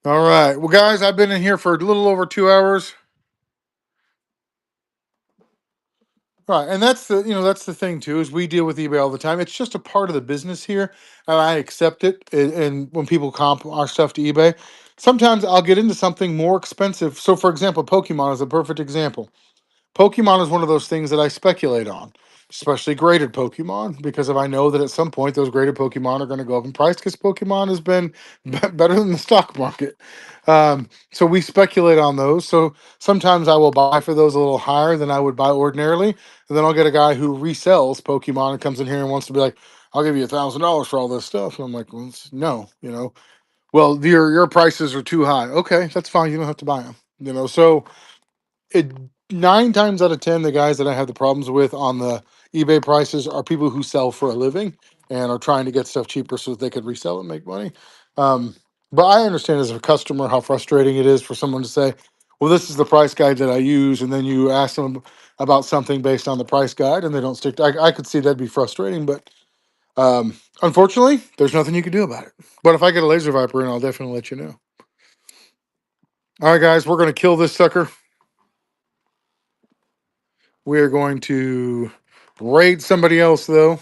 [SPEAKER 1] All right. Well, guys, I've been in here for a little over 2 hours. Right, and that's that's the thing too is we deal with eBay all the time. It's just a part of the business here, and I accept it. And when people comp our stuff to eBay, sometimes I'll get into something more expensive. So, for example, Pokemon is a perfect example. Pokemon is one of those things that I speculate on, especially graded Pokemon, because if I know that at some point those graded Pokemon are going to go up in price, because Pokemon has been better than the stock market. So we speculate on those. So sometimes I will buy for those a little higher than I would buy ordinarily, and then I'll get a guy who resells Pokemon and comes in here and wants to be like, "I'll give you $1,000 for all this stuff." And I'm like, well, no, well, your prices are too high. Okay, that's fine. You don't have to buy them. So it 9 times out of 10, the guys that I have the problems with on the eBay prices are people who sell for a living and are trying to get stuff cheaper so that they could resell it and make money. Um, but I understand as a customer how frustrating it is for someone to say, "Well, this is the price guide that I use," and then you ask them about something based on the price guide and they don't stick. I could see that'd be frustrating, but unfortunately, there's nothing you can do about it. But if I get a laser viper in, I'll definitely let you know. All right, guys, we're gonna kill this sucker. We are going to raid somebody else, though.